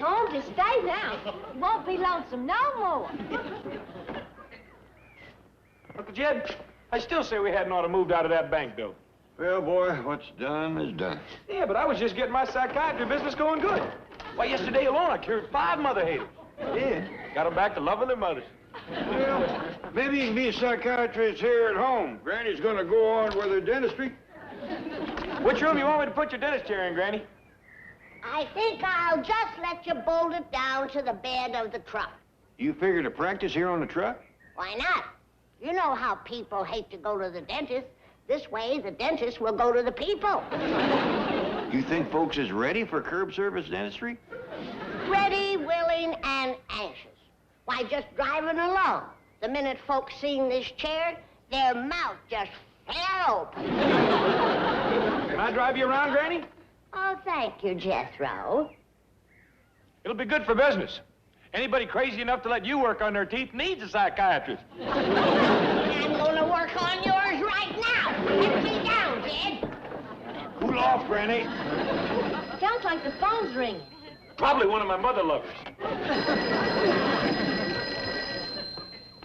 home to stay now. You won't be lonesome no more. Uncle Jed, I still say we hadn't ought to moved out of that bank building. Well, boy, what's done is done. Yeah, but I was just getting my psychiatry business going good. Why, yesterday alone, I cured 5 mother haters. Yeah. Got them back to loving their mothers. Well, maybe you can be a psychiatrist here at home. Granny's gonna go on with her dentistry. Which room you want me to put your dentist chair in, Granny? I think I'll just let you bolt it down to the bed of the truck. You figure to practice here on the truck? Why not? You know how people hate to go to the dentist. This way, the dentist will go to the people. You think folks is ready for curb service dentistry? Ready, willing, and anxious. Why, just driving along, the minute folks seen this chair, their mouth just fell open. Can I drive you around, Granny? Oh, thank you, Jethro. It'll be good for business. Anybody crazy enough to let you work on their teeth needs a psychiatrist. I'm gonna work on yours right now. Get me down, Jed. Cool off, Granny. Sounds like the phone's ringing. Probably one of my mother lovers.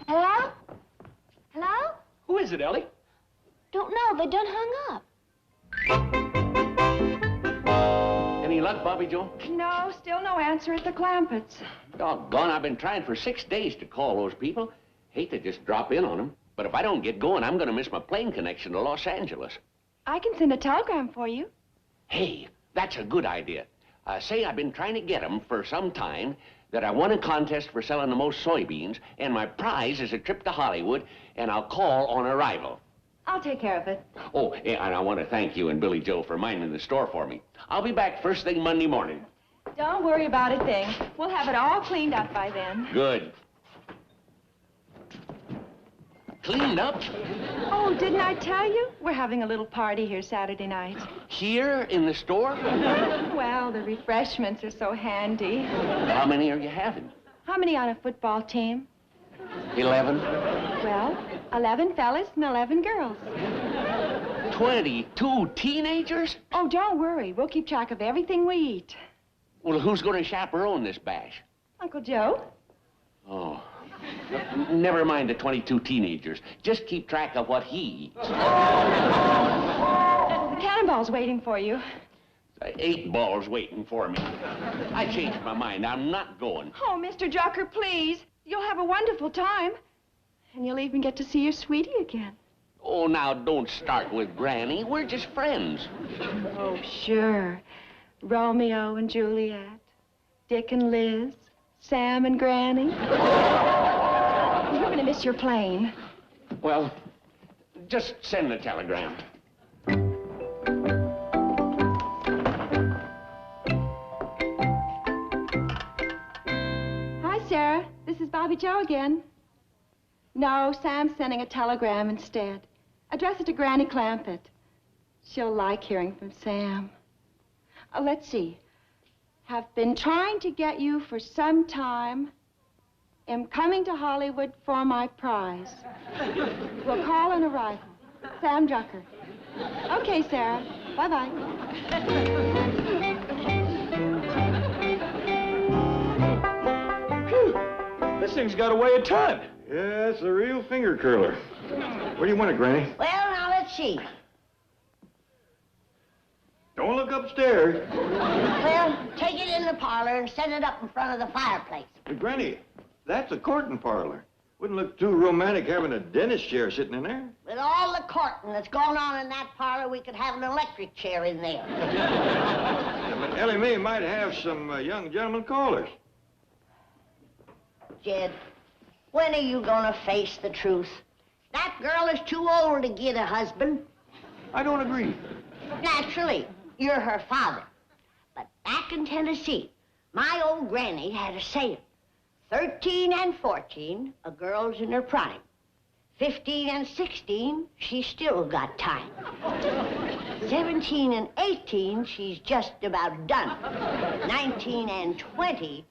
Hello? Hello? Who is it, Ellie? Don't know. They done hung up. Any luck, Bobby Joe? No, still no answer at the Clampetts. Doggone, I've been trying for 6 days to call those people. Hate to just drop in on them. But if I don't get going, I'm gonna miss my plane connection to Los Angeles. I can send a telegram for you. Hey, that's a good idea. Say I've been trying to get them for some time, that I won a contest for selling the most soybeans, and my prize is a trip to Hollywood, and I'll call on arrival. I'll take care of it. Oh, and I want to thank you and Billy Joe for minding the store for me. I'll be back first thing Monday morning. Don't worry about a thing. We'll have it all cleaned up by then. Good. Cleaned up? Oh, didn't I tell you? We're having a little party here Saturday night. Here in the store? Well, the refreshments are so handy. How many are you having? How many on a football team? 11. Well, 11 fellas and 11 girls. 22 teenagers? Oh, don't worry. We'll keep track of everything we eat. Well, who's going to chaperone this bash? Uncle Joe? Oh. Never mind the 22 teenagers. Just keep track of what he eats. The cannonball's waiting for you. 8 balls waiting for me. I changed my mind. I'm not going. Oh, Mr. Drucker, please. You'll have a wonderful time. And you'll even get to see your sweetie again. Oh, now, don't start with Granny. We're just friends. Oh, sure. Romeo and Juliet, Dick and Liz, Sam and Granny. You're going to miss your plane. Well, just send the telegram. Hi, Sarah. This is Bobby Joe again. No, Sam's sending a telegram instead. Address it to Granny Clampett. She'll like hearing from Sam. Let's see. Have been trying to get you for some time. Am coming to Hollywood for my prize. We'll call on arrival. Sam Drucker. Okay, Sarah. Bye-bye. This thing's got to weigh a ton. Yeah, it's a real finger curler. Where do you want it, Granny? Well, now, let's see. Don't look upstairs. Well, take it in the parlor and set it up in front of the fireplace. But, Granny, that's a courting parlor. Wouldn't look too romantic having a dentist chair sitting in there. With all the courting that's going on in that parlor, we could have an electric chair in there. Yeah, but Ellie Mae might have some young gentlemen callers. Jed, when are you gonna face the truth? That girl is too old to get a husband. I don't agree. Naturally, you're her father. But back in Tennessee, my old granny had a saying. 13 and 14, a girl's in her prime. 15 and 16, she's still got time. 17 and 18, she's just about done. 19 and 20,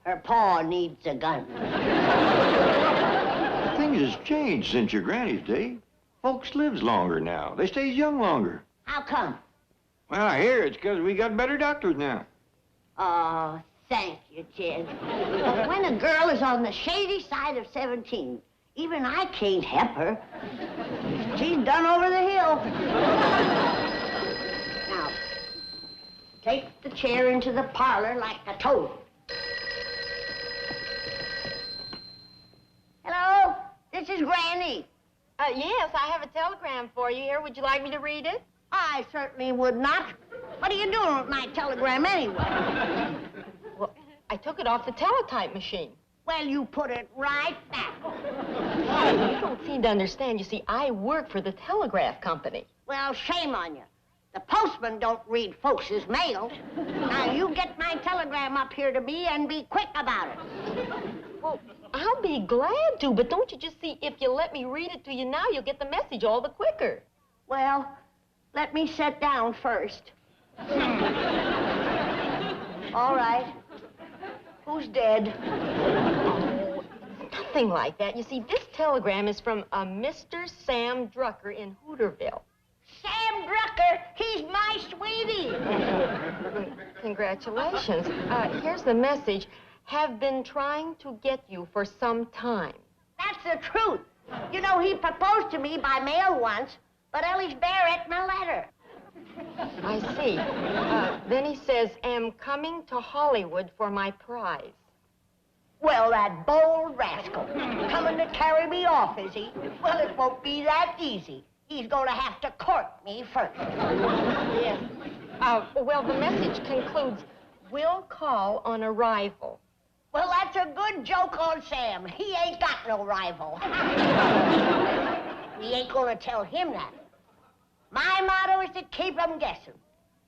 her paw needs a gun. Things has changed since your granny's day. Folks lives longer now. They stays young longer. How come? Well, I hear it's because we got better doctors now. Oh, Thank you, Jed. But when a girl is on the shady side of 17, even I can't help her. She's done over the hill. Now, take the chair into the parlor like I told you. Hello, this is Granny. Yes, I have a telegram for you here. Would you like me to read it? I certainly would not. What are you doing with my telegram anyway? Well, I took it off the teletype machine. Well, you put it right back. You don't seem to understand. You see, I work for the telegraph company. Well, shame on you. The postman don't read folks' mail. Now, you get my telegram up here to me and be quick about it. Well, I'll be glad to, but don't you just see, if you let me read it to you now, you'll get the message all the quicker. Well, let me sit down first. All right. Who's dead? Oh, nothing like that. You see, this telegram is from a Mr. Sam Drucker in Hooterville. Sam Drucker, he's my sweetie. Congratulations. Here's the message. Have been trying to get you for some time. That's the truth. You know, he proposed to me by mail once, but Ellie's Barrett my letter. I see. Then he says, am coming to Hollywood for my prize. Well, that bold rascal. Coming to carry me off, is he? Well, it won't be that easy. He's going to have to court me first. Yes. Well, the message concludes, will call on arrival. Well, that's a good joke on Sam. He ain't got no rival. We ain't going to tell him that. My motto is to keep them guessing.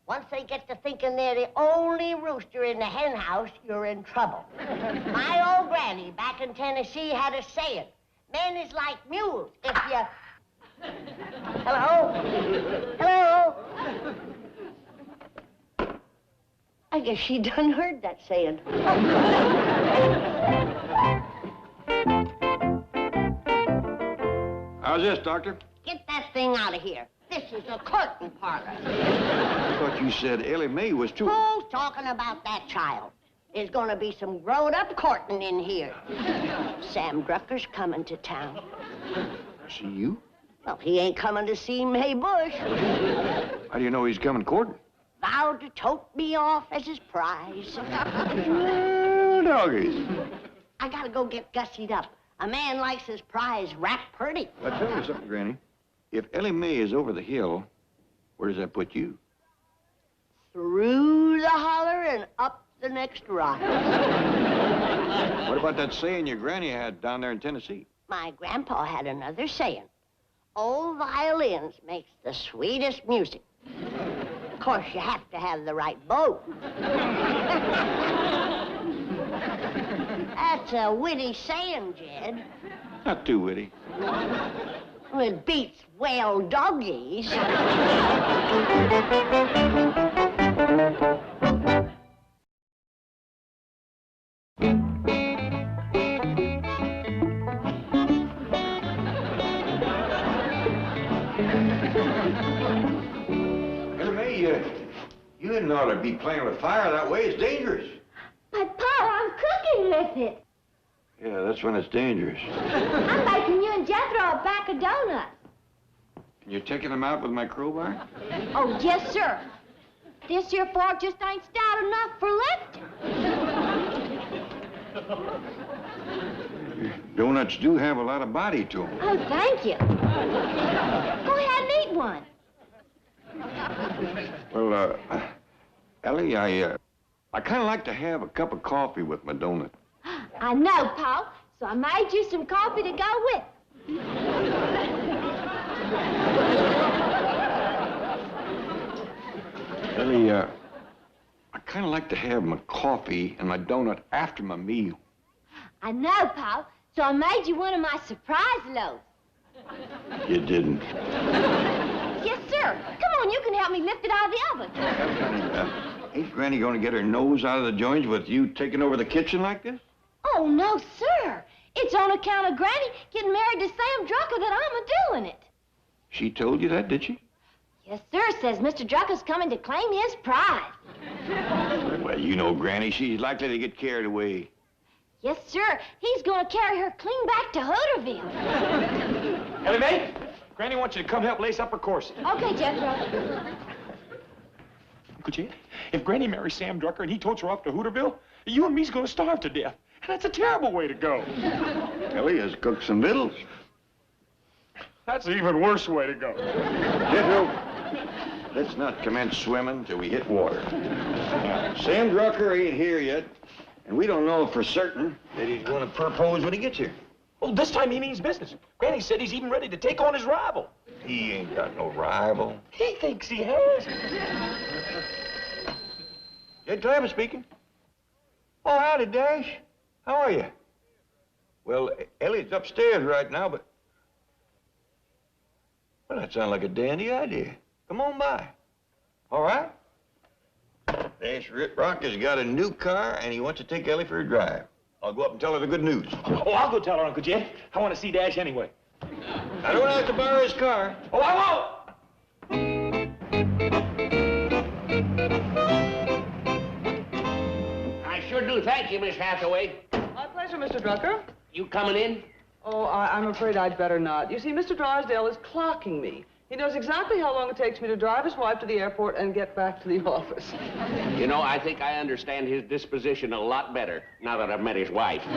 Once they get to thinking they're the only rooster in the hen house, you're in trouble. My old granny back in Tennessee had a saying, men is like mules. If you... Hello? Hello? I guess she done heard that saying. How's this, Doctor? Get that thing out of here. This is a curtain parlor. I thought you said Ellie Mae was too... Who's talking about that child? There's gonna be some grown-up courting in here. Sam Drucker's coming to town. See you? Well, he ain't coming to see Mae Bush. How do you know he's coming courting? Vowed to tote me off as his prize. Doggies. I gotta go get gussied up. A man likes his prize wrapped pretty. I tell you something, Granny. If Ellie Mae is over the hill, where does that put you? Through the holler and up the next rock. What about that saying your granny had down there in Tennessee? My grandpa had another saying. Old violins makes the sweetest music. Of course, you have to have the right bow. That's a witty saying, Jed. Not too witty. Well, it beats whale doggies. Ellie Mae, you didn't ought to be playing with fire that way. It's dangerous. But, Pa, I'm cooking with it. Yeah, that's when it's dangerous. I'm making you and Jethro a pack of donuts. And you're taking them out with my crowbar? Oh, yes, sir. This here fork just ain't stout enough for lifting. Donuts do have a lot of body to them. Oh, thank you. Go ahead and eat one. Well, Ellie, I kind of like to have a cup of coffee with my donut. I know, Pa, so I made you some coffee to go with. Ellie, I kind of like to have my coffee and my donut after my meal. I know, Pa, so I made you one of my surprise loaves. You didn't. Yes, sir. Come on, you can help me lift it out of the oven. Ain't Granny going to get her nose out of the joints with you taking over the kitchen like this? Oh, no, sir. It's on account of Granny getting married to Sam Drucker that I'm a-doing it. She told you that, did she? Yes, sir. Says Mr. Drucker's coming to claim his prize. Well, you know Granny, she's likely to get carried away. Yes, sir. He's going to carry her clean back to Hooterville. Ellie Mae, Granny wants you to come help lace up her corset. Okay, Jethro. Uncle Jed, if Granny marries Sam Drucker and he totes her off to Hooterville, you and me's going to starve to death. That's a terrible way to go. Ellie has cooked some victuals. That's an even worse way to go. Jethro, let's not commence swimming till we hit water. Sam Drucker ain't here yet, and we don't know for certain that he's going to propose when he gets here. Oh, this time he means business. Granny said he's even ready to take on his rival. He ain't got no rival. He thinks he has. Jed Clement speaking. Oh, howdy, Dash. How are you? Well, Elliott's upstairs right now, but... Well, that sounds like a dandy idea. Come on by. All right? Dash Riprock has got a new car, and he wants to take Ellie for a drive. I'll go up and tell her the good news. Oh, I'll go tell her, Uncle Jed. I want to see Dash anyway. I don't have to borrow his car. Oh, I won't! I sure do thank you, Miss Hathaway. My pleasure, Mr. Drucker. You coming in? Oh, I'm afraid I'd better not. You see, Mr. Drysdale is clocking me. He knows exactly how long it takes me to drive his wife to the airport and get back to the office. You know, I think I understand his disposition a lot better now that I've met his wife. Oh,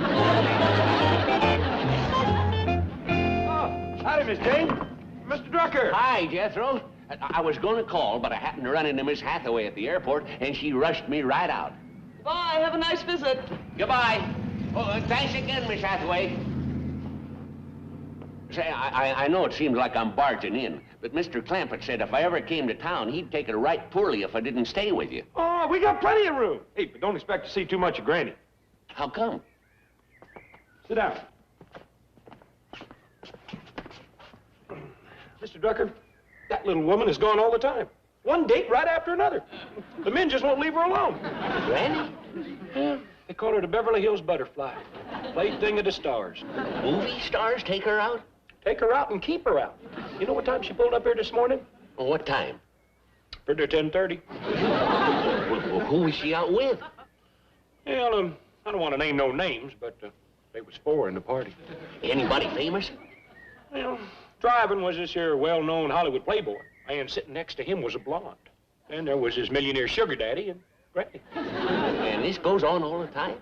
howdy, Miss Jane. Mr. Drucker. Hi, Jethro. I was going to call, but I happened to run into Miss Hathaway at the airport, and she rushed me right out. Bye. Have a nice visit. Goodbye. Oh, thanks again, Miss Hathaway. Say, I know it seems like I'm barging in, but Mr. Clampett said if I ever came to town, he'd take it right poorly if I didn't stay with you. Oh, we got plenty of room. Hey, but don't expect to see too much of Granny. How come? Sit down. Mr. Drucker, that little woman is gone all the time. One date right after another. The men just won't leave her alone. Granny? Yeah, they call her the Beverly Hills butterfly. Plaything of the stars. Movie stars take her out? Take her out and keep her out. You know what time she pulled up here this morning? Well, what time? Pretty 10:30. Well, who was she out with? Well, I don't want to name no names, but there was 4 in the party. Anybody famous? Well, driving was this here well-known Hollywood playboy. And sitting next to him was a blonde. And there was his millionaire sugar daddy and Granny. And this goes on all the time?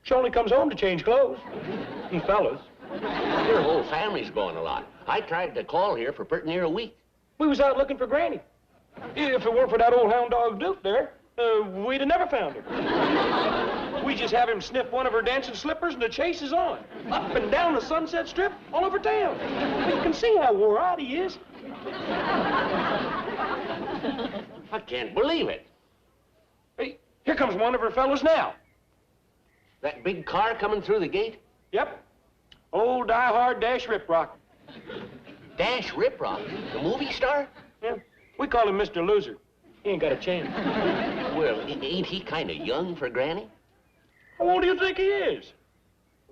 She only comes home to change clothes. And fellas. Your whole family's going a lot. I tried to call here for pretty near a week. We was out looking for Granny. If it weren't for that old hound dog Duke there, we'd have never found her. We just have him sniff one of her dancing slippers and the chase is on. Up and down the Sunset Strip, all over town. You can see how wore out he is. I can't believe it. Hey, here comes one of her fellows now. That big car coming through the gate? Yep. Old die-hard Dash Riprock. Dash Riprock, the movie star? Yeah. We call him Mr. Loser. He ain't got a chance. Well, ain't he kind of young for Granny? How old do you think he is?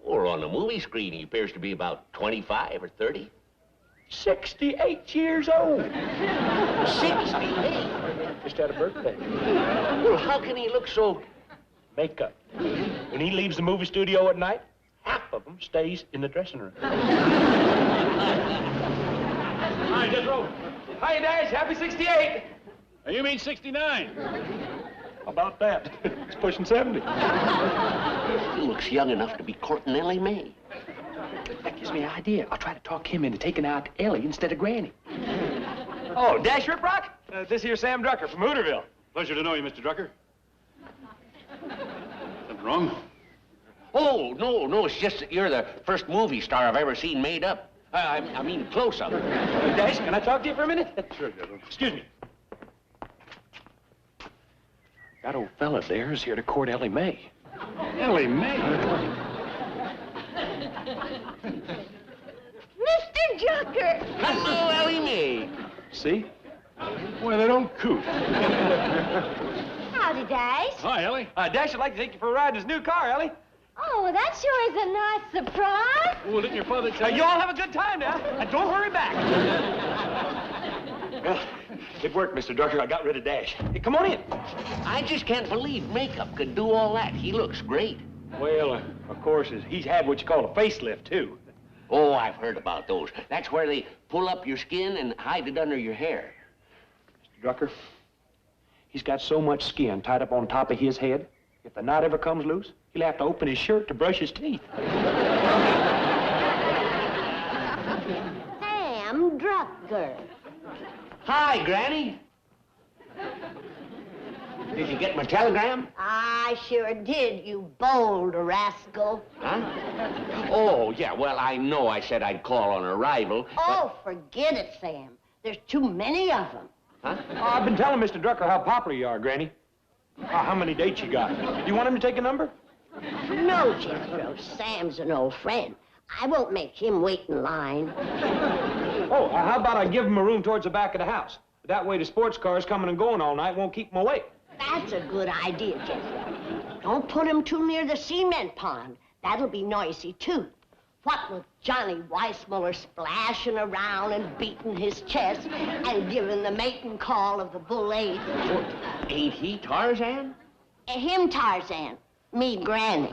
Or on the movie screen, he appears to be about 25 or 30. 68 years old. 68? Just had a birthday. Well, how can he look so... Makeup. When he leaves the movie studio at night, half of them stays in the dressing room. Hi, Jethro. Hi, Dash. Happy 68. You mean 69? How about that? It's pushing 70. He looks young enough to be courting Ellie Mae. That gives me an idea. I'll try to talk him into taking out Ellie instead of Granny. Oh, Dash Riprock? This here's Sam Drucker from Hooterville. Pleasure to know you, Mr. Drucker. Something wrong? Oh, no, it's just that you're the first movie star I've ever seen made up. I mean, close up. Dash, can I talk to you for a minute? Sure, Jethro. Excuse me. That old fella there is here to court Ellie Mae. Ellie Mae? Mr. Drucker! Hello, Ellie Mae. See? Well, they don't coot. Howdy, Dash. Hi, Ellie. Dash would like to take you for a ride in his new car, Ellie. Oh, that sure is a nice surprise. Well, didn't your father tell You all have a good time now, and don't hurry back. Well, It worked, Mr. Drucker. I got rid of Dash. Hey, come on in. I just can't believe makeup could do all that. He looks great. Well, of course, he's had what you call a facelift, too. Oh, I've heard about those. That's where they pull up your skin and hide it under your hair. Mr. Drucker, he's got so much skin tied up on top of his head, if the knot ever comes loose, he'll have to open his shirt to brush his teeth. Sam Drucker. Hi, Granny. Did you get my telegram? I sure did, you bold rascal. Huh? Oh, yeah, well, I know I said I'd call on arrival. Oh, forget it, Sam. There's too many of them. Huh? Oh, I've been telling Mr. Drucker how popular you are, Granny. How many dates you got? Do you want him to take a number? No, Jethro. Sam's an old friend. I won't make him wait in line. Oh, how about I give him a room towards the back of the house? That way the sports cars coming and going all night won't keep him awake. That's a good idea, Jethro. Don't put him too near the cement pond. That'll be noisy, too. What with Johnny Weissmuller splashing around and beating his chest and giving the mating call of the bull ape. Ain't he Tarzan? Him Tarzan, me Granny.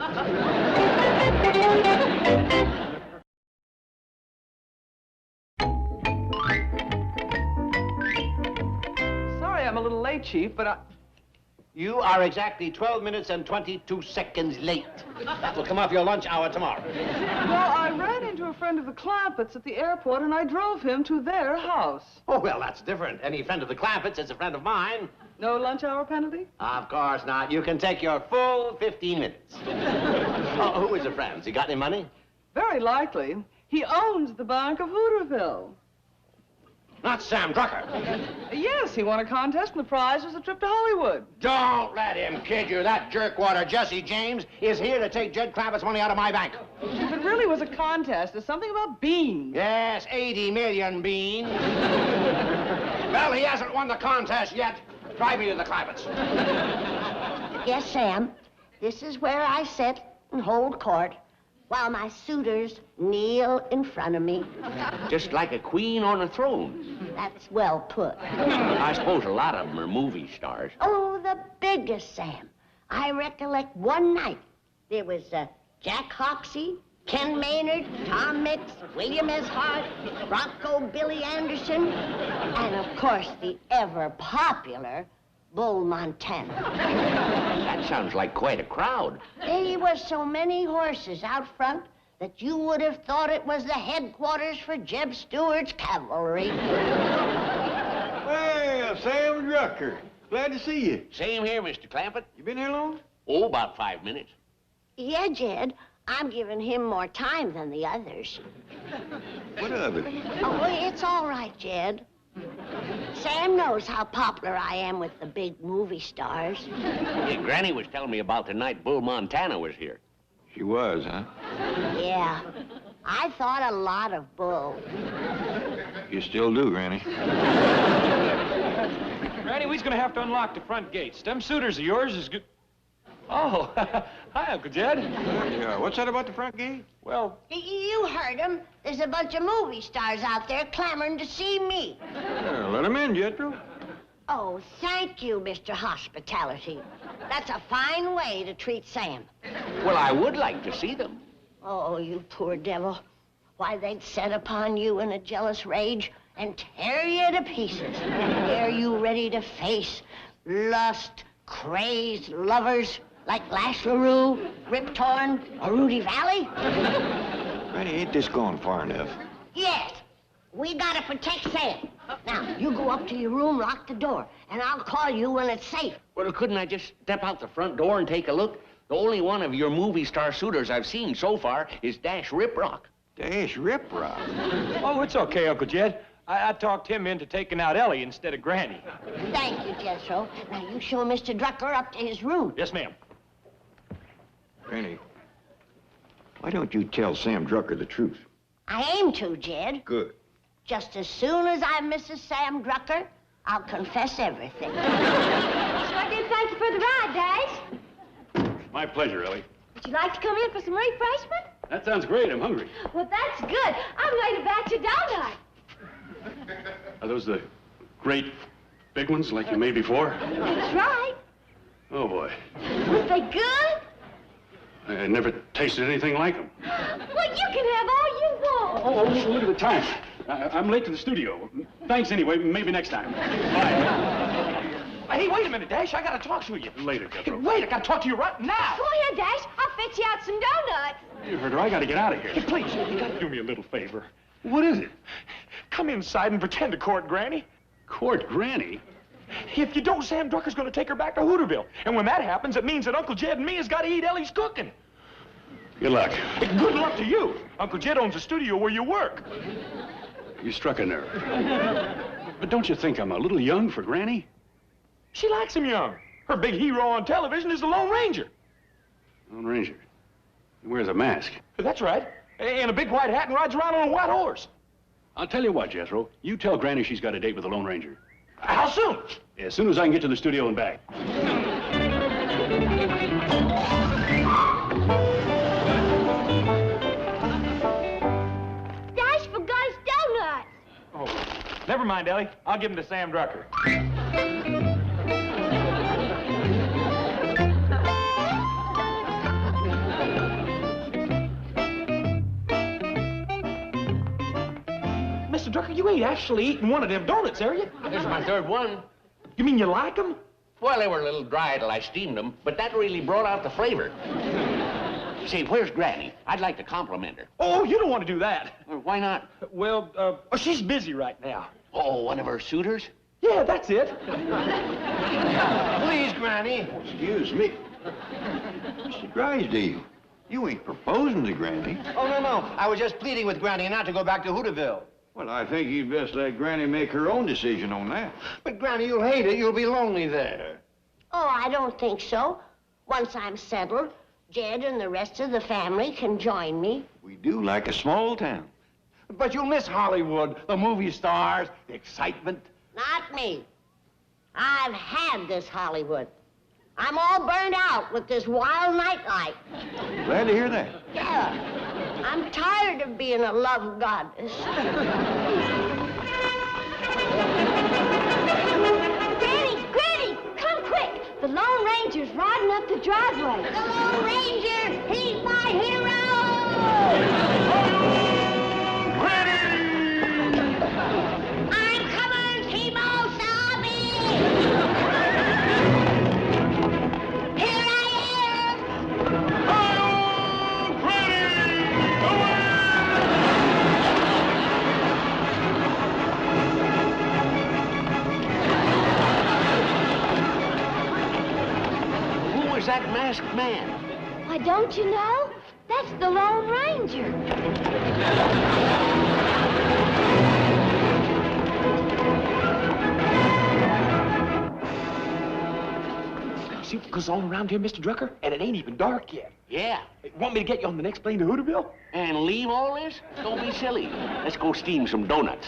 Sorry I'm a little late, Chief, but You are exactly 12 minutes and 22 seconds late. That will come off your lunch hour tomorrow. Well, I ran into a friend of the Clampetts at the airport, and I drove him to their house. Oh, well, that's different. Any friend of the Clampetts is a friend of mine. No lunch hour penalty? Of course not. You can take your full 15 minutes. Oh, who is a friend? Has he got any money? Very likely. He owns the Bank of Hooterville. Not Sam Drucker. Yes, he won a contest, and the prize was a trip to Hollywood. Don't let him kid you. That jerkwater Jesse James is here to take Jed Clampet's money out of my bank. If it really was a contest, there's something about beans. Yes, 80 million beans. Well, he hasn't won the contest yet. Drive me to the Clampetts. Yes, Sam. This is where I sit and hold court while my suitors kneel in front of me. Just like a queen on a throne. That's well put. I suppose a lot of them are movie stars. Oh, the biggest, Sam. I recollect one night there was Jack Hoxie, Ken Maynard, Tom Mix, William S. Hart, Bronco Billy Anderson, and of course the ever-popular Bull Montana. That sounds like quite a crowd. There were so many horses out front that you would have thought it was the headquarters for Jeb Stuart's cavalry. Well, Sam Drucker. Glad to see you. Same here, Mr. Clampett. You been here long? Oh, about 5 minutes. Yeah, Jed. I'm giving him more time than the others. What of it? Oh, it's all right, Jed. Sam knows how popular I am with the big movie stars. Yeah, Granny was telling me about the night Bull Montana was here. She was, huh? Yeah. I thought a lot of Bull. You still do, Granny. Granny, we's gonna have to unlock the front gates. Them suitors of yours is good. Oh, hi, Uncle Jed. Yeah, what's that about the front gate? Well, You heard him. There's a bunch of movie stars out there clamoring to see me. Yeah, let him in, Jethro. Oh, thank you, Mr. Hospitality. That's a fine way to treat Sam. Well, I would like to see them. Oh, you poor devil. Why, they'd set upon you in a jealous rage and tear you to pieces. Are you ready to face lust, crazed lovers like Lash LaRue, Rip Torn, or Rudy Valley? Granny, ain't this going far enough? Yes. We gotta protect Sam. Now, you go up to your room, lock the door, and I'll call you when it's safe. Well, couldn't I just step out the front door and take a look? The only one of your movie star suitors I've seen so far is Dash Riprock. Dash Riprock. oh, it's okay, Uncle Jed. I talked him into taking out Ellie instead of Granny. Thank you, Jethro. Now, you show Mr. Drucker up to his room. Yes, ma'am. Granny, why don't you tell Sam Drucker the truth? I aim to, Jed. Good. Just as soon as I'm Mrs. Sam Drucker, I'll confess everything. I did thank you for the ride, Dash. My pleasure, Ellie. Would you like to come in for some refreshment? That sounds great. I'm hungry. Well, that's good. I made a batch of donuts. Are those the great Big ones like you made before? That's right. Oh, boy. Was they good? I never tasted anything like them. Well, you can have all you want. Oh, look at the time. I'm late to the studio. Thanks anyway. Maybe next time. Bye. Hey, wait a minute, Dash. I gotta talk to you. Later, Jethro. Wait, I gotta talk to you right now. Go ahead, Dash. I'll fetch you out some donuts. You heard her. I gotta get out of here. Hey, please, you gotta do me a little favor. What is it? Come inside and pretend to court Granny. Court Granny? If you don't, Sam Drucker's gonna take her back to Hooterville. And when that happens, it means that Uncle Jed and me has got to eat Ellie's cooking. Good luck. Good luck to you. Uncle Jed owns a studio where you work. You struck a nerve. But don't you think I'm a little young for Granny? She likes him young. Her big hero on television is the Lone Ranger. Lone Ranger. He wears a mask. That's right. And a big white hat and rides around on a white horse. I'll tell you what, Jethro. You tell Granny she's got a date with the Lone Ranger. How soon? As soon as I can get to the studio and back. Dash forgot his donuts. Oh, never mind, Ellie. I'll give them to Sam Drucker. Mr. Drucker, you ain't actually eating one of them donuts, are you? This is my third one. You mean you like them? Well, they were a little dry till I steamed them, but that really brought out the flavor. Say, where's Granny? I'd like to compliment her. Oh, you don't want to do that. Well, why not? Well, she's busy right now. Oh, one of her suitors? Yeah, that's it. Please, Granny. Excuse me. Mr. Drysdale, you ain't proposing to Granny. Oh, no. I was just pleading with Granny not to go back to Hooterville. Well, I think you'd best let Granny make her own decision on that. But, Granny, you'll hate it. You'll be lonely there. Oh, I don't think so. Once I'm settled, Jed and the rest of the family can join me. We do like a small town. But you'll miss Hollywood, the movie stars, the excitement. Not me. I've had this Hollywood. I'm all burned out with this wild nightlife. Glad to hear that. Yeah. I'm tired of being a love goddess. Granny, come quick. The Lone Ranger's riding up the driveway. The Lone Ranger, he's my hero! I'm coming, Timo Sabi! Here I am! Who was that masked man? Why, don't you know? That's the Lone Ranger. See what goes on around here, Mr. Drucker? And it ain't even dark yet. Yeah. Want me to get you on the next plane to Hooterville? And leave all this? Don't be silly. Let's go steam some donuts.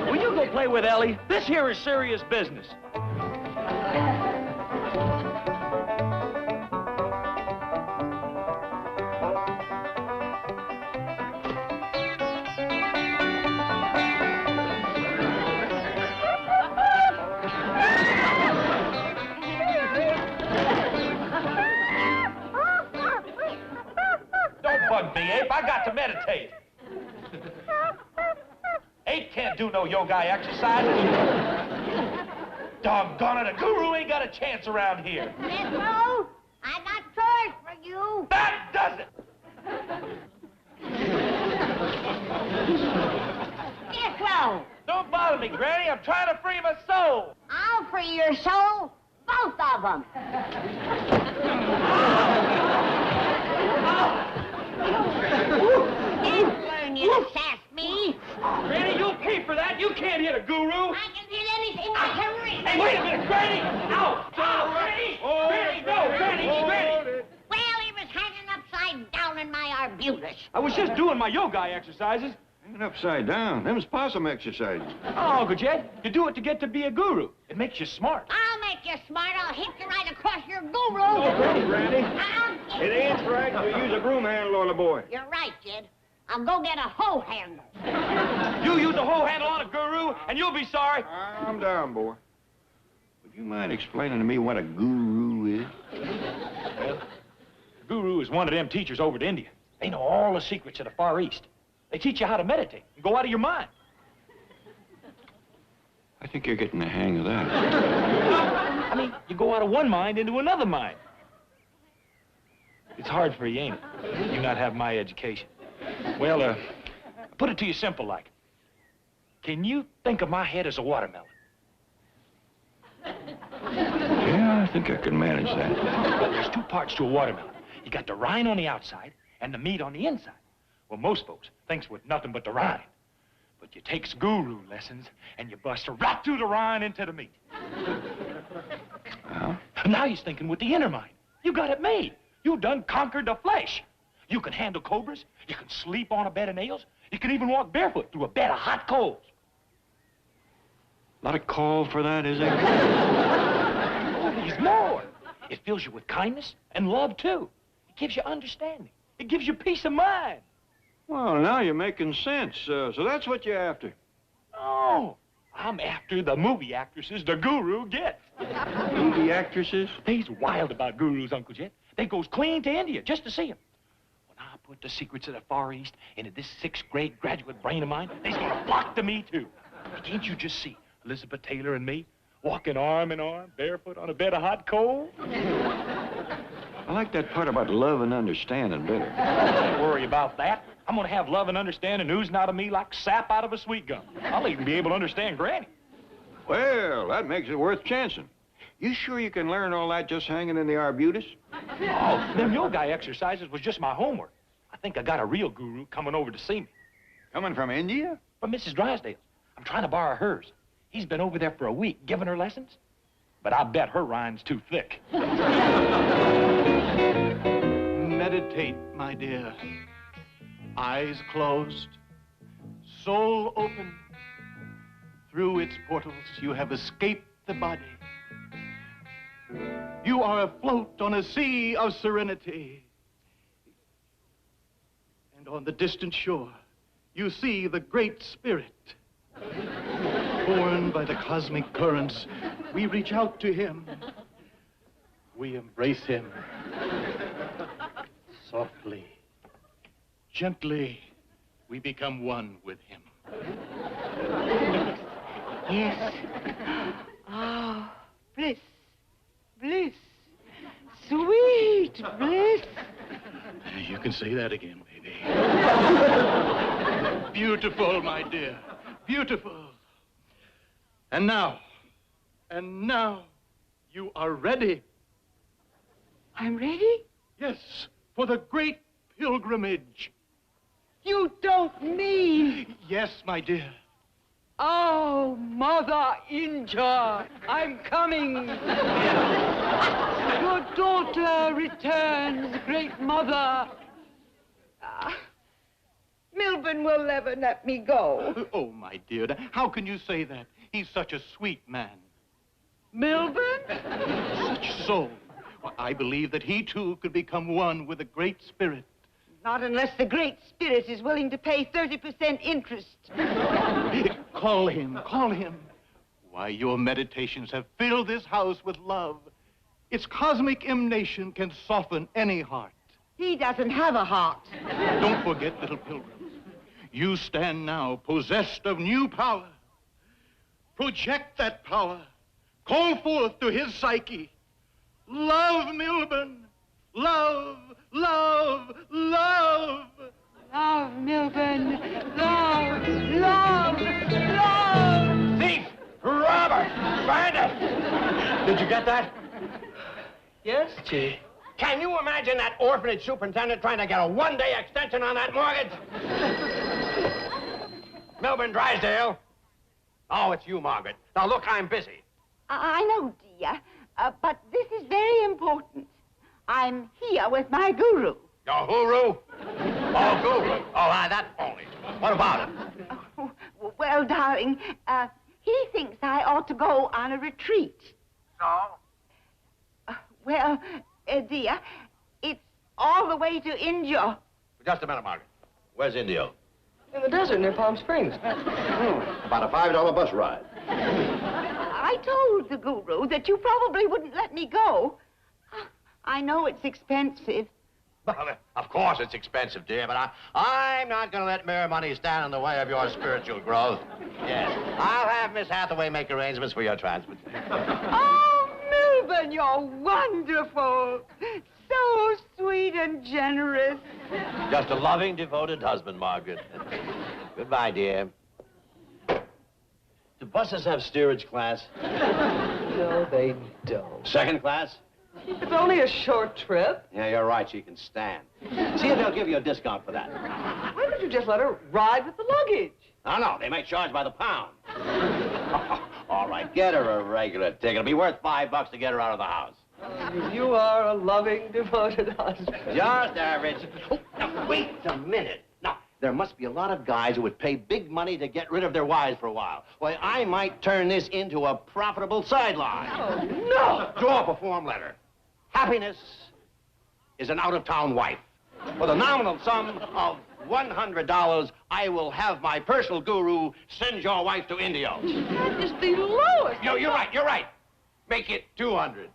Will you go play with Ellie? This here is serious business. Don't bug me, Ape. I got to meditate. Ape can't do no yoga exercises. Doggone it, a guru ain't got a chance around here. Jethro, I got chores for you. That does it. Jethro, Don't bother me, Granny. I'm trying to free my soul. I'll free your soul. Both of them. Can't learn you to sass me. Granny, you'll pay for that. You can't hit a guru. I can hit anything I can reach. Hey, wait a minute, Granny. Ow. Ow, Granny. Granny, no, Granny, Granny. Well, he was hanging upside down in my arbutus. I was just doing my yoga exercises. Hanging upside down. Them's possum exercises. Oh, Uncle Jed, you do it to get to be a guru. It makes you smart. I'll make you smart. I'll hit you right across your guru. Oh, Granny. I'll get It ain't right to use a broom handle on a boy. You're right, Jed. I'll go get a hoe handle. You use a hoe handle on a guru, and you'll be sorry. Calm down, boy. Would you mind explaining to me what a guru is? Well, a guru is one of them teachers over to India. They know all the secrets of the Far East. They teach you how to meditate and go out of your mind. I think you're getting the hang of that. I mean, you go out of one mind into another mind. It's hard for you, ain't it? You not have my education. Well, put it to you simple like. Can you think of my head as a watermelon? Yeah, I think I can manage that. Well, there's two parts to a watermelon. You got the rind on the outside and the meat on the inside. Well, most folks thinks with nothing but the rind. But you takes guru lessons and you bust right through the rind into the meat. Well? Now he's thinking with the inner mind. You got it made. You done conquered the flesh. You can handle cobras. You can sleep on a bed of nails. You can even walk barefoot through a bed of hot coals. Not a call for that, is there? There's more. It fills you with kindness and love, too. It gives you understanding. It gives you peace of mind. Well, now you're making sense. So that's what you're after. Oh, I'm after the movie actresses the guru gets. Movie actresses? They's wild about gurus, Uncle Jet. They goes clean to India just to see 'em. When I put the secrets of the Far East into this 6th grade graduate brain of mine, they's gonna flock to me, too. Can't you just see Elizabeth Taylor and me walking arm in arm, barefoot on a bed of hot coal? I like that part about love and understanding better. Don't worry about that. I'm gonna have love and understanding oozing out of me like sap out of a sweet gum. I'll even be able to understand Granny. Well, that makes it worth chancing. You sure you can learn all that just hanging in the arbutus? Oh, them yoga exercises was just my homework. I think I got a real guru coming over to see me. Coming from India? From Mrs. Drysdale. I'm trying to borrow hers. He's been over there for a week giving her lessons. But I bet her rind's too thick. Meditate, my dear. Eyes closed, soul open. Through its portals, you have escaped the body. You are afloat on a sea of serenity. And on the distant shore, you see the Great Spirit. Borne by the cosmic currents, we reach out to him. We embrace him. Softly, gently, we become one with him. Yes. Oh, bliss, bliss, sweet bliss. You can say that again, baby. Beautiful, my dear, beautiful. And now, you are ready. I'm ready? Yes, for the great pilgrimage. You don't mean... Yes, my dear. Oh, Mother India, I'm coming. Your daughter returns, great mother. Milburn will never let me go. Oh, my dear, how can you say that? He's such a sweet man. Milburn? Such soul. Well, I believe that he, too, could become one with the Great Spirit. Not unless the Great Spirit is willing to pay 30% interest. Call him, call him. Why, your meditations have filled this house with love. Its cosmic emanation can soften any heart. He doesn't have a heart. Don't forget, little pilgrim. You stand now possessed of new power. Project that power. Call forth to his psyche. Love, Milburn. Love, love, love. Love, Milburn. Love, love, love. Thief! Robber! Bandit! Did you get that? Yes, Chief. Can you imagine that orphanage superintendent trying to get a one-day extension on that mortgage? Melbourne Drysdale. Oh, it's you, Margaret. Now, look, I'm busy. I know, dear, but this is very important. I'm here with my guru. Your guru? Oh, guru. Oh, that only. What about it? Oh, well, darling, he thinks I ought to go on a retreat. So? Well, dear, it's all the way to India. Just a minute, Margaret. Where's Indio? In the desert near Palm Springs. About a $5 bus ride. I told the guru that you probably wouldn't let me go. I know it's expensive. Well, of course it's expensive, dear, but I'm not going to let mere money stand in the way of your spiritual growth. Yes, I'll have Miss Hathaway make arrangements for your transportation. Oh, Milburn, you're wonderful. So sweet and generous. Just a loving, devoted husband, Margaret. Goodbye, dear. Do buses have steerage class? No, they don't. Second class? It's only a short trip. Yeah, you're right. She can stand. See if they'll give you a discount for that. Why don't you just let her ride with the luggage? No, they make charge by the pound. All right, get her a regular ticket. It'll be worth $5 to get her out of the house. You are a loving, devoted husband. Just average. Oh, now, wait a minute. Now, there must be a lot of guys who would pay big money to get rid of their wives for a while. Why, I might turn this into a profitable sideline. Oh, no! Draw up a form letter. Happiness is an out-of-town wife. For the nominal sum of $100, I will have my personal guru send your wife to Indio. That is the lowest. You're right. Make it 200.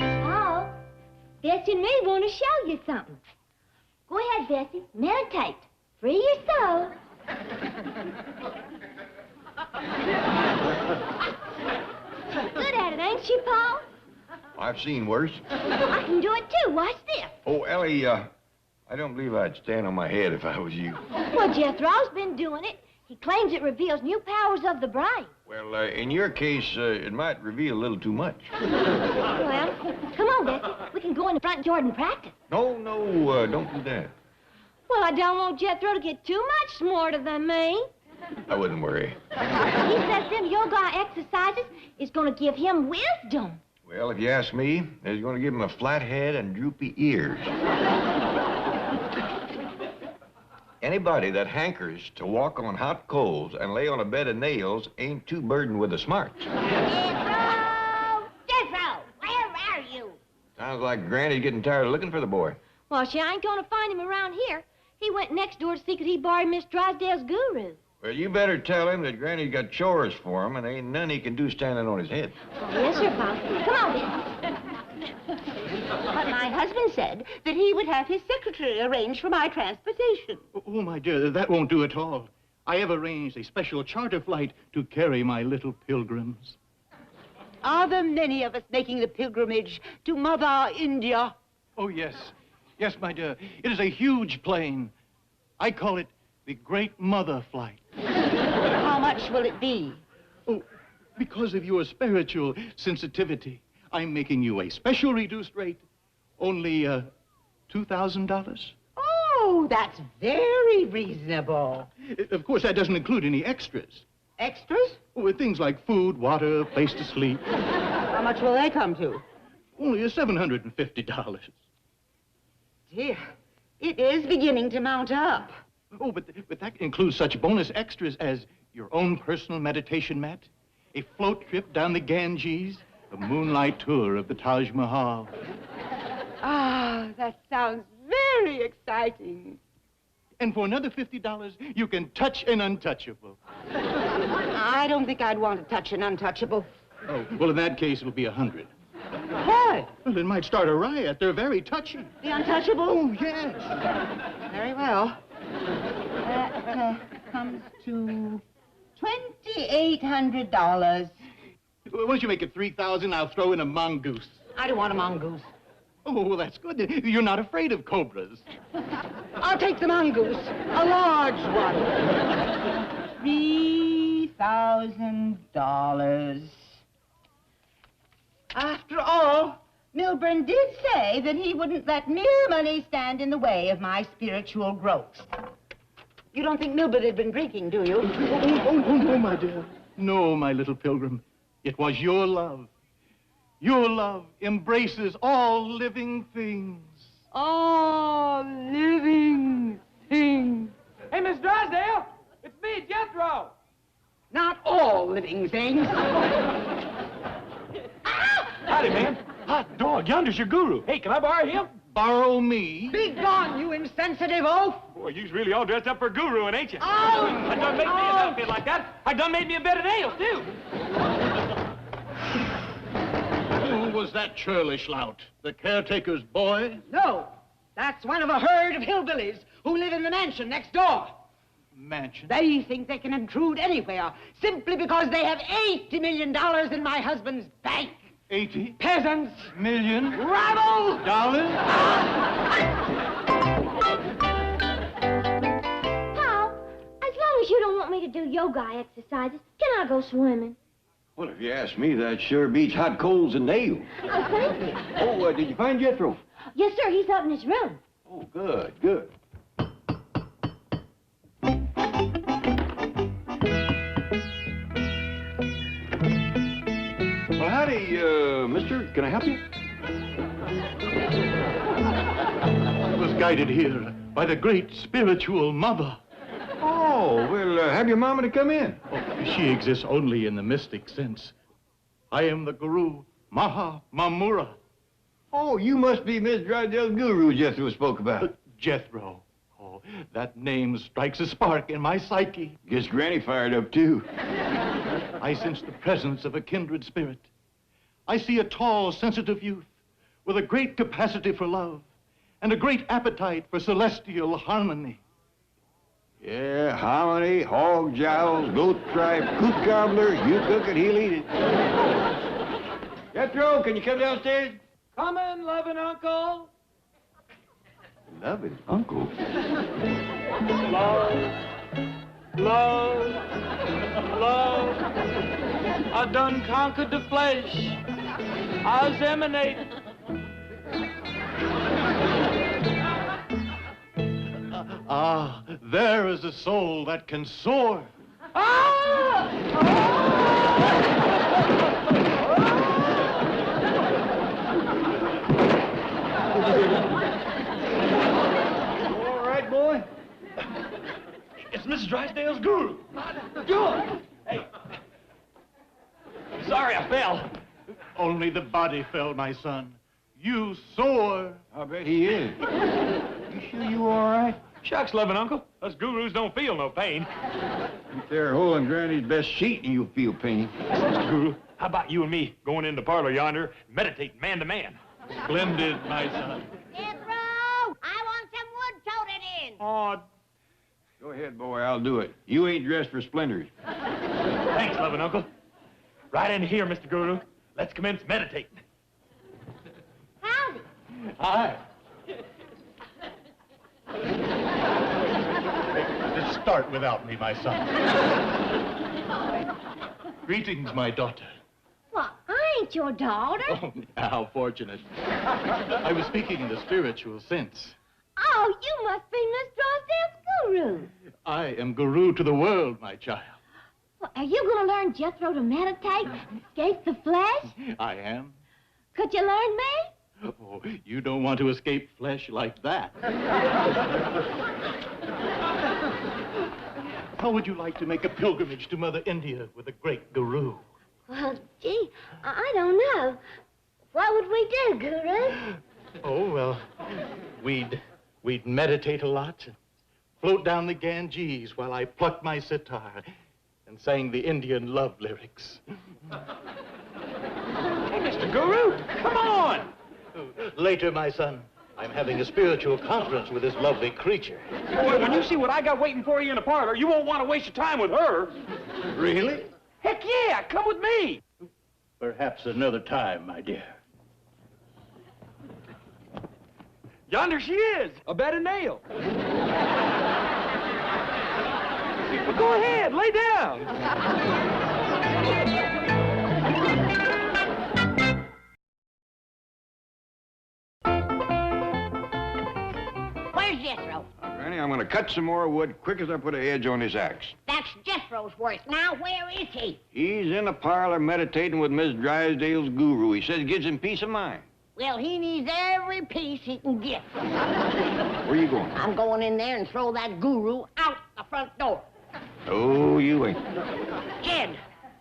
Oh, Bessie and me want to show you something. Go ahead, Bessie. Meditate. Free your soul. Good at it, ain't she, Paul? I've seen worse. I can do it, too. Watch this. Oh, Ellie, I don't believe I'd stand on my head if I was you. Well, Jethro's been doing it. He claims it reveals new powers of the brain. Well, in your case, it might reveal a little too much. Well, come on, Bessie. We can go in the front yard and practice. No, don't do that. Well, I don't want Jethro to get too much smarter than me. I wouldn't worry. He says them yoga exercises is going to give him wisdom. Well, if you ask me, it's going to give him a flat head and droopy ears. Anybody that hankers to walk on hot coals and lay on a bed of nails ain't too burdened with the smarts. Jethro! Jethro! Where are you? Sounds like Granny's getting tired of looking for the boy. Well, she ain't going to find him around here. He went next door to see could he borrow Miss Drysdale's guru. Well, you better tell him that Granny's got chores for him and ain't none he can do standing on his head. Oh, yes, sir, Pop. Come on, then. But my husband said that he would have his secretary arrange for my transportation. Oh, my dear, that won't do at all. I have arranged a special charter flight to carry my little pilgrims. Are there many of us making the pilgrimage to Mother India? Oh, yes. Yes, my dear. It is a huge plane. I call it the Great Mother Flight. How much will it be? Oh, because of your spiritual sensitivity, I'm making you a special reduced rate. Only, $2,000. Oh, that's very reasonable. Of course, that doesn't include any extras. Extras? With things like food, water, place to sleep. How much will they come to? Only $750. Dear, it is beginning to mount up. Oh, but that includes such bonus extras as your own personal meditation mat, a float trip down the Ganges, a moonlight tour of the Taj Mahal. Ah, that sounds very exciting. And for another $50, you can touch an untouchable. I don't think I'd want to touch an untouchable. Oh, well, in that case, it'll be $100. Why? Well, it might start a riot. They're very touchy. The untouchable? Oh, yes. Very well. That comes to $2,800. Why don't you make it $3,000? I'll throw in a mongoose. I don't want a mongoose. Oh, well, that's good. You're not afraid of cobras. I'll take the mongoose. A large one. $3,000. After all, Milburn did say that he wouldn't let mere money stand in the way of my spiritual growth. You don't think Milburn had been drinking, do you? Oh, no, my dear. No, my little pilgrim. It was your love. Your love embraces all living things. All living things. Hey, Miss Drysdale, it's me, Jethro. Not all living things. Howdy, man. Hot dog, yonder's your guru. Hey, can I borrow him? Borrow me? Be gone, you insensitive oaf! Boy, you's really all dressed up for guru, ain't you? Oh! I done made me an outfit like that. I done made me a bed of nails, too. Who was that churlish lout? The caretaker's boy? No, that's one of a herd of hillbillies who live in the mansion next door. Mansion? They think they can intrude anywhere simply because they have $80 million in my husband's bank. 80 Peasants! million Rabble! dollars? Pa, as long as you don't want me to do yoga exercises, can I go swimming? Well, if you ask me, that sure beats hot coals and nails. Oh, thank you. Oh, did you find Jethro? Yes, sir, he's up in his room. Oh, good, good. Well, howdy, mister. Can I help you? I was guided here by the great spiritual mother. Oh, well, have your mama to come in. Oh, she exists only in the mystic sense. I am the guru, Maha Mamura. Oh, you must be Miss Drysdale's guru Jethro spoke about. Jethro. Oh, that name strikes a spark in my psyche. Gets Granny fired up, too. I sense the presence of a kindred spirit. I see a tall, sensitive youth with a great capacity for love and a great appetite for celestial harmony. Yeah, hominy, hog jowls, goat tripe, coot gobbler, you cook it, he'll eat it. Jethro, can you come downstairs? Coming, loving uncle. Loving uncle. Love, love, love. I done conquered the flesh. I was emanating. Ah, there is a soul that can soar. All right, boy? It's Mrs. Drysdale's guru. Good. Hey. Sorry I fell. Only the body fell, my son. You soar. I bet he is. You sure you all right? Shucks, loving uncle. Us gurus don't feel no pain. Keep there holding Granny's best sheet and you'll feel pain. Mr. Guru, how about you and me going in the parlor yonder, meditating man to man? Splendid, my son. Jethro, I want some wood toted in. Oh, Go ahead, boy, I'll do it. You ain't dressed for splendors. thanks, loving uncle. Right in here, Mr. Guru. Let's commence meditating. Howdy. Hi. Let's start without me, my son. Greetings, my daughter. Well, I ain't your daughter. Oh, how fortunate. I was speaking in the spiritual sense. Oh, you must be Miss Drysdale's guru. I am guru to the world, my child. Well, are you going to learn Jethro to meditate and escape the flesh? I am. Could you learn me? Oh, you don't want to escape flesh like that. How would you like to make a pilgrimage to Mother India with a great guru? Well, gee, I don't know. What would we do, Guru? Oh, well, we'd meditate a lot and float down the Ganges while I plucked my sitar and sang the Indian love lyrics. Hey, Mr. Guru, come on! Later, my son, I'm having a spiritual conference with this lovely creature. Boy, when you see what I got waiting for you in the parlor, you won't want to waste your time with her. Really? Heck yeah, come with me. Perhaps another time, my dear. Yonder she is, a bed of nails. Well, go ahead, lay down. Where's Jethro? Granny, I'm going to cut some more wood quick as I put an edge on his axe. That's Jethro's work. Now, where is he? He's in the parlor meditating with Miss Drysdale's guru. He says it gives him peace of mind. Well, he needs every piece he can get. Where you going? I'm going in there and throw that guru out the front door. Oh, you ain't. Jed,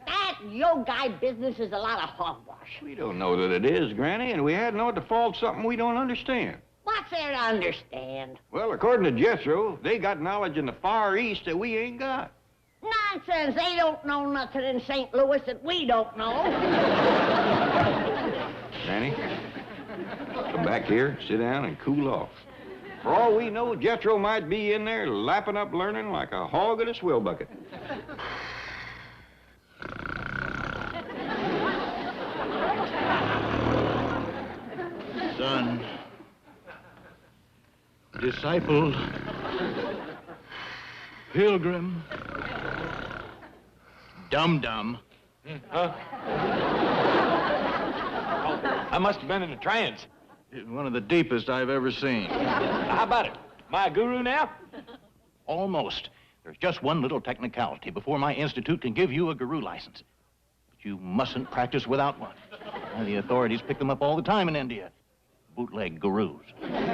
that yo-guy business is a lot of hogwash. We don't know that it is, Granny, and we hadn't ought to fault something we don't understand. What's there to understand? Well, according to Jethro, they got knowledge in the Far East that we ain't got. Nonsense. They don't know nothing in St. Louis that we don't know. Granny, come back here, sit down, and cool off. For all we know, Jethro might be in there lapping up learning like a hog at a swill bucket. Son, disciple, pilgrim, dum-dum. Huh? I must have been in a trance. One of the deepest I've ever seen. How about it? My guru now? Almost. There's just one little technicality before my institute can give you a guru license. But you mustn't practice without one. The authorities pick them up all the time in India. Bootleg gurus.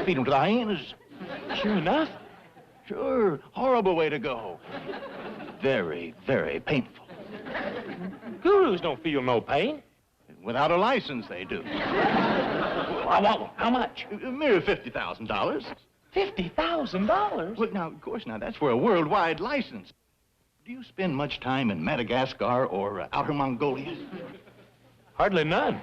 Feed them to the hyenas. Sure enough. Sure. Horrible way to go. Very, very painful. Gurus don't feel no pain. Without a license, they do. I want one. How much? A mere $50,000. $50,000? Well, now, of course, now, that's for a worldwide license. Do you spend much time in Madagascar or Outer Mongolia? Hardly none.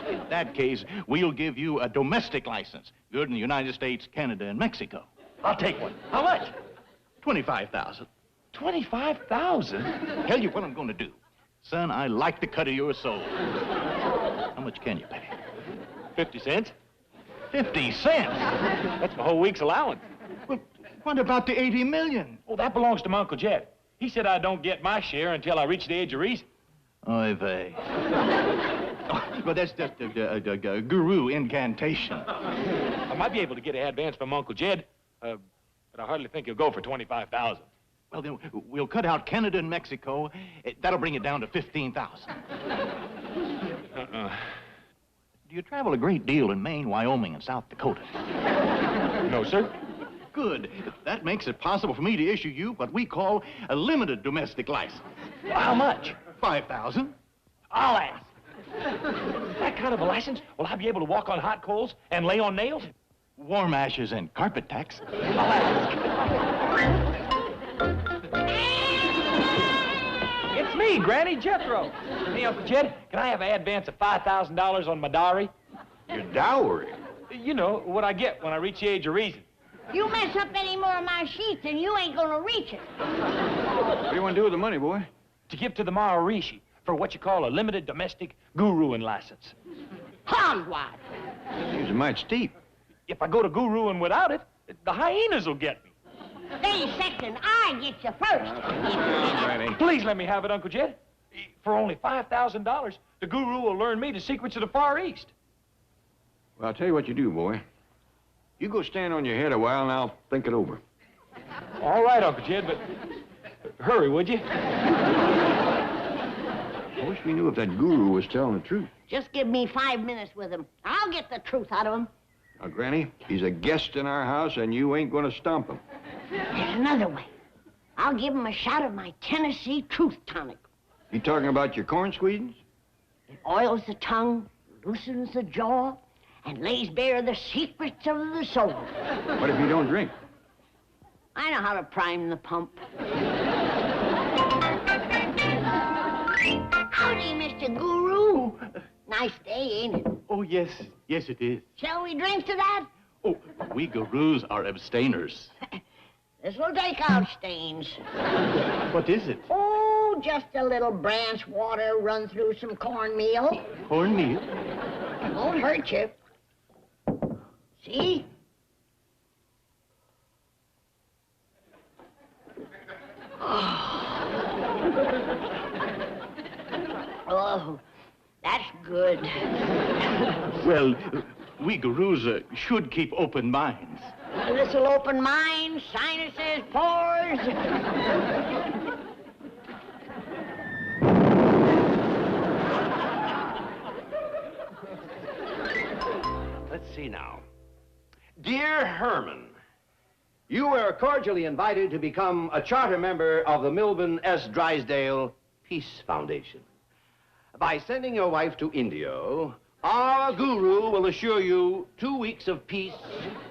In that case, we'll give you a domestic license. Good in the United States, Canada, and Mexico. I'll take one. How much? $25,000. $25,000? Tell you what I'm going to do. Son, I like the cut of your soul. How much can you pay? 50 cents. 50 cents? That's my whole week's allowance. Well, what about the 80 million? Oh, that belongs to my Uncle Jed. He said I don't get my share until I reach the age of reason. Oy vey. But that's just a guru incantation. I might be able to get an advance from Uncle Jed, but I hardly think he'll go for $25,000. Well, then, we'll cut out Canada and Mexico. That'll bring it down to 15,000. Do you travel a great deal in Maine, Wyoming, and South Dakota? No, sir. Good. That makes it possible for me to issue you what we call a limited domestic license. Well, how much? 5,000. I'll ask. That kind of a license? Will I be able to walk on hot coals and lay on nails? Warm ashes and carpet tacks. I'll ask. It's me, Granny Jethro. Hey, Uncle Jed, can I have an advance of $5,000 on my dowry? Your dowry? You know, what I get when I reach the age of reason. You mess up any more of my sheets and you ain't gonna reach it. What do you want to do with the money, boy? To give to the Maharishi for what you call a limited domestic guruing license. Hogwash. Seems a mite steep. If I go to guruing without it, the hyenas will get me. Stay second, I get you first. Please let me have it, Uncle Jed. For only $5,000, the guru will learn me the secrets of the Far East. Well, I'll tell you what you do, boy. You go stand on your head a while, and I'll think it over. All right, Uncle Jed, but hurry, would you? I wish we knew if that guru was telling the truth. Just give me 5 minutes with him. I'll get the truth out of him. Now, Granny, he's a guest in our house, and you ain't going to stomp him. There's another way. I'll give him a shot of my Tennessee truth tonic. You talking about your corn squeezins? It oils the tongue, loosens the jaw, and lays bare the secrets of the soul. What if you don't drink? I know how to prime the pump. Howdy, Mr. Guru. Nice day, ain't it? Oh, yes. Yes, it is. Shall we drink to that? Oh, we gurus are abstainers. This will take out stains. What is it? Oh, just a little branch water run through some cornmeal. Cornmeal? It won't hurt you. See? Oh, that's good. Well, we gurus should keep open minds. This'll open minds, sinuses, pores. Let's see now. Dear Herman, you are cordially invited to become a charter member of the Milburn S. Drysdale Peace Foundation. By sending your wife to Indio, our guru will assure you 2 weeks of peace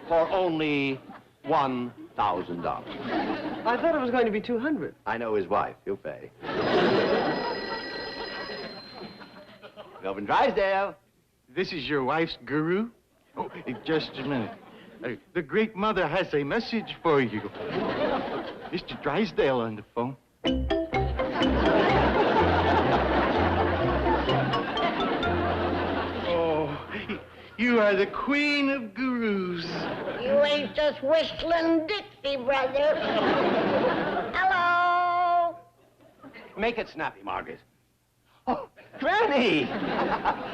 for only $1,000. I thought it was going to be 200. I know his wife. He'll pay. Melvin Drysdale. This is your wife's guru? Oh, just a minute. The Great Mother has a message for you. Mr. Drysdale on the phone. Oh, you are the queen of gurus. You ain't just whistling Dixie, brother. Hello? Make it snappy, Margaret. Oh, Granny!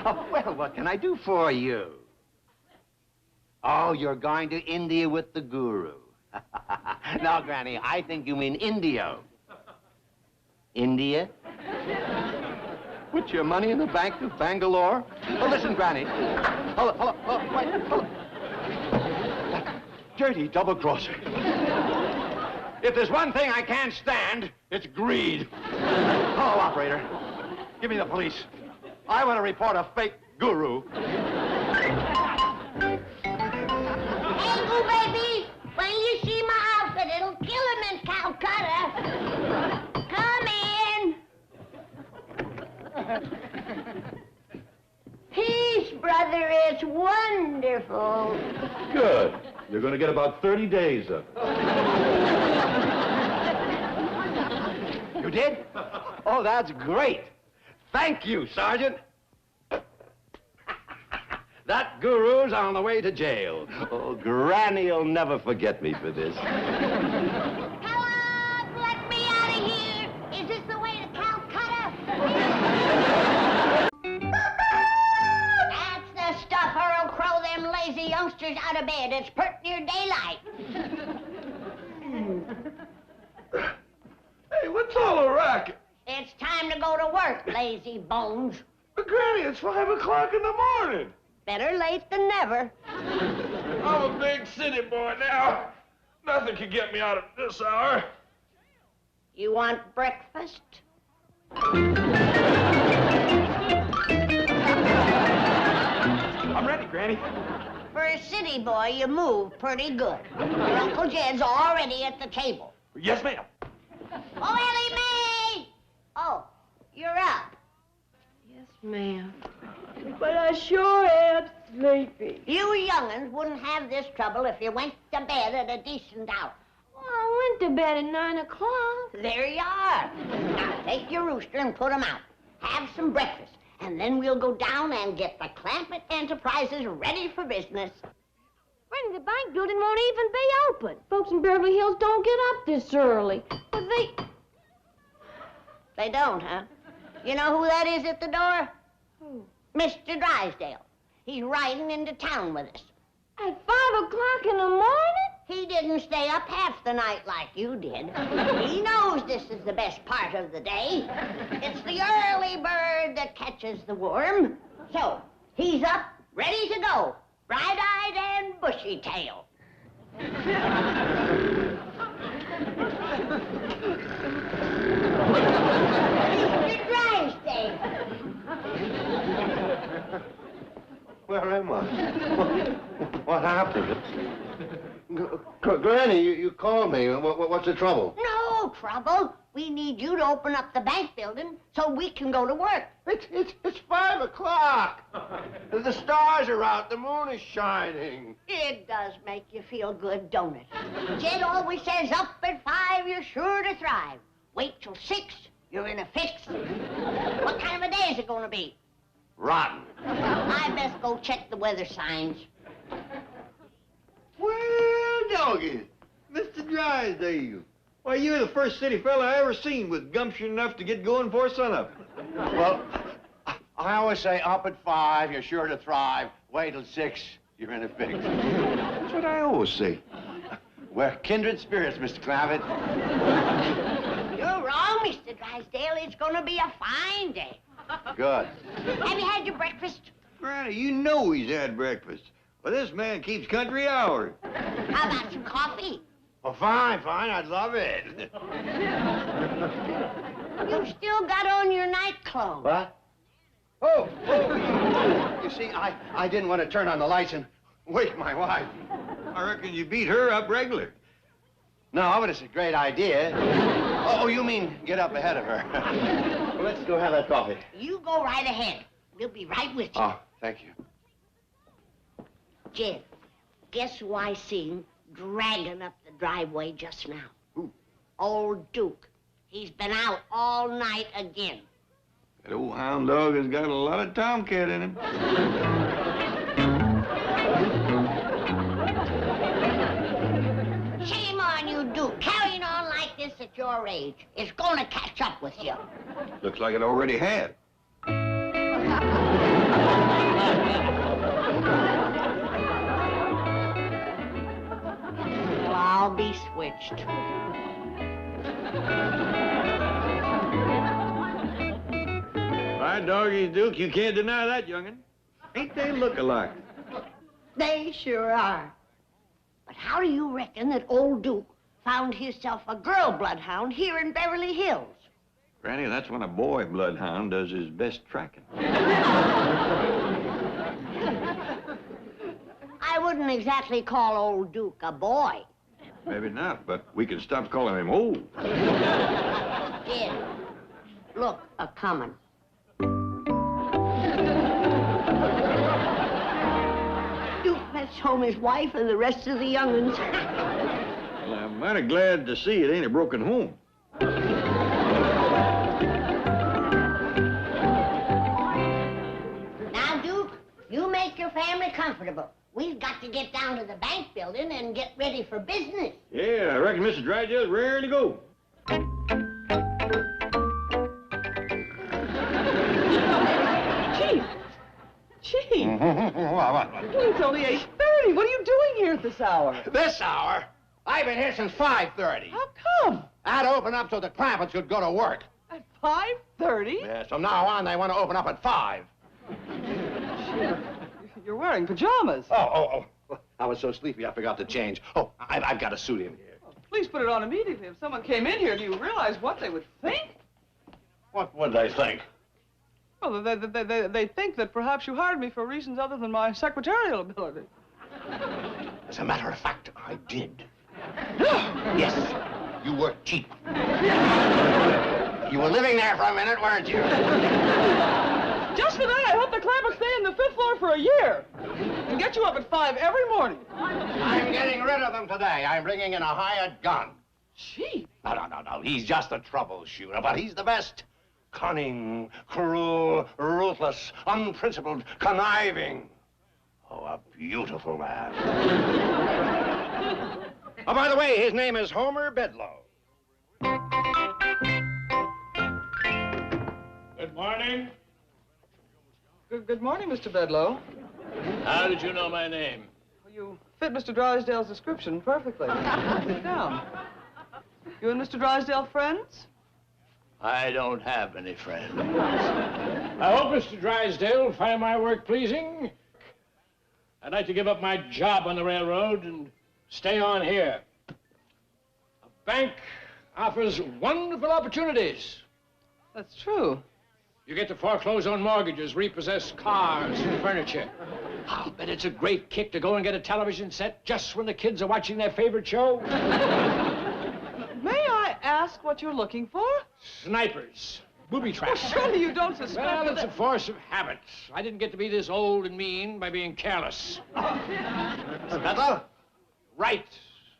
Oh, well, what can I do for you? Oh, you're going to India with the guru. No, Granny, I think you mean Indio. India? Put your money in the Bank of Bangalore? Oh, listen, Granny. Hold on. That dirty double-crosser. If there's one thing I can't stand, it's greed. Oh, operator, give me the police. I want to report a fake guru. Hey, Goo Baby, when you see my outfit, it'll kill him in Calcutta. Come in. Peace, brother, it's wonderful. Good. You're going to get about 30 days of it. You did? Oh, that's great. Thank you, Sergeant. That guru's on the way to jail. Oh, Granny'll never forget me for this. Hello, let me out of here. Is this the way to Calcutta? That's the stuff that'll crow them lazy youngsters out of bed. It's pert near daylight. Hey, what's all the racket? It's time to go to work, lazy bones. But Granny, it's 5 o'clock in the morning. Better late than never. I'm a big city boy now. Nothing can get me out at this hour. You want breakfast? I'm ready, Granny. For a city boy, you move pretty good. Your Uncle Jed's already at the table. Yes, ma'am. Oh, Ellie Mae! Oh, you're up. Yes, ma'am. But I sure am sleepy. You young'uns wouldn't have this trouble if you went to bed at a decent hour. Well, I went to bed at 9 o'clock. There you are. Now, take your rooster and put 'em out. Have some breakfast, and then we'll go down and get the Clampett Enterprises ready for business. Granny, the bank building won't even be open. Folks in Beverly Hills don't get up this early. Well, They don't, huh? You know who that is at the door? Who? Mr. Drysdale. He's riding into town with us. At 5 o'clock in the morning? He didn't stay up half the night like you did. He knows this is the best part of the day. It's the early bird that catches the worm. So, he's up, ready to go, bright-eyed and bushy-tailed. Mr. Drysdale. Where am I? What happened? Granny, you called me. What's the trouble? No trouble. We need you to open up the bank building so we can go to work. It's 5 o'clock. The stars are out. The moon is shining. It does make you feel good, don't it? Jed always says up at 5, you're sure to thrive. Wait till 6, you're in a fix. What kind of a day is it going to be? Rotten. I best go check the weather signs. Well, doggy, Mr. Drysdale. Why, you're the first city fella I ever seen with gumption enough to get going before sunup. Well, I always say up at 5, you're sure to thrive. Wait till 6, you're in a fix. That's what I always say. We're kindred spirits, Mr. Clampett. You're wrong, Mr. Drysdale. It's going to be a fine day. Good. Have you had your breakfast? Granny, you know he's had breakfast. Well, this man keeps country hours. How about some coffee? Oh, fine, I'd love it. You still got on your night clothes. What? Oh! You see, I didn't want to turn on the lights and wake my wife. I reckon you beat her up regular. No, but it's a great idea. Oh, you mean get up ahead of her. Well, let's go have that coffee. You go right ahead. We'll be right with you. Oh, thank you. Jed, guess who I seen dragging up the driveway just now? Who? Old Duke. He's been out all night again. That old hound dog has got a lot of tomcat in him. Shame on you, Duke. Carrying on like this at your age. It's gonna catch up with you. Looks like it already had. Well, I'll be switched. My doggy Duke, you can't deny that, young'un. Ain't they look-alike? They sure are. But how do you reckon that old Duke found himself a girl bloodhound here in Beverly Hills? Granny, that's when a boy bloodhound does his best tracking. I wouldn't exactly call old Duke a boy. Maybe not, but we can stop calling him old. Jed, look a-comin'. Duke fetched home his wife and the rest of the young'uns. Well, I'm mighty glad to see it ain't a broken home. Now, Duke, you make your family comfortable. We've got to get down to the bank building and get ready for business. Yeah, I reckon Mr. Drydale's rare to go. Chief! What? It's only 8:30. What are you doing here at this hour? This hour? I've been here since 5:30. How come? I'd open up so the Clampetts could go to work. At 5:30? Yes, from now on, they want to open up at 5. You're wearing pajamas. Oh. I was so sleepy I forgot to change. Oh, I've got a suit in here. Please put it on immediately. If someone came in here, do you realize what they would think? What would they think? Well, they think that perhaps you hired me for reasons other than my secretarial ability. As a matter of fact, I did. Yes, you were cheap. You were living there for a minute, weren't you? Just for that, I hope the Clampetts stay in the 5th floor for a year and get you up at 5 every morning. I'm getting rid of them today. I'm bringing in a hired gun. Chief? No. He's just a troubleshooter, but he's the best. Cunning, cruel, ruthless, unprincipled, conniving. Oh, a beautiful man. Oh, by the way, his name is Homer Bedloe. Good morning. Good morning, Mr. Bedloe. How did you know my name? Well, you fit Mr. Drysdale's description perfectly. Sit down. You and Mr. Drysdale friends? I don't have any friends. I hope Mr. Drysdale will find my work pleasing. I'd like to give up my job on the railroad and stay on here. A bank offers wonderful opportunities. That's true. You get to foreclose on mortgages, repossess cars and furniture. I'll bet it's a great kick to go and get a television set just when the kids are watching their favorite show. May I ask what you're looking for? Snipers. Booby traps. Well, surely you don't suspect Well, it's a force of habit. I didn't get to be this old and mean by being careless. Bedloe? Right.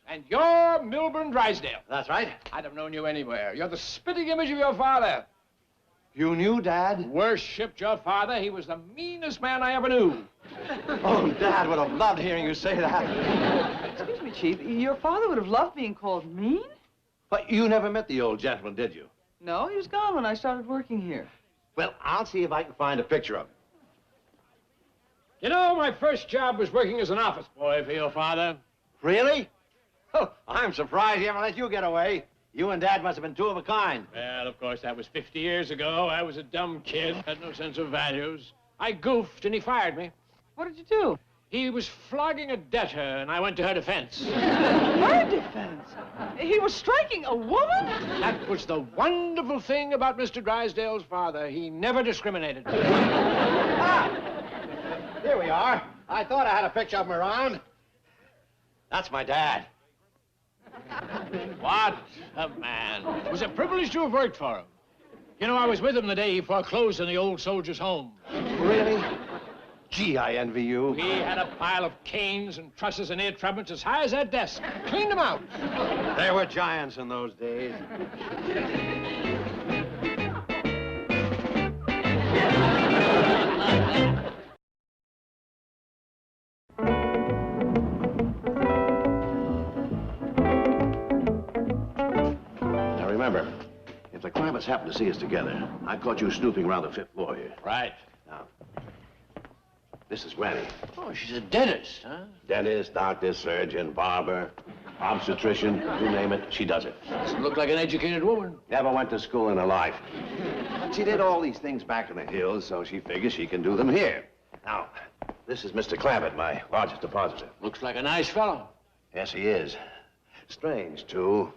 And you're Milburn Drysdale. That's right. I'd have known you anywhere. You're the spitting image of your father. You knew Dad? Worshipped your father. He was the meanest man I ever knew. Oh, Dad would have loved hearing you say that. Excuse me, Chief. Your father would have loved being called mean? But you never met the old gentleman, did you? No, he was gone when I started working here. Well, I'll see if I can find a picture of him. You know, my first job was working as an office boy for your father. Really? Oh, I'm surprised he ever let you get away. You and Dad must have been two of a kind. Well, of course, that was 50 years ago. I was a dumb kid, had no sense of values. I goofed, and he fired me. What did you do? He was flogging a debtor, and I went to her defense. Her defense? He was striking a woman? That was the wonderful thing about Mr. Drysdale's father. He never discriminated. Here we are. I thought I had a picture of him around. That's my dad. What a man. It was a privilege to have worked for him. You know, I was with him the day he foreclosed on the old soldier's home. Really? Gee, I envy you. He had a pile of canes and trusses and ear trumpets as high as that desk. Cleaned them out. There were giants in those days. Now remember, if the Clampetts happen to see us together, I caught you snooping around the 5th floor here. Right. Now, this is Granny. Oh, she's a dentist, huh? Dentist, doctor, surgeon, barber, obstetrician, you name it, she does it. Doesn't look like an educated woman. Never went to school in her life. She did all these things back in the hills, so she figures she can do them here. Now, this is Mr. Clampett, my largest depositor. Looks like a nice fellow. Yes, he is. Strange, too.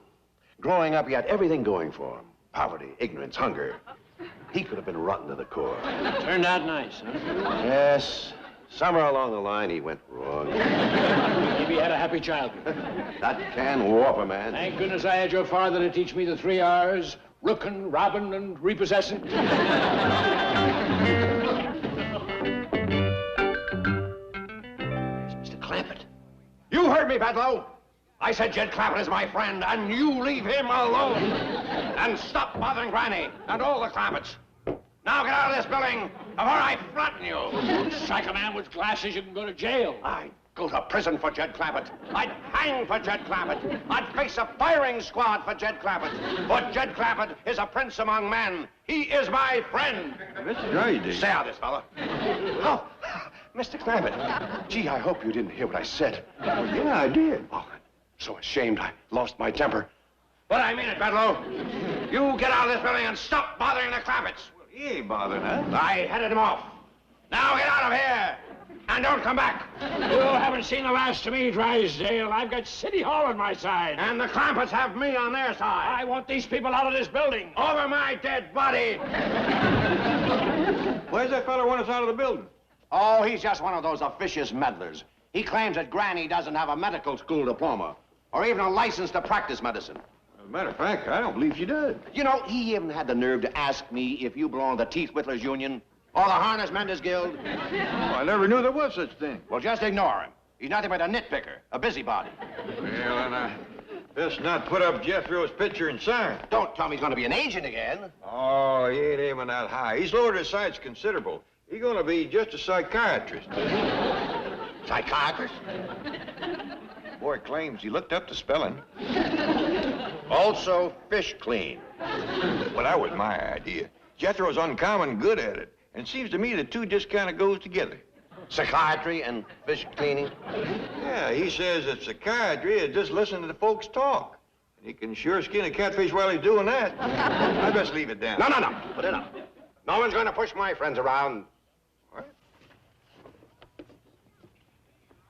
Growing up, he had everything going for him. Poverty, ignorance, hunger. He could have been rotten to the core. Turned out nice, huh? Yes. Somewhere along the line, he went wrong. Maybe he had a happy childhood. That can warp a man. Thank goodness I had your father to teach me the 3 R's. Rookin', robbin', and repossessin'. Mr. Clampett. You heard me, Bedlow. I said Jed Clampett is my friend, and you leave him alone. And stop bothering Granny and all the Clampetts. Now get out of this building before I flatten you. Strike a man with glasses, you can go to jail. I'd go to prison for Jed Clampett. I'd hang for Jed Clampett. I'd face a firing squad for Jed Clampett. But Jed Clampett is a prince among men. He is my friend. Mr. Drysdale. Stay out of this, fella. Oh, Mr. Clampett. Gee, I hope you didn't hear what I said. Well, yeah, I did. Oh, I'm so ashamed I lost my temper. But I mean it, Bedlow. You get out of this building and stop bothering the Clampetts. Well, he ain't bothering us. I headed him off. Now get out of here. And don't come back. You haven't seen the last of me, Drysdale. I've got City Hall on my side. And the Clampetts have me on their side. I want these people out of this building. Over my dead body. Why does that fella want us out of the building? Oh, he's just one of those officious meddlers. He claims that Granny doesn't have a medical school diploma or even a license to practice medicine. As a matter of fact, I don't believe she does. You know, he even had the nerve to ask me if you belong to the Teeth Whittlers Union or the Harness Menders Guild. Oh, I never knew there was such thing. Well, just ignore him. He's nothing but a nitpicker, a busybody. Well, and I best not put up Jethro's picture and sign. Don't tell me he's going to be an agent again. Oh, he ain't aiming that high. He's lowered his sights considerable. He's going to be just a psychiatrist. Psychiatrist? Boy claims he looked up the spelling. Also, fish clean. Well, that was my idea. Jethro's uncommon good at it. And it seems to me the two just kind of goes together. Psychiatry and fish cleaning? Yeah, he says that psychiatry is just listening to the folks talk. And he can sure skin a catfish while he's doing that. I best leave it down. No. Put it up. No one's going to push my friends around. What?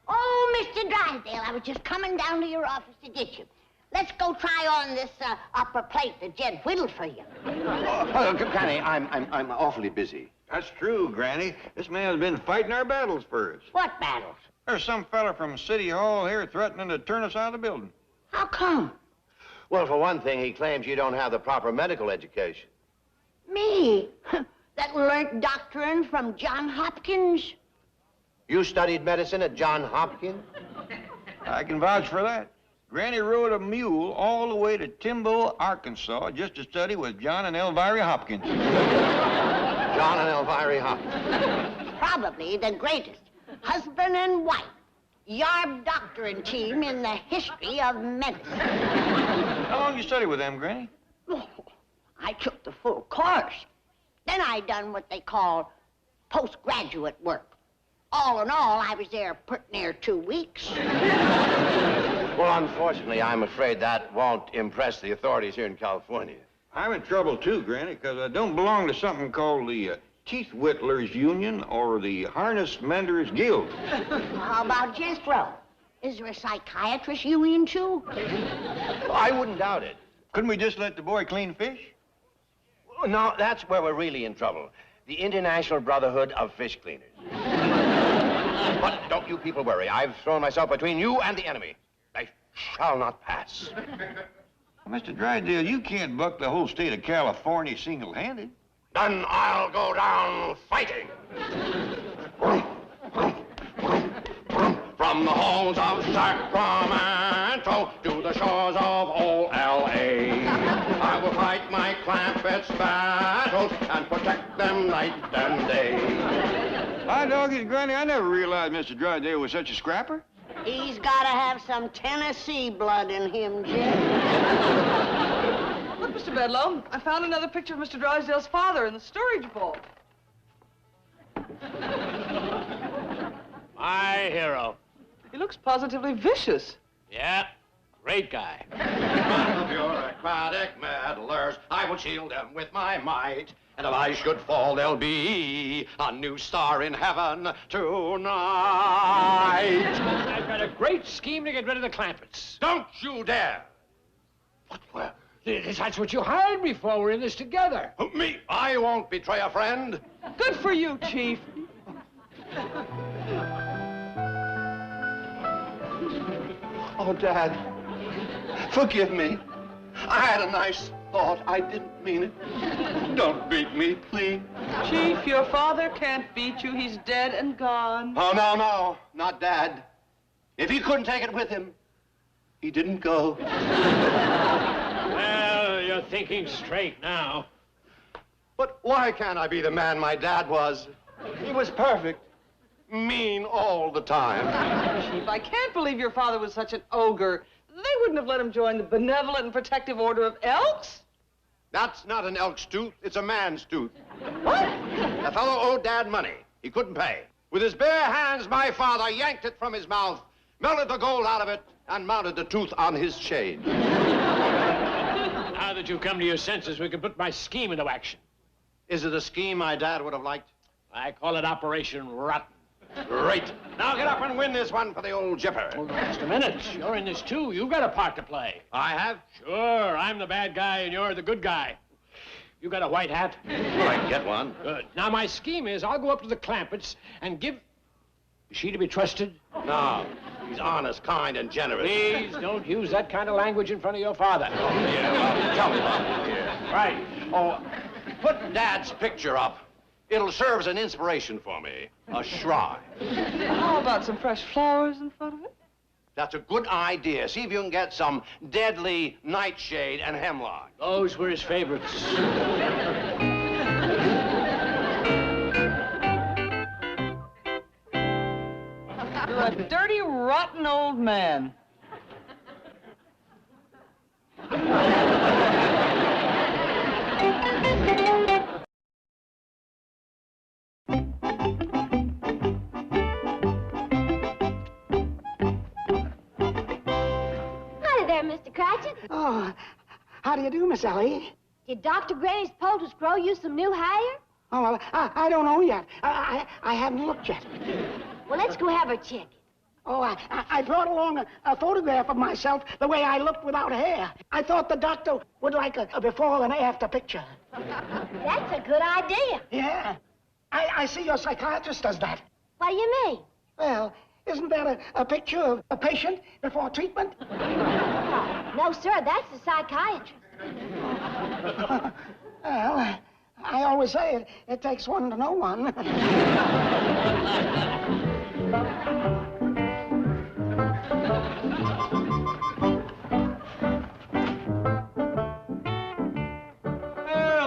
Oh, Mr. Drysdale, I was just coming down to your office to get you. Let's go try on this upper plate that Jed whittled for you. Granny, I'm awfully busy. That's true, Granny. This man's been fighting our battles for us. What battles? There's some fella from City Hall here threatening to turn us out of the building. How come? Well, for one thing, he claims you don't have the proper medical education. Me? That learned doctrine from John Hopkins? You studied medicine at John Hopkins? I can vouch for that. Granny rode a mule all the way to Timbo, Arkansas, just to study with John and Elvira Hopkins. John and Elvira Hopkins. Probably the greatest husband and wife yarb doctoring team in the history of medicine. How long did you study with them, Granny? Oh, I took the full course. Then I done what they call postgraduate work. All in all, I was there pretty near 2 weeks. Well, unfortunately, I'm afraid that won't impress the authorities here in California. I'm in trouble, too, Granny, because I don't belong to something called the Teeth Whittlers Union or the Harness Menders Guild. How about Jethro? Is there a psychiatrist union, too? I wouldn't doubt it. Couldn't we just let the boy clean fish? No, that's where we're really in trouble. The International Brotherhood of Fish Cleaners. But don't you people worry. I've thrown myself between you and the enemy. I shall not pass. Mr. Drysdale, you can't buck the whole state of California single-handed. Then I'll go down fighting. From the halls of Sacramento to the shores of old L.A. I will fight my Clampetts' battles and protect them night and day. My dog is Granny. I never realized Mr. Drysdale was such a scrapper. He's got to have some Tennessee blood in him, Jim. Look, Mr. Bedloe, I found another picture of Mr. Drysdale's father in the storage vault. My hero. He looks positively vicious. Yeah, great guy. The bureaucratic meddlers, I will shield them with my might. And if I should fall, there'll be a new star in heaven tonight. I've got a great scheme to get rid of the Clampetts. Don't you dare! Well, that's what you hired me for. We're in this together. Me? I won't betray a friend. Good for you, Chief. Oh, Dad, forgive me. I had a nice thought. I didn't mean it. Don't beat me, please. Chief, your father can't beat you. He's dead and gone. Oh, no, not Dad. If he couldn't take it with him, he didn't go. Well, you're thinking straight now. But why can't I be the man my dad was? He was perfect. Mean all the time. Chief, I can't believe your father was such an ogre. They wouldn't have let him join the Benevolent and Protective Order of Elks. That's not an elk's tooth, it's a man's tooth. What? The fellow owed Dad money. He couldn't pay. With his bare hands, my father yanked it from his mouth, melted the gold out of it, and mounted the tooth on his chain. Now that you've come to your senses, we can put my scheme into action. Is it a scheme my dad would have liked? I call it Operation Rotten. Great. Now get up and win this one for the old jipper. Hold on just a minute. You're in this, too. You've got a part to play. I have? Sure. I'm the bad guy, and you're the good guy. You got a white hat? Well, I can get one. Good. Now, my scheme is I'll go up to the Clampetts and give... Is she to be trusted? No. He's honest, kind, and generous. Please don't use that kind of language in front of your father. Oh, yeah. Well, tell me about it here. Right. Oh, put Dad's picture up. It'll serve as an inspiration for me. A shrine. How about some fresh flowers in front of it? That's a good idea. See if you can get some deadly nightshade and hemlock. Those were his favorites. You're a dirty, rotten old man. Mr. Cratchit. Oh, how do you do, Miss Ellie? Did Dr. Granny's poultice grow you some new hair? Oh, well, I don't know yet. I haven't looked yet. Well, let's go have her check. Oh, I brought along a photograph of myself the way I looked without hair. I thought the doctor would like a before and after picture. That's a good idea. Yeah. I see your psychiatrist does that. What do you mean? Well, isn't that a picture of a patient before treatment? No, sir, that's the psychiatrist. Well, I always say it takes one to know one. Well,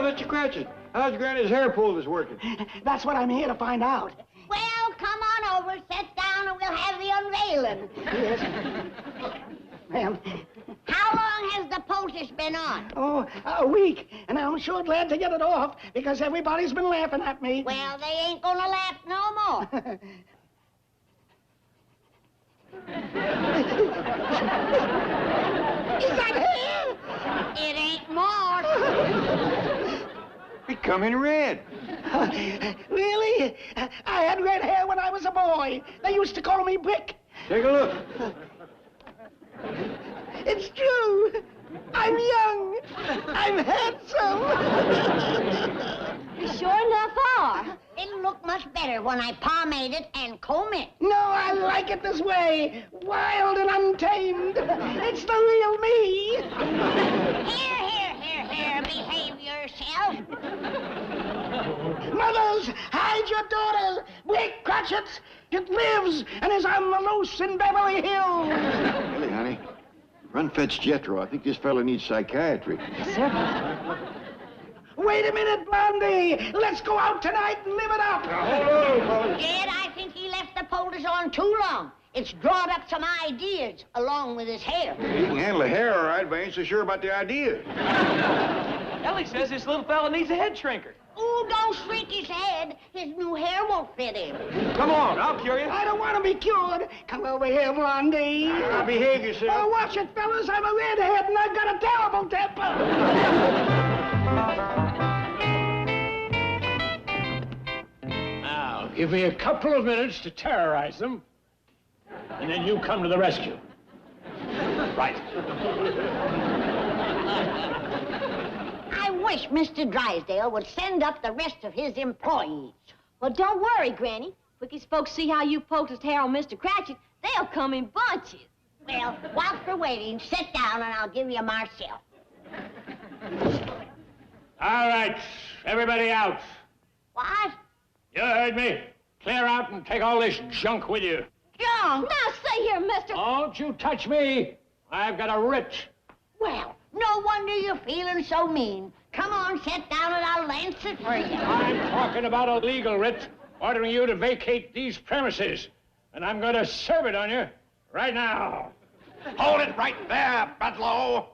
Mr. Cratchit, how's Granny's hair poultice working? That's what I'm here to find out. Well, come on over, sit down, and we'll have the unveiling. Yes. Ma'am. How long has the poultice been on? Oh, a week. And I'm sure glad to get it off because everybody's been laughing at me. Well, they ain't gonna laugh no more. Is that hair? It ain't more. Becoming red. Really? I had red hair when I was a boy. They used to call me Brick. Take a look. It's true. I'm young. I'm handsome. You sure enough are. It'll look much better when I pomade it and comb it. No, I like it this way. Wild and untamed. It's the real me. Here, behave yourself. Mothers, hide your daughters. Break crotchets. It lives and is on the loose in Beverly Hills. Ellie, honey, run fetch Jethro. I think this fella needs psychiatry. Yes, sir. Wait a minute, Blondie. Let's go out tonight and live it up. Jed, I think he left the polders on too long. It's drawn up some ideas along with his hair. He can handle the hair all right, but I ain't so sure about the idea. Ellie says this little fella needs a head shrinker. Oh, don't shrink his head. His new hair won't fit him. Come on, I'll cure you. I don't want to be cured. Come over here, Blondie. Now, behave yourself. Oh, watch it, fellas. I'm a redhead and I've got a terrible temper. Now, give me a couple of minutes to terrorize them, and then you come to the rescue. Right. I wish Mr. Drysdale would send up the rest of his employees. Well, don't worry, Granny. Quick as folks see how you poked his hair on Mr. Cratchit, they'll come in bunches. Well, while we're waiting, sit down and I'll give you myself. All right, everybody out. What? You heard me. Clear out and take all this junk with you. Junk? Now, stay here, mister. Don't you touch me. I've got a writ. Well, no wonder you're feeling so mean. Come on, sit down and I'll lance it for you. I'm talking about a legal writ ordering you to vacate these premises. And I'm going to serve it on you right now. Hold it right there, Bedlow.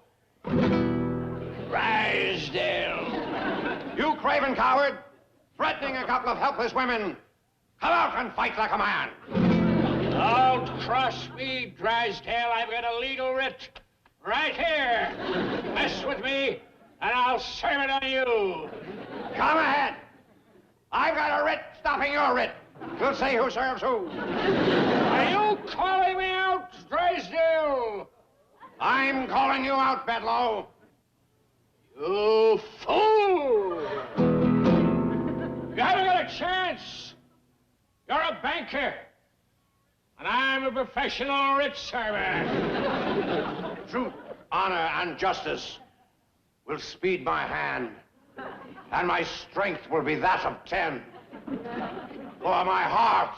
Drysdale. You craven coward, threatening a couple of helpless women. Come out and fight like a man. Don't cross me, Drysdale. I've got a legal writ right here. Mess with me, and I'll serve it on you. Come ahead. I've got a writ stopping your writ. We'll see who serves who. Are you calling me out, Drysdale? I'm calling you out, Bedlow. You fool! You haven't got a chance. You're a banker, and I'm a professional writ server. Truth, honor, and justice will speed my hand, and my strength will be that of 10. For my heart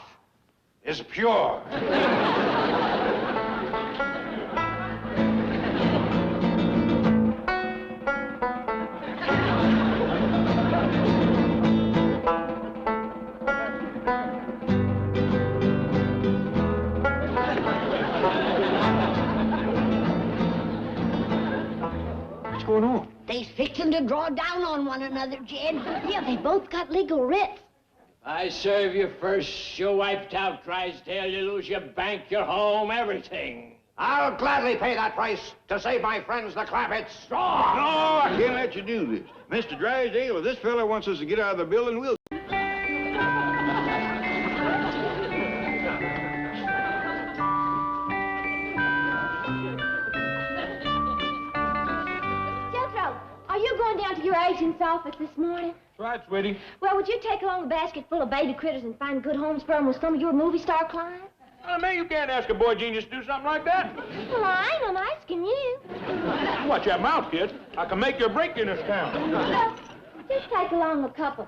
is pure. What's going on? They's fixing to draw down on one another, Jed. Yeah, they both got legal writs. I serve you first. You're wiped out, Drysdale. You lose your bank, your home, everything. I'll gladly pay that price to save my friends, the Clampetts. No, I can't let you do this. Mr. Drysdale, if this fella wants us to get out of the building, we'll... Jethro, are you going down to your agent's office this morning? That's right, sweetie. Well, would you take along a basket full of baby critters and find good homes for them with some of your movie star clients? Man, you can't ask a boy genius to do something like that. Well, I ain't asking you. Watch that mouth, kid. I can make you break in this town. Well, just take along a couple.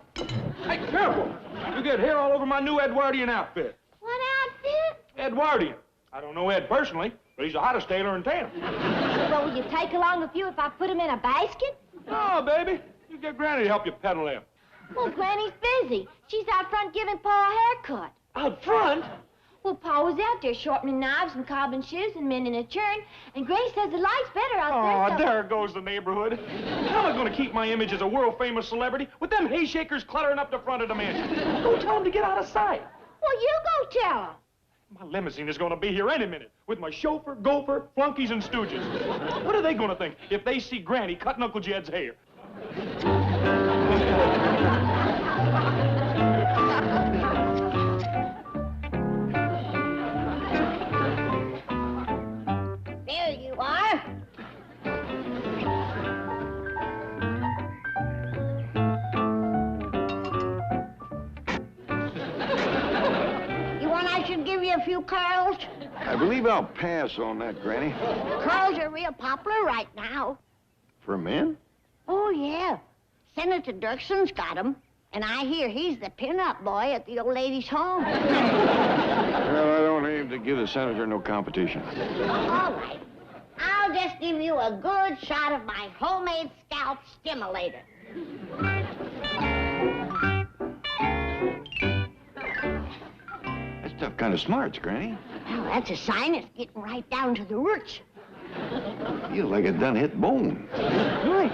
Hey, careful. You get hair all over my new Edwardian outfit. What outfit? Edwardian. I don't know Ed personally, but he's the hottest tailor in town. Well, will you take along a few if I put them in a basket? No, baby. You get Granny to help you peddle them. Well, Granny's busy. She's out front giving Pa a haircut. Out front? Well, Pa was out there sharpening knives and cobbling shoes and mending a churn, and Granny says the light's better out there. Oh, there goes the neighborhood. How am I going to keep my image as a world-famous celebrity with them hayshakers cluttering up the front of the mansion? Go tell them to get out of sight. Well, you go tell them. My limousine is going to be here any minute with my chauffeur, gopher, flunkies, and stooges. What are they going to think if they see Granny cutting Uncle Jed's hair? There you are. You want I should give you a few curls? I believe I'll pass on that, Granny. Curls are real popular right now. For men? Oh, yeah. Senator Dirkson's got 'em. And I hear he's the pin-up boy at the old lady's home. Well, I don't aim to give the senator no competition. All right. I'll just give you a good shot of my homemade scalp stimulator. That stuff kind of smarts, Granny. Well, that's a sign it's getting right down to the roots. Feels like it done hit bone. Good.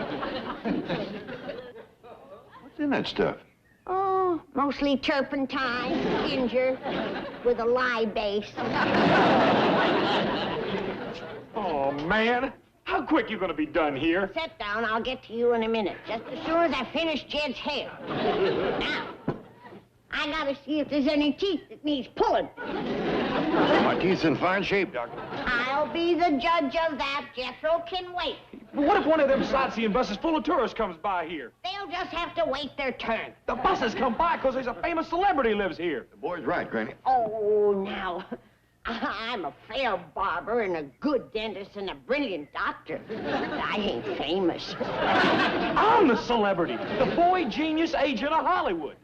What's in that stuff? Oh, mostly turpentine, ginger, with a lye base. Oh, man. How quick you gonna be done here? Sit down, I'll get to you in a minute, just as soon as I finish Jed's hair. Now, I gotta see if there's any teeth that needs pulling. My teeth's in fine shape, Doctor. I'll be the judge of that. Jethro can wait. But what if one of them sightseeing buses full of tourists comes by here? They'll just have to wait their turn. The buses come by because there's a famous celebrity lives here. The boy's right, Granny. Oh, now, I'm a fair barber and a good dentist and a brilliant doctor. But I ain't famous. I'm the celebrity, the boy genius agent of Hollywood.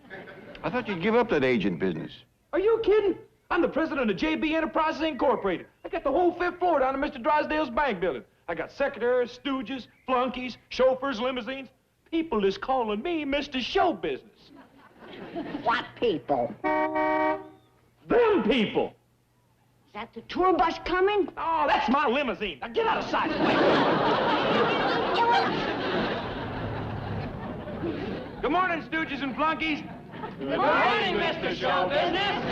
I thought you'd give up that agent business. Are you kidding? I'm the president of JB Enterprises Incorporated. I got the whole 5th floor down in Mr. Drysdale's bank building. I got secretaries, stooges, flunkies, chauffeurs, limousines. People is calling me Mr. Show Business. What people? Them people. Is that the tour bus coming? Oh, that's my limousine. Now get out of sight. Good morning, stooges and flunkies. Good morning, Mr. Show Business.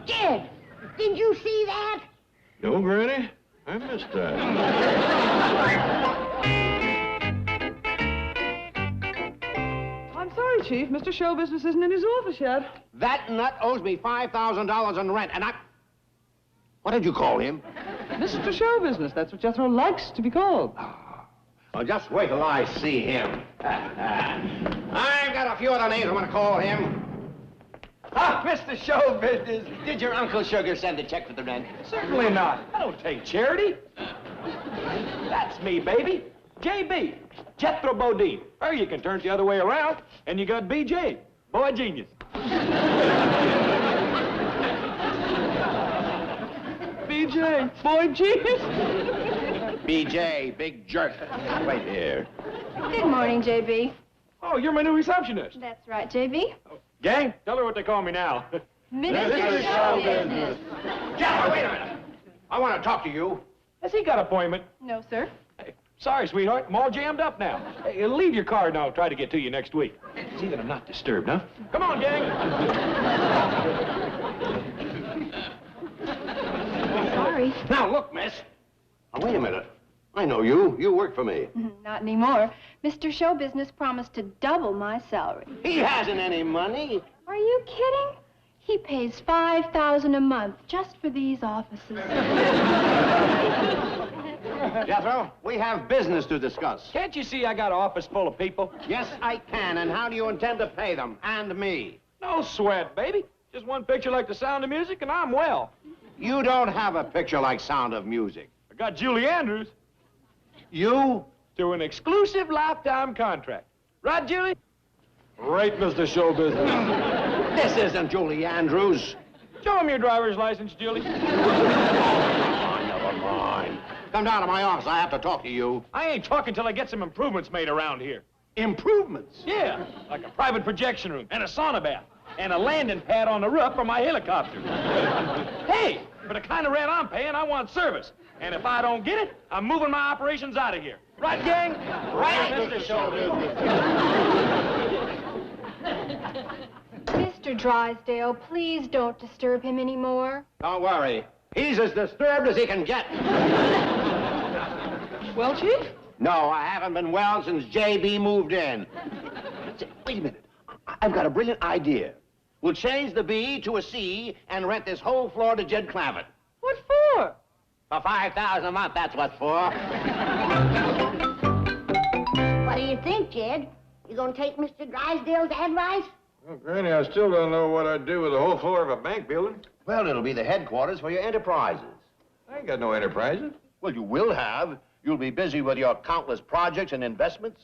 Jed, did you see that? No, Granny. I missed that. I'm sorry, Chief. Mr. Show Business isn't in his office yet. That nut owes me $5,000 in rent, and I... What did you call him? Mr. Show Business. That's what Jethro likes to be called. Well, just wait till I see him. I've got a few other names I want to call him. Ah, Mr. Show Business. Did your Uncle Sugar send a check for the rent? Certainly not. I don't take charity. That's me, baby. JB, Jethro Bodine. Or you can turn it the other way around, and you got BJ, boy genius. BJ, boy genius. BJ, big jerk. Right here. Good morning, JB. Oh, you're my new receptionist. That's right, JB. Gang, tell her what they call me now. Mr. Show Business. Jethro, wait a minute. I want to talk to you. Has he got an appointment? No, sir. Hey, sorry, sweetheart. I'm all jammed up now. Hey, leave your card and I'll try to get to you next week. See that I'm not disturbed, huh? Come on, gang. Sorry. Now, look, miss. Now, wait a minute. I know you. You work for me. Not anymore. Mr. Show Business promised to double my salary. He hasn't any money. Are you kidding? He pays $5,000 a month just for these offices. Jethro, we have business to discuss. Can't you see I got an office full of people? Yes, I can. And how do you intend to pay them? And me? No sweat, baby. Just one picture like The Sound of Music and I'm well. You don't have a picture like Sound of Music. I got Julie Andrews. You? To an exclusive lifetime contract. Right, Julie? Right, Mr. Show Business. This isn't Julie Andrews. Show him your driver's license, Julie. Oh, never mind. Come down to my office. I have to talk to you. I ain't talking till I get some improvements made around here. Improvements? Yeah, like a private projection room and a sauna bath and a landing pad on the roof for my helicopter. Hey, for the kind of rent I'm paying, I want service. And if I don't get it, I'm moving my operations out of here. Right, gang? Right, Mr. Show Business. Mr. Drysdale, please don't disturb him anymore. Don't worry. He's as disturbed as he can get. Well, Chief? No, I haven't been well since JB moved in. Wait a minute. I've got a brilliant idea. We'll change the B to a C and rent this whole floor to Jed Clampett. What for? For $5,000 a month, that's what for. What do you think, Jed? You gonna take Mr. Drysdale's advice? Well, Granny, I still don't know what I'd do with the whole floor of a bank building. Well, it'll be the headquarters for your enterprises. I ain't got no enterprises. Well, you will have. You'll be busy with your countless projects and investments.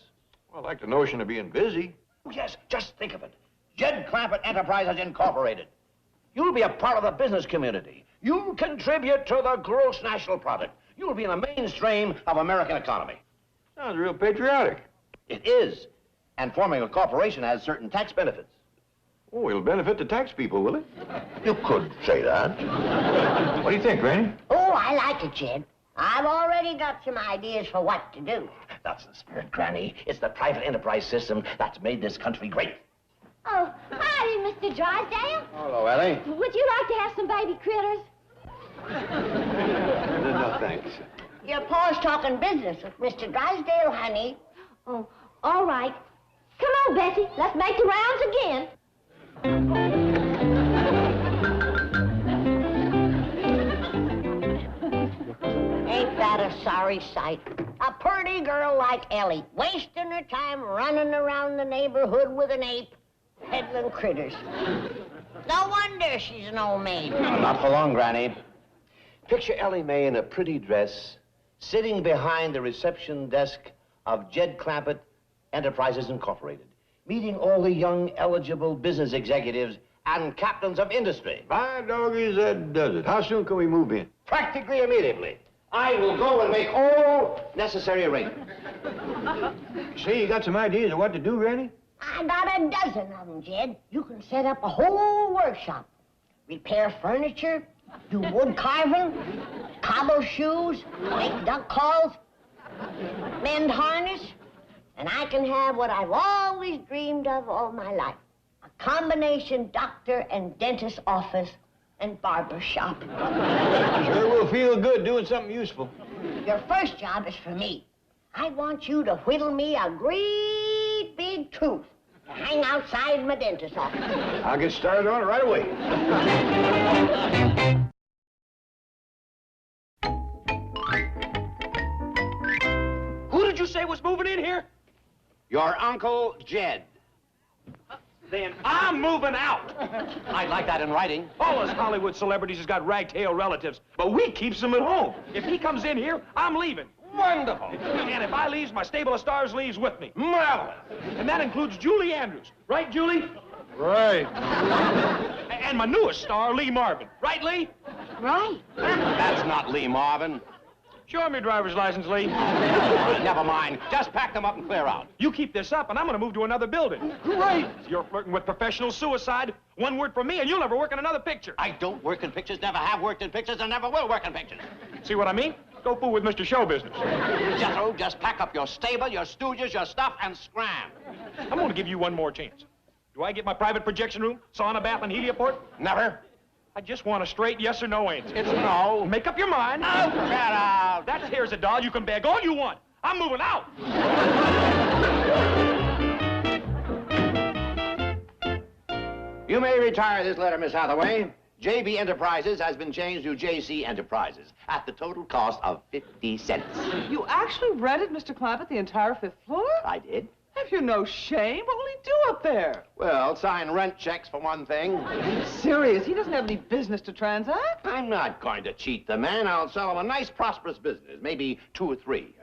Well, I like the notion of being busy. Oh, yes, just think of it. Jed Clampett Enterprises Incorporated. You'll be a part of the business community. You'll contribute to the gross national product. You'll be in the mainstream of American economy. Sounds real patriotic. It is. And forming a corporation has certain tax benefits. Oh, it'll benefit the tax people, will it? You could say that. What do you think, Granny? Oh, I like it, Jed. I've already got some ideas for what to do. That's the spirit, Granny. It's the private enterprise system that's made this country great. Oh, howdy, Mr. Drysdale. Hello, Ellie. Would you like to have some baby critters? No, thanks. Your pa's talking business with Mr. Drysdale, honey. Oh, all right. Come on, Bessie. Let's make the rounds again. Ain't that a sorry sight? A pretty girl like Ellie, wasting her time running around the neighborhood with an ape, peddling critters. No wonder she's an old maid. Not for long, Granny. Picture Ellie Mae in a pretty dress, sitting behind the reception desk of Jed Clampett Enterprises Incorporated, meeting all the young, eligible business executives and captains of industry. By doggies, that does it. How soon can we move in? Practically immediately. I will go and make all necessary arrangements. Say, you got some ideas of what to do, Granny? I got a dozen of them, Jed. You can set up a whole workshop. Repair furniture, do wood carving, cobble shoes, make duck calls, mend harness, and I can have what I've always dreamed of all my life. A combination doctor and dentist office and barber shop. Sure will feel good doing something useful. Your first job is for me. I want you to whittle me a great big tooth to hang outside my dentist's office. I'll get started on it right away. Who did you say was moving in here? Your Uncle Jed. Then I'm moving out. I'd like that in writing. All us Hollywood celebrities has got ragtail relatives, but we keeps them at home. If he comes in here, I'm leaving. Wonderful. And if I leaves, my stable of stars leaves with me. Marvelous. And that includes Julie Andrews. Right, Julie? Right. And my newest star, Lee Marvin. Right, Lee? Right. That's not Lee Marvin. Show him your driver's license, Lee. Never mind. Just pack them up and clear out. You keep this up, and I'm going to move to another building. Great. You're flirting with professional suicide. One word from me, and you'll never work in another picture. I don't work in pictures, never have worked in pictures, and never will work in pictures. See what I mean? Go fool with Mr. Show Business. Jethro, just pack up your stable, your stooges, your stuff, and scram. I'm going to give you one more chance. Do I get my private projection room, sauna bath, and helioport? Never. I just want a straight yes or no answer. It's no. Make up your mind. Oh, get out. That here's a doll. You can beg all you want. I'm moving out. You may retire this letter, Miss Hathaway. JB Enterprises has been changed to JC Enterprises at the total cost of 50 cents. You actually rented Mr. Clampett the entire 5th floor? I did. Have you no shame? What will he do up there? Well, sign rent checks for one thing. Serious? He doesn't have any business to transact? I'm not going to cheat the man. I'll sell him a nice, prosperous business, maybe 2 or 3.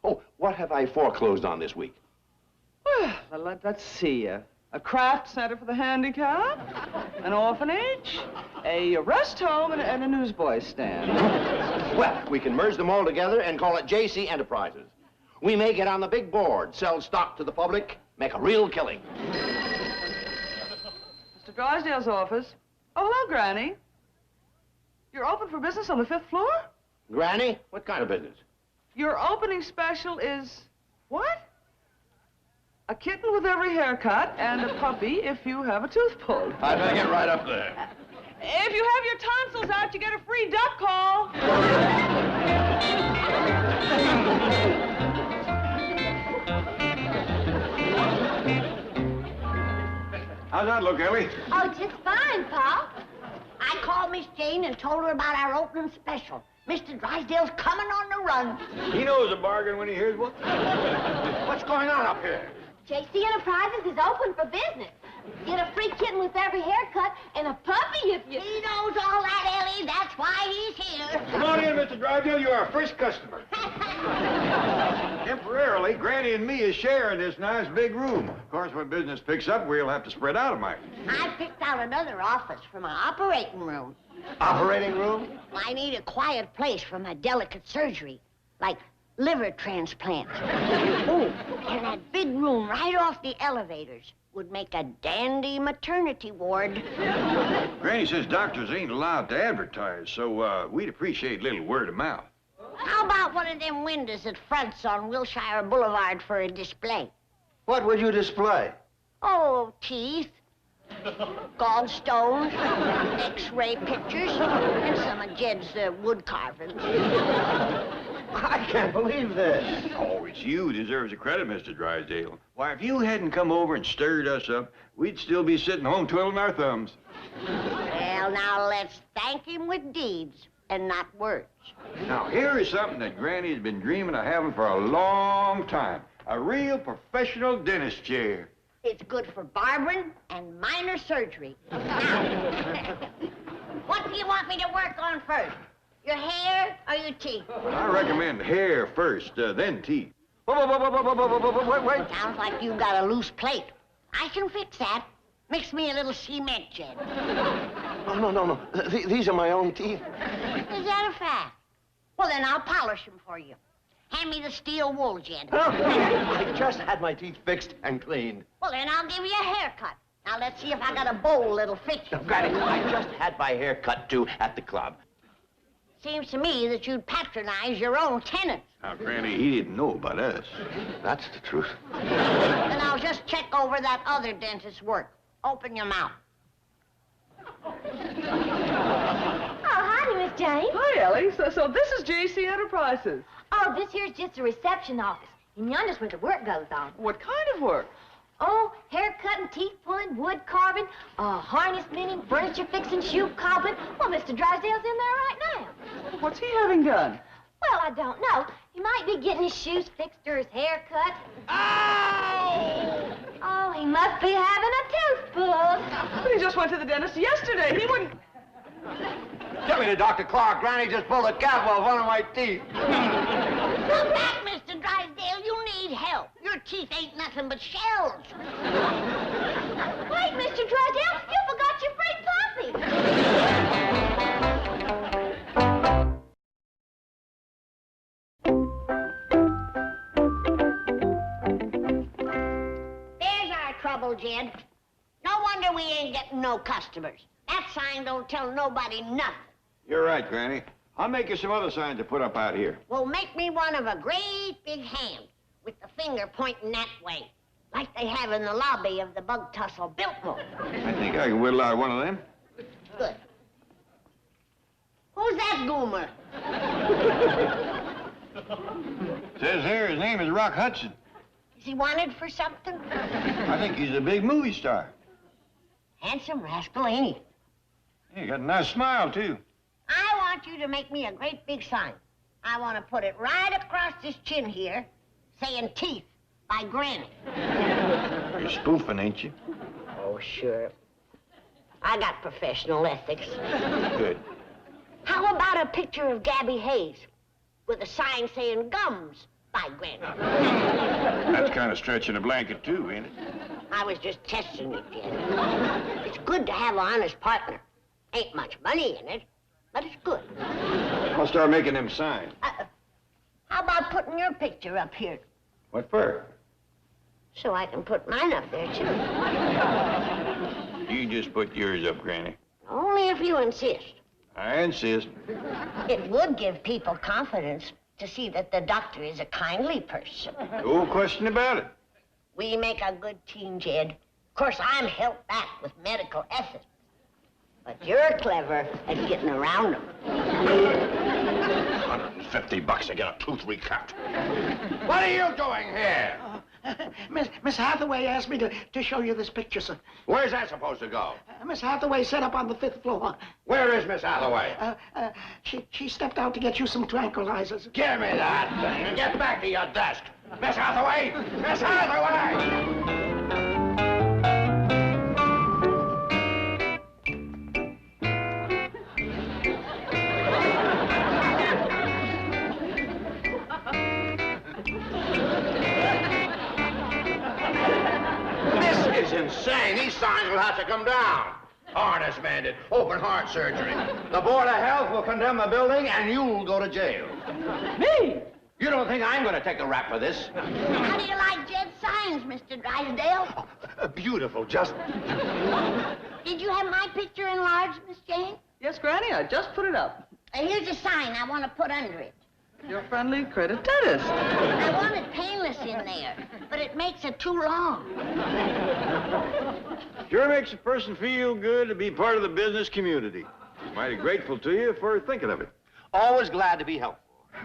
Oh, what have I foreclosed on this week? Well, let's see. A craft center for the handicapped, an orphanage, a rest home, and a newsboy stand. Well, we can merge them all together and call it JC Enterprises. We may get on the big board, sell stock to the public, make a real killing. Mr. Drysdale's office. Oh, hello, Granny. You're open for business on the 5th floor? Granny, what kind of business? Your opening special is what? A kitten with every haircut and a puppy if you have a tooth pulled. I better get right up there. If you have your tonsils out, you get a free duck call. How's that look, Ellie? Oh, just fine, Pa. I called Miss Jane and told her about our opening special. Mr. Drysdale's coming on the run. He knows a bargain when he hears one. What's going on up here? JC Enterprises is open for business. Get a free kitten with every haircut and a puppy if you... He knows all that, Ellie. That's why he's here. Come on in, Mr. Drysdale. You're our first customer. Temporarily, Granny and me is sharing this nice big room. Of course, when business picks up, we'll have to spread out a mite. I picked out another office for my operating room. Operating room? I need a quiet place for my delicate surgery, like liver transplants. Oh, and that big room right off the elevators would make a dandy maternity ward. Granny says doctors ain't allowed to advertise, so we'd appreciate a little word of mouth. How about one of them windows that fronts on Wilshire Boulevard for a display? What would you display? Oh, teeth, gallstones, X-ray pictures, and some of Jed's wood carvings. I can't believe this. Oh, it's you who deserves the credit, Mr. Drysdale. Why, if you hadn't come over and stirred us up, we'd still be sitting home twiddling our thumbs. Well, now let's thank him with deeds and not words. Now, here is something that Granny's been dreaming of having for a long time. A real professional dentist chair. It's good for barbering and minor surgery. Now, what do you want me to work on first? Your hair or your teeth? I recommend hair first, then teeth. Wait. Sounds like you got a loose plate. I can fix that. Mix me a little cement, Jed. No. These are my own teeth. Is that a fact? Well, then I'll polish them for you. Hand me the steel wool, Jed. I just had my teeth fixed and cleaned. Well, then I'll give you a haircut. Now, let's see if I got a bowl that'll fit you. Granny, I just had my hair cut, too, at the club. Seems to me that you'd patronize your own tenants. Now, Granny, he didn't know about us. That's the truth. Then I'll just check over that other dentist's work. Open your mouth. Oh, howdy, Miss Jane. Hi, Ellie. So this is JC Enterprises. Oh, this here's just a reception office. And yonder's where the work goes on. What kind of work? Oh, hair cutting, teeth pulling, wood carving, harness mending, furniture fixing, shoe cobbling. Well, Mr. Drysdale's in there right now. What's he having done? Well, I don't know. He might be getting his shoes fixed or his hair cut. Ow! Oh, he must be having a tooth pulled. But he just went to the dentist yesterday. He wouldn't... Tell me to Dr. Clark. Granny just pulled a cap off one of my teeth. Come back, Mr. Drysdale. You need help. Your teeth ain't nothing but shells. Wait, Mr. Drysdale, you forgot your free puppy. There's our trouble, Jed. No wonder we ain't getting no customers. That sign don't tell nobody nothing. You're right, Granny. I'll make you some other signs to put up out here. Well, make me one of a great big hand with the finger pointing that way, like they have in the lobby of the Bug Tussle Biltmore. I think I can whittle out one of them. Good. Who's that goomer? Says here his name is Rock Hudson. Is he wanted for something? I think he's a big movie star. Handsome rascal, ain't he? He got a nice smile, too. I want you to make me a great big sign. I want to put it right across this chin here, saying teeth by Granny. You're spoofing, ain't you? Oh, sure. I got professional ethics. Good. How about a picture of Gabby Hayes with a sign saying gums by Granny? That's kind of stretching a blanket, too, ain't it? I was just testing it, Jed. It's good to have an honest partner. Ain't much money in it, but it's good. I'll start making them signs. How about putting your picture up here What for? so I can put mine up there, too? You just put yours up, Granny. Only if you insist. I insist. It would give people confidence to see that the doctor is a kindly person. No question about it. We make a good team, Jed. Of course, I'm held back with medical ethics. But you're clever at getting around them. $150 to get a tooth recut. What are you doing here? Miss Hathaway asked me to show you this picture, sir. Where's that supposed to go? Miss Hathaway set up on the 5th floor. Where is Miss Hathaway? She stepped out to get you some tranquilizers. Give me that thing and get back to your desk. Miss Hathaway! Miss Hathaway! This is insane. These signs will have to come down. Harness bandit, open heart surgery. The Board of Health will condemn the building and you'll go to jail. Me? You don't think I'm going to take the rap for this? How do you like Jed's signs, Mr. Drysdale? Beautiful, just... Did you have my picture enlarged, Miss Jane? Yes, Granny, I just put it up. Here's a sign I want to put under it. Your friendly critic dentist. I want it painless in there, but it makes it too long. Sure makes a person feel good to be part of the business community. Mighty grateful to you for thinking of it. Always glad to be helpful.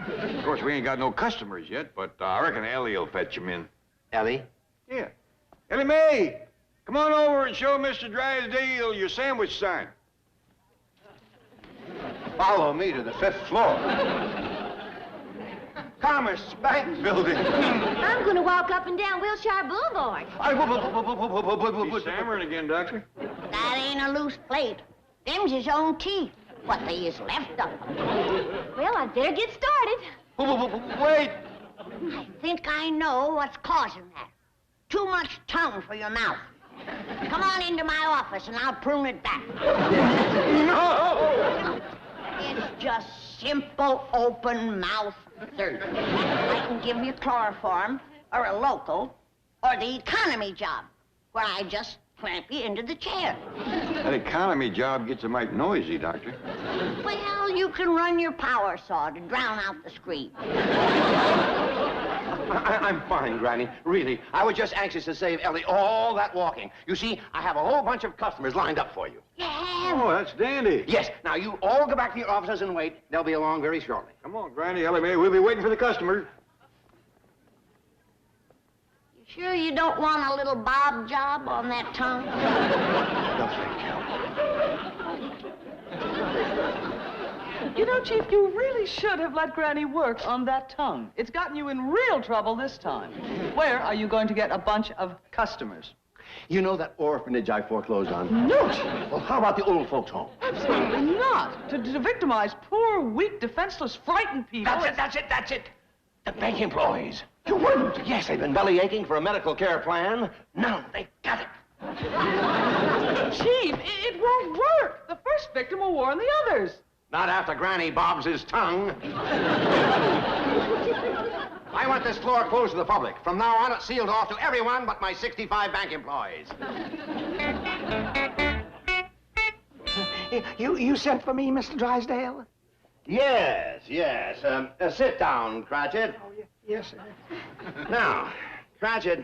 Of course, we ain't got no customers yet, but I reckon Ellie will fetch them in. Ellie? Yeah. Ellie Mae, come on over and show Mr. Drysdale your sandwich sign. Follow me to the 5th floor. Commerce Bank Building. I'm going to walk up and down Wilshire Boulevard. He's stammering again, Doctor. That ain't a loose plate. Them's his own teeth. What they is left of them. Well, I'd better get started. Wait. I think I know what's causing that. Too much tongue for your mouth. Come on into my office and I'll prune it back. No! It's just simple open mouth surgery. I can give you chloroform or a local or the economy job where I just clamp you into the chair. That economy job gets a mite noisy, Doctor. Well, you can run your power saw to drown out the scream. I'm fine, Granny. Really. I was just anxious to save Ellie all that walking. You see, I have a whole bunch of customers lined up for you. Yeah. Oh, that's dandy. Yes. Now, you all go back to your offices and wait. They'll be along very shortly. Come on, Granny, Ellie Mae. We'll be waiting for the customers. You sure you don't want a little bob job on that tongue? No, thank You know, Chief, you really should have let Granny work on that tongue. It's gotten you in real trouble this time. Where are you going to get a bunch of customers? You know that orphanage I foreclosed on? No. Well, how about the old folks' home? Absolutely not. To victimize poor, weak, defenseless, frightened people. That's it. The bank employees. You wouldn't? Yes, they've been belly aching for a medical care plan. Now they got it. Chief, it won't work. The first victim will warn the others. Not after Granny bobs his tongue. I want this floor closed to the public. From now on, it's sealed off to everyone but my 65 bank employees. You sent for me, Mr. Drysdale? Yes. Sit down, Cratchit. Oh, yes, sir. Now, Cratchit,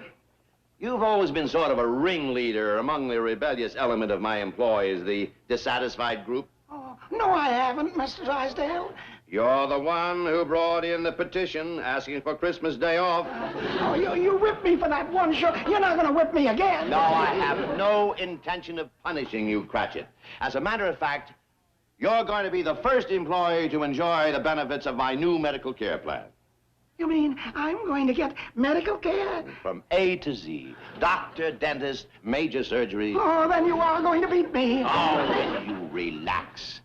you've always been sort of a ringleader among the rebellious element of my employees, the dissatisfied group. Oh, no, I haven't, Mr. Drysdale. You're the one who brought in the petition asking for Christmas Day off. Oh, you whipped me for that one show. You're not going to whip me again. No, I have no intention of punishing you, Cratchit. As a matter of fact, you're going to be the first employee to enjoy the benefits of my new medical care plan. You mean I'm going to get medical care? From A to Z. Doctor, dentist, major surgery. Oh, then you are going to beat me. Oh, will you relax?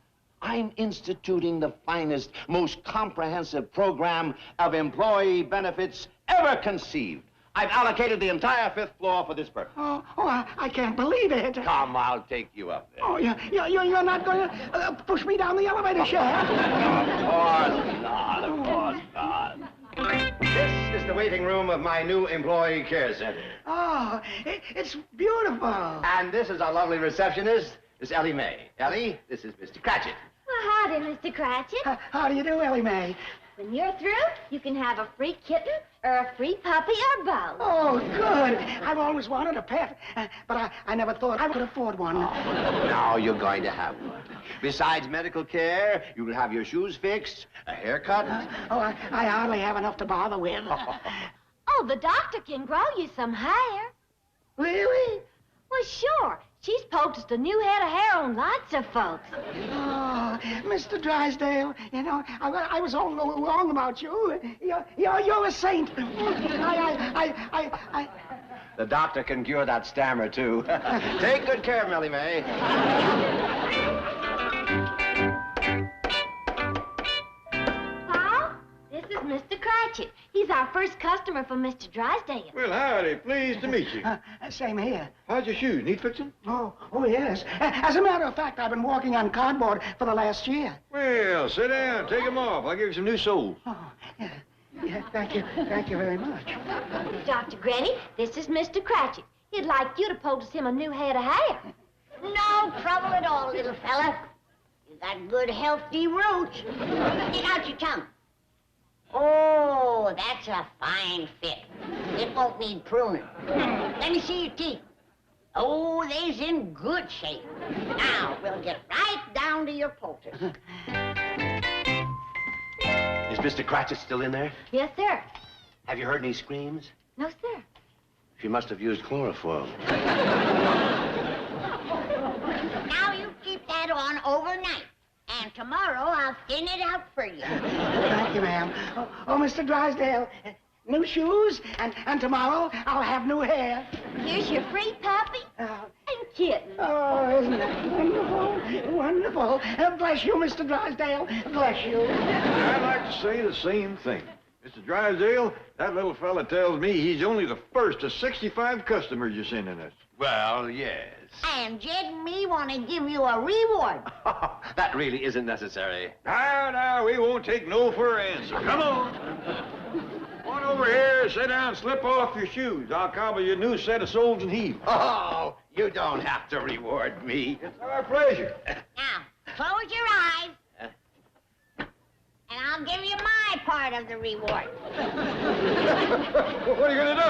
I'm instituting the finest, most comprehensive program of employee benefits ever conceived. I've allocated the entire 5th floor for this purpose. I can't believe it. Come, I'll take you up there. Oh, you're not going to push me down the elevator shaft? Of course not. This is the waiting room of my new employee care center. Oh, it's beautiful. And this is our lovely receptionist, Miss Ellie Mae. Ellie, this is Mr. Cratchit. Well, howdy, Mr. Cratchit. How do you do, Ellie Mae? When you're through, you can have a free kitten or a free puppy or both. Oh, good. I've always wanted a pet, but I never thought I could afford one. Now you're going to have one. Besides medical care, you will have your shoes fixed, a haircut. I hardly have enough to bother with. Oh, Oh, the doctor can grow you some hair. Really? Well, sure. She's poulticed a new head of hair on lots of folks. Oh, Mr. Drysdale, you know, I was all wrong about you. You're a saint. The doctor can cure that stammer, too. Take good care, Millie Mae. Paul, this is Mr. Cratchit. He's our first customer for Mr. Drysdale. Well, howdy. Pleased to meet you. Same here. How's your shoes? Need fixing? Oh, yes. As a matter of fact, I've been walking on cardboard for the last year. Well, sit down. Take them off. I'll give you some new soles. Oh, yeah, thank you. Thank you very much. Dr. Granny, this is Mr. Cratchit. He'd like you to poultice him a new head of hair. No trouble at all, little fella. You got good, healthy roots. Stick out your tongue. Oh, that's a fine fit. It won't need pruning. Let me see your teeth. Oh, they's in good shape. Now, we'll get right down to your poultice. Is Mr. Cratchit still in there? Yes, sir. Have you heard any screams? No, sir. She must have used chloroform. Now you keep that on overnight. And tomorrow I'll thin it out for you. Thank you, ma'am. Oh, Mr. Drysdale, new shoes, and tomorrow I'll have new hair. Here's your free puppy and kitten. Oh, isn't that wonderful? Wonderful. Bless you, Mr. Drysdale. Bless you. I'd like to say the same thing. Mr. Drysdale, that little fella tells me he's only the first of 65 customers you're sending us. Well, yes. And Jed and me want to give you a reward. That really isn't necessary. Now, we won't take no for an answer. Come on. Come on over here, sit down, slip off your shoes. I'll cobble you a new set of soles and heels. Oh, you don't have to reward me. It's our pleasure. Now, close your eyes. And I'll give you my part of the reward. What are you going to do?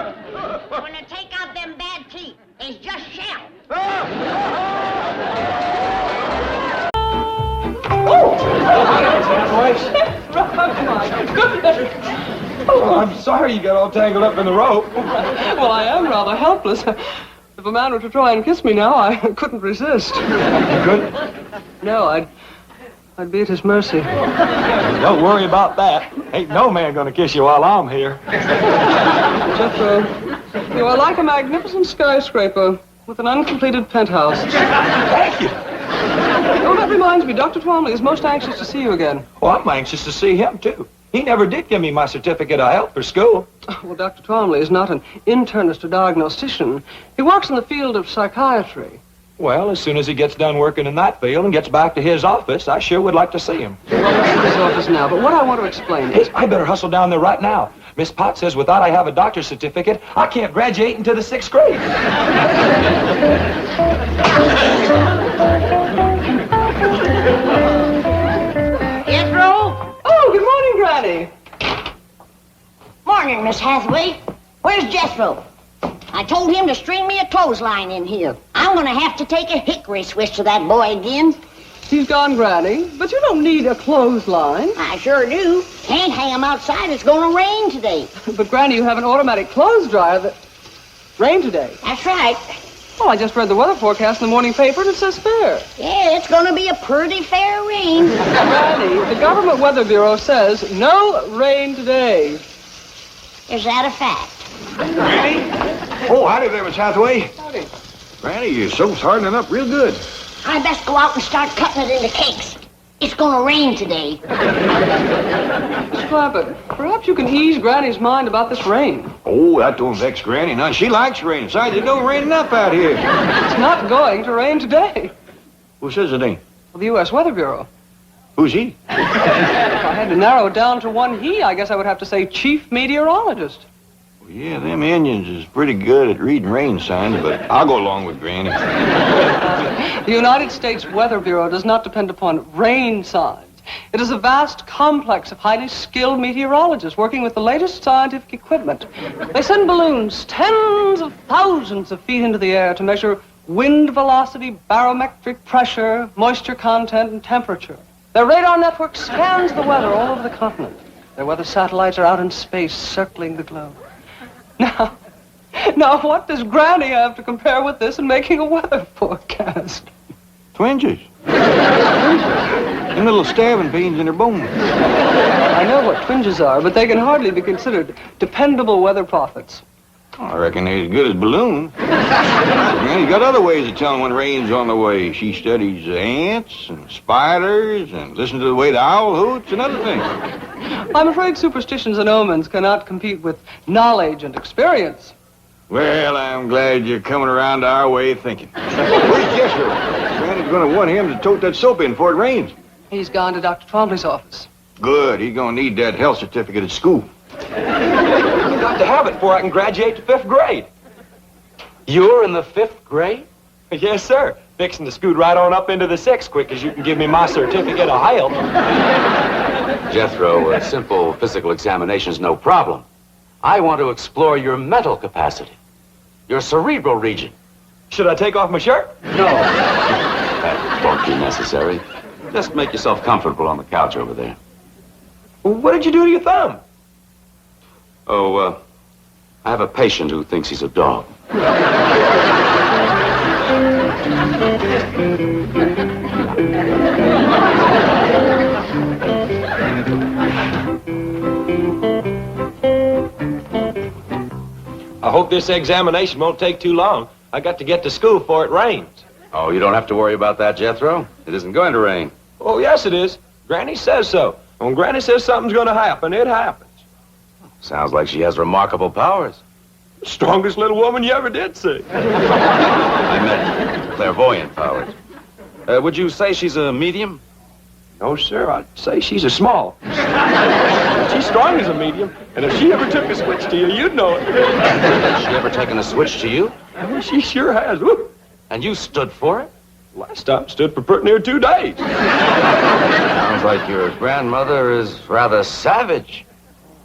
I'm going to take out them bad teeth. It's just shell. Oh, I'm sorry you got all tangled up in the rope. Well, I am rather helpless. If a man were to try and kiss me now, I couldn't resist. You couldn't? No, I'd be at his mercy. Don't worry about that. Ain't no man gonna kiss you while I'm here. Jethro, you are like a magnificent skyscraper with an uncompleted penthouse. Thank you. Oh, that reminds me, Dr. Twomley is most anxious to see you again. Well, I'm anxious to see him, too. He never did give me my certificate of health for school. Well, Dr. Twomley is not an internist or diagnostician. He works in the field of psychiatry. Well, as soon as he gets done working in that field and gets back to his office, I sure would like to see him. Well, that's at his office now, but what I want to explain is... I better hustle down there right now. Miss Potts says without I have a doctor's certificate, I can't graduate into the 6th grade. Jethro? Oh, good morning, Granny. Morning, Miss Hathaway. Where's Jethro? I told him to string me a clothesline in here. I'm going to have to take a hickory switch to that boy again. He's gone, Granny, but you don't need a clothesline. I sure do. Can't hang him outside. It's going to rain today. But, Granny, you have an automatic clothes dryer that... Rain today. That's right. Well, I just read the weather forecast in the morning paper, and it says fair. Yeah, it's going to be a pretty fair rain. Granny, the Government Weather Bureau says no rain today. Is that a fact? Granny? Oh, howdy there, Miss Hathaway. Howdy. Granny, your soap's hardening up real good. I best go out and start cutting it into cakes. It's going to rain today. Miss Clampett, perhaps you can ease Granny's mind about this rain. Oh, that don't vex Granny none. She likes rain. Besides, it don't rain enough out here. It's not going to rain today. Who says it ain't? Well, the U.S. Weather Bureau. Who's he? If I had to narrow it down to one he, I guess I would have to say chief meteorologist. Well, yeah, them Indians is pretty good at reading rain signs, but I'll go along with Granny. The United States Weather Bureau does not depend upon rain signs. It is a vast complex of highly skilled meteorologists working with the latest scientific equipment. They send balloons tens of thousands of feet into the air to measure wind velocity, barometric pressure, moisture content, and temperature. Their radar network scans the weather all over the continent. Their weather satellites are out in space circling the globe. Now, what does Granny have to compare with this in making a weather forecast? Twinges. And little stabbing pains in her bones. I know what twinges are, but they can hardly be considered dependable weather prophets. I reckon they're as good as balloons. Granny's got other ways of telling when rain's on the way. She studies ants and spiders and listens to the way the owl hoots and other things. I'm afraid superstitions and omens cannot compete with knowledge and experience. Well, I'm glad you're coming around to our way of thinking. Where's Jethro? Granny's going to want him to tote that soap in before it rains. He's gone to Dr. Twombly's office. Good. He's going to need that health certificate at school. I've got to have it before I can graduate to 5th grade. You're in the 5th grade? Yes, sir. Fixing to scoot right on up into the 6th quick as you can give me my certificate of health. Jethro, a simple physical examination's no problem. I want to explore your mental capacity, your cerebral region. Should I take off my shirt? No. That won't be necessary. Just make yourself comfortable on the couch over there. Well, what did you do to your thumb? Oh, I have a patient who thinks he's a dog. I hope this examination won't take too long. I got to get to school before it rains. Oh, you don't have to worry about that, Jethro. It isn't going to rain. Oh, yes, it is. Granny says so. When Granny says something's going to happen, it happens. Sounds like she has remarkable powers. Strongest little woman you ever did see. I meant clairvoyant powers. Would you say she's a medium? No, sir. I'd say she's a small. She's strong as a medium, and if she ever took a switch to you, you'd know it. Has she ever taken a switch to you? Oh, she sure has. Woo. And you stood for it? Last time stood for pretty near 2 days. Sounds like your grandmother is rather savage.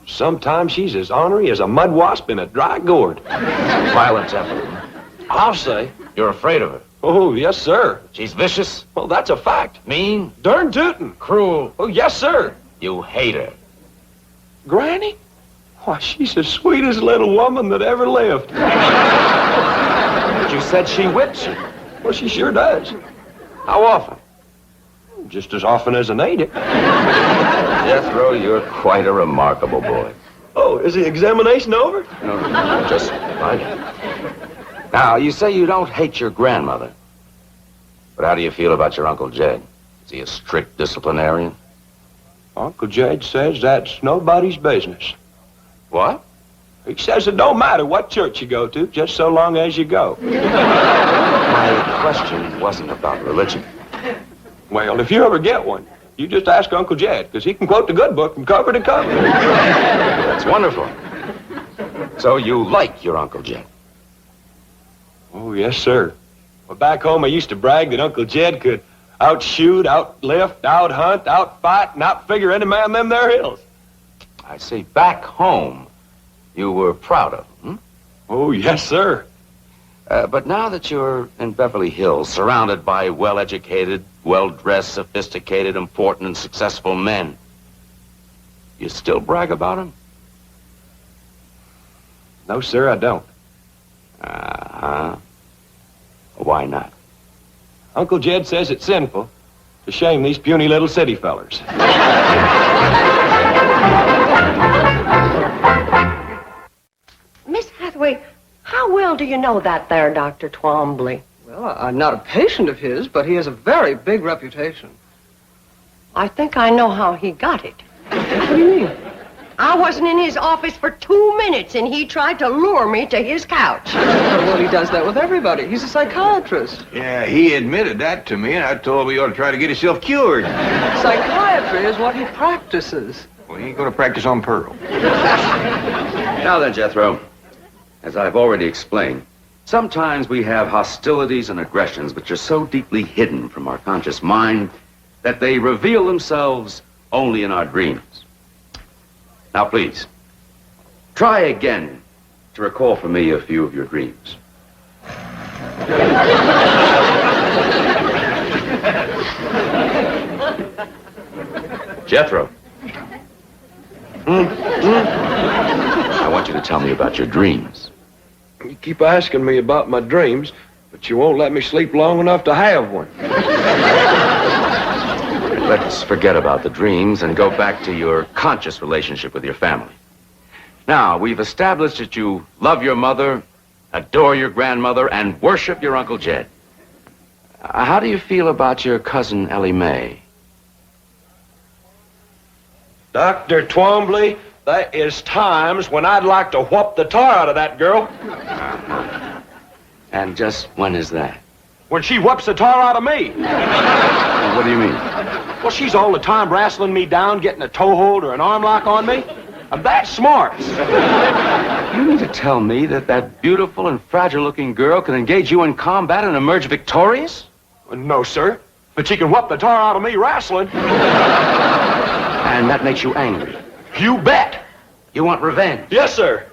Sometimes she's as ornery as a mud wasp in a dry gourd. Violent temper. I'll say. You're afraid of her? Oh, yes, sir. She's vicious? Well, that's a fact. Mean? Darn tootin'. Cruel? Oh, yes, sir. You hate her? Granny? Why, she's the sweetest little woman that ever lived. But you said she whips you. Well, she sure does. How often? Just as often as I need it. Jethro, you're quite a remarkable boy. Oh, is the examination over? No, just right. Now, you say you don't hate your grandmother. But how do you feel about your Uncle Jed? Is he a strict disciplinarian? Uncle Jed says that's nobody's business. What? He says it don't matter what church you go to, just so long as you go. My question wasn't about religion. Well, if you ever get one, you just ask Uncle Jed, because he can quote the good book from cover to cover. That's wonderful. So you like your Uncle Jed? Oh, yes, sir. Well, back home, I used to brag that Uncle Jed could outshoot, outlift, outhunt, outfight, and outfigure any man in them there hills. I see. Back home, you were proud of him. Oh, yes, sir. But now that you're in Beverly Hills, surrounded by well-educated, well-dressed, sophisticated, important, and successful men, you still brag about him? No, sir, I don't. Uh-huh. Why not? Uncle Jed says it's sinful to shame these puny little city fellers. Miss Hathaway, how well do you know that there Dr. Twombly? Well, I'm not a patient of his, but he has a very big reputation. I think I know how he got it. What do you mean? I wasn't in his office for 2 minutes, and he tried to lure me to his couch. Well, he does that with everybody. He's a psychiatrist. Yeah, he admitted that to me, and I told him he ought to try to get himself cured. Psychiatry is what he practices. Well, he ain't going to practice on Pearl. Now then, Jethro, as I've already explained, sometimes we have hostilities and aggressions which are so deeply hidden from our conscious mind that they reveal themselves only in our dreams. Now, please, try again to recall for me a few of your dreams. Jethro. I want you to to tell me about your dreams. You keep asking me about my dreams, but you won't let me sleep long enough to have one. Let's forget about the dreams and go back to your conscious relationship with your family. Now, we've established that you love your mother, adore your grandmother, and worship your Uncle Jed. How do you feel about your cousin Ellie Mae? Dr. Twombly, there is times when I'd like to whoop the tar out of that girl. And just when is that? When she whoops the tar out of me. What do you mean? Well, she's all the time wrestling me down, getting a toehold or an arm lock on me. I'm that smart. You mean to tell me that that beautiful and fragile-looking girl can engage you in combat and emerge victorious? No, sir. But she can whoop the tar out of me wrestling. And that makes you angry? You bet. You want revenge? Yes, sir.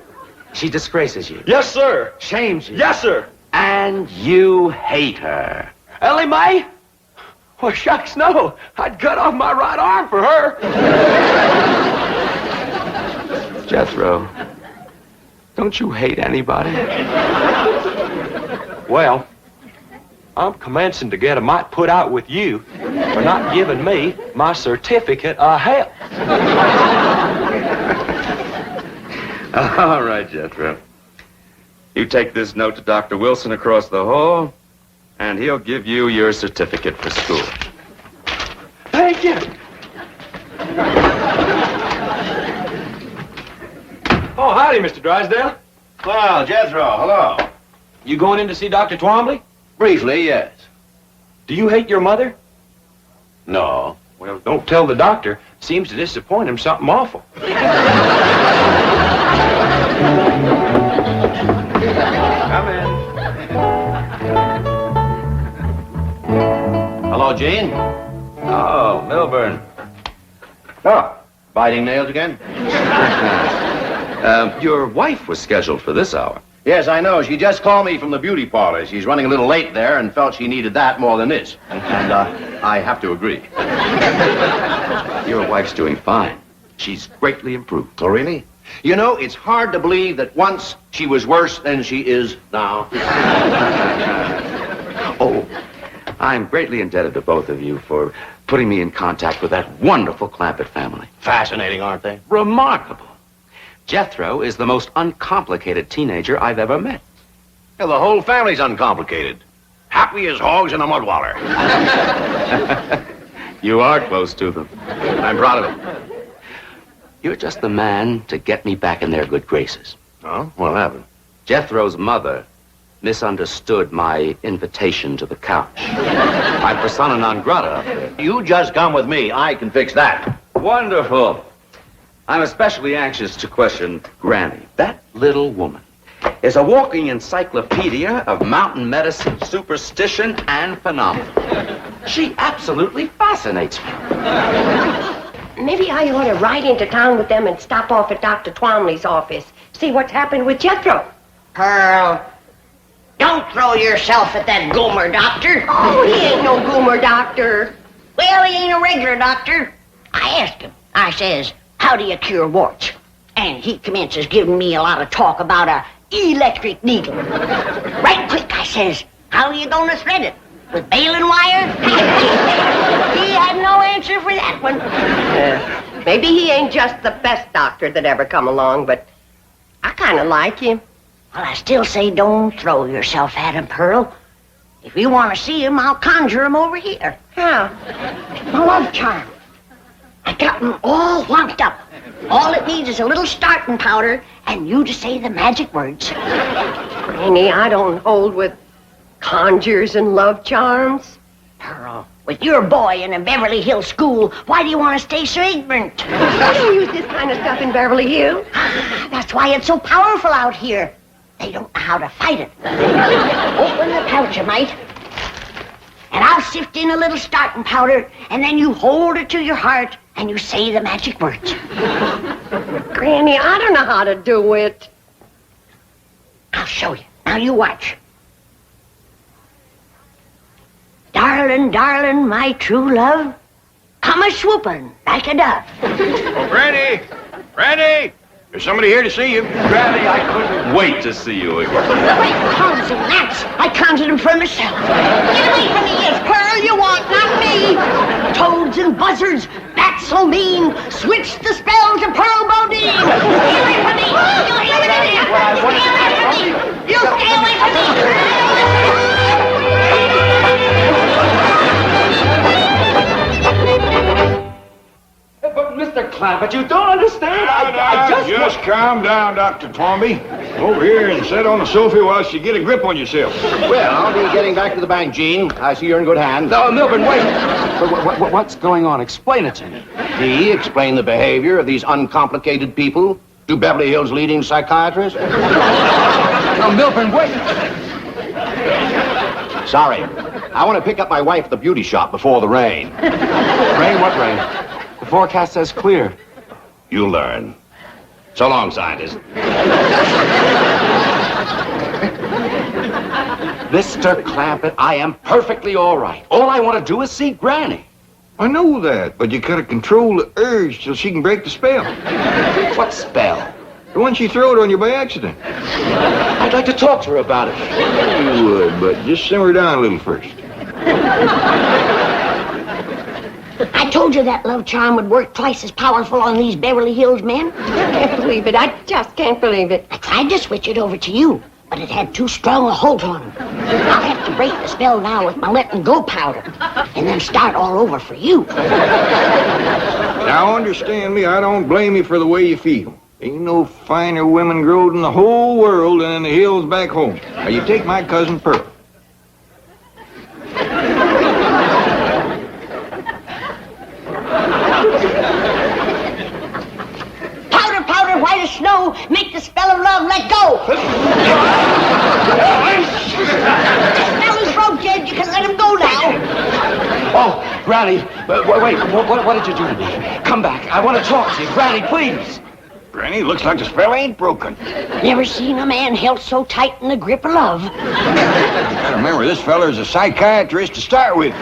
She disgraces you? Yes, sir. Shames you? Yes, sir. And you hate her? Ellie Mae? Well, shucks, no. I'd cut off my right arm for her. Jethro, don't you hate anybody? Well, I'm commencing to get a mite put out with you for not giving me my certificate of health. All right, Jethro. You take this note to Dr. Wilson across the hall, and he'll give you your certificate for school. Thank you. Oh, howdy, Mr. Drysdale. Well, Jethro, hello. You going in to see Dr. Twombly? Briefly, yes. Do you hate your mother? No. Well, don't tell the doctor. Seems to disappoint him something awful. Come in. Hello, Gene. Oh, Milburn. Oh, biting nails again? Your wife was scheduled for this hour. Yes, I know. She just called me from the beauty parlor. She's running a little late there and felt she needed that more than this. And I have to agree. Your wife's doing fine. She's greatly improved. Oh, really? You know, it's hard to believe that once she was worse than she is now. Oh, I'm greatly indebted to both of you for putting me in contact with that wonderful Clampett family. Fascinating, aren't they? Remarkable. Jethro is the most uncomplicated teenager I've ever met. Yeah, the whole family's uncomplicated. Happy as hogs in a mud waller. You are close to them. I'm proud of it. You're just the man to get me back in their good graces. Oh? What happened? Jethro's mother misunderstood my invitation to the couch. I'm persona non grata. You just come with me. I can fix that. Wonderful. I'm especially anxious to question Granny. That little woman is a walking encyclopedia of mountain medicine, superstition, and phenomena. She absolutely fascinates me. Maybe I ought to ride into town with them and stop off at Dr. Twomley's office. See what's happened with Jethro. Pearl, don't throw yourself at that goomer doctor. Oh, he ain't no goomer doctor. Well, he ain't a regular doctor. I asked him. I says, how do you cure warts? And he commences giving me a lot of talk about a electric needle. Right quick, I says, how are you going to thread it? With baling wire? He had no answer for that one. Maybe he ain't just the best doctor that ever come along, but I kind of like him. Well, I still say don't throw yourself at him, Pearl. If you want to see him, I'll conjure him over here. How? My love charm. I got him all wound up. All it needs is a little starting powder and you to say the magic words. Granny, I don't hold with conjures and love charms. Pearl, with your boy in a Beverly Hills school, why do you want to stay so ignorant? They don't use this kind of stuff in Beverly Hills. That's why it's so powerful out here. They don't know how to fight it. Open the pouch, you might. And I'll sift in a little starting powder, and then you hold it to your heart, and you say the magic words. Granny, I don't know how to do it. I'll show you. Now you watch. Darling, darling, my true love, come a-swooping like a dove. Oh, Granny! Granny! There's somebody here to see you. Granny, I couldn't wait to see you again. Great hounds and gnats. I counted them for myself. Get away from me, it's Pearl you want, not me. Toads and buzzards, bats so mean. Switch the spell to Pearl Bodine. Get away from me. You hear me? Stay away from me. You stay away from me. But, Mr. Clampett, you don't understand. I Just calm down, Dr. Twombly. Over here and sit on the sofa while you get a grip on yourself. Well, I'll be getting back to the bank, Gene. I see you're in good hands. No, Milburn, wait. What's going on? Explain it to me. He explained the behavior of these uncomplicated people to Beverly Hills' leading psychiatrist. No, Milburn, wait. Sorry. I want to pick up my wife at the beauty shop before the rain. Rain? What rain? The forecast says clear. You'll learn. So long, scientist. Mr. Clampett, I am perfectly all right. All I want to do is see Granny. I know that, but you gotta control the urge till she can break the spell. What spell? The one she throwed on you by accident. I'd like to talk to her about it. You would, but just simmer down a little first. I told you that love charm would work twice as powerful on these Beverly Hills men. I can't believe it. I just can't believe it. I tried to switch it over to you, but it had too strong a hold on him. I'll have to break the spell now with my letting go powder, and then start all over for you. Now, understand me, I don't blame you for the way you feel. Ain't no finer women growed in the whole world than in the hills back home. Now, you take my cousin Pearl. Powder, white as snow, make the spell of love let go. The spell is broke, Jed. You can let him go now. Oh, Granny, wait, what did you do to me? Come back. I want to talk to you. Granny, please. Granny, looks like the spell ain't broken. Never seen a man held so tight in the grip of love. You gotta remember, this feller's a psychiatrist to start with.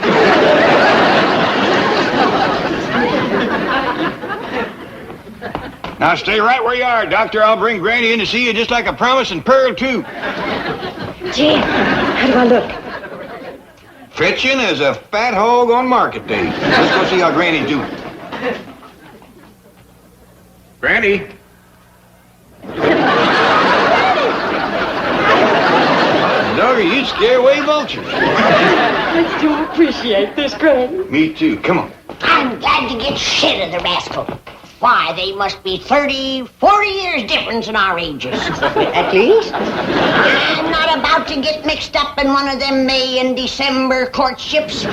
Now stay right where you are, Doctor. I'll bring Granny in to see you just like I promised, and Pearl, too. Gee, how do I look? Fetching as a fat hog on market day. Let's go see how Granny's doing. Granny. Doggy, you scare away vultures. I do appreciate this, Granny. Me too. Come on. I'm glad to get shit of the rascal. Why, they must be 30, 40 years difference in our ages. At least. I'm not about to get mixed up in one of them May and December courtships. Here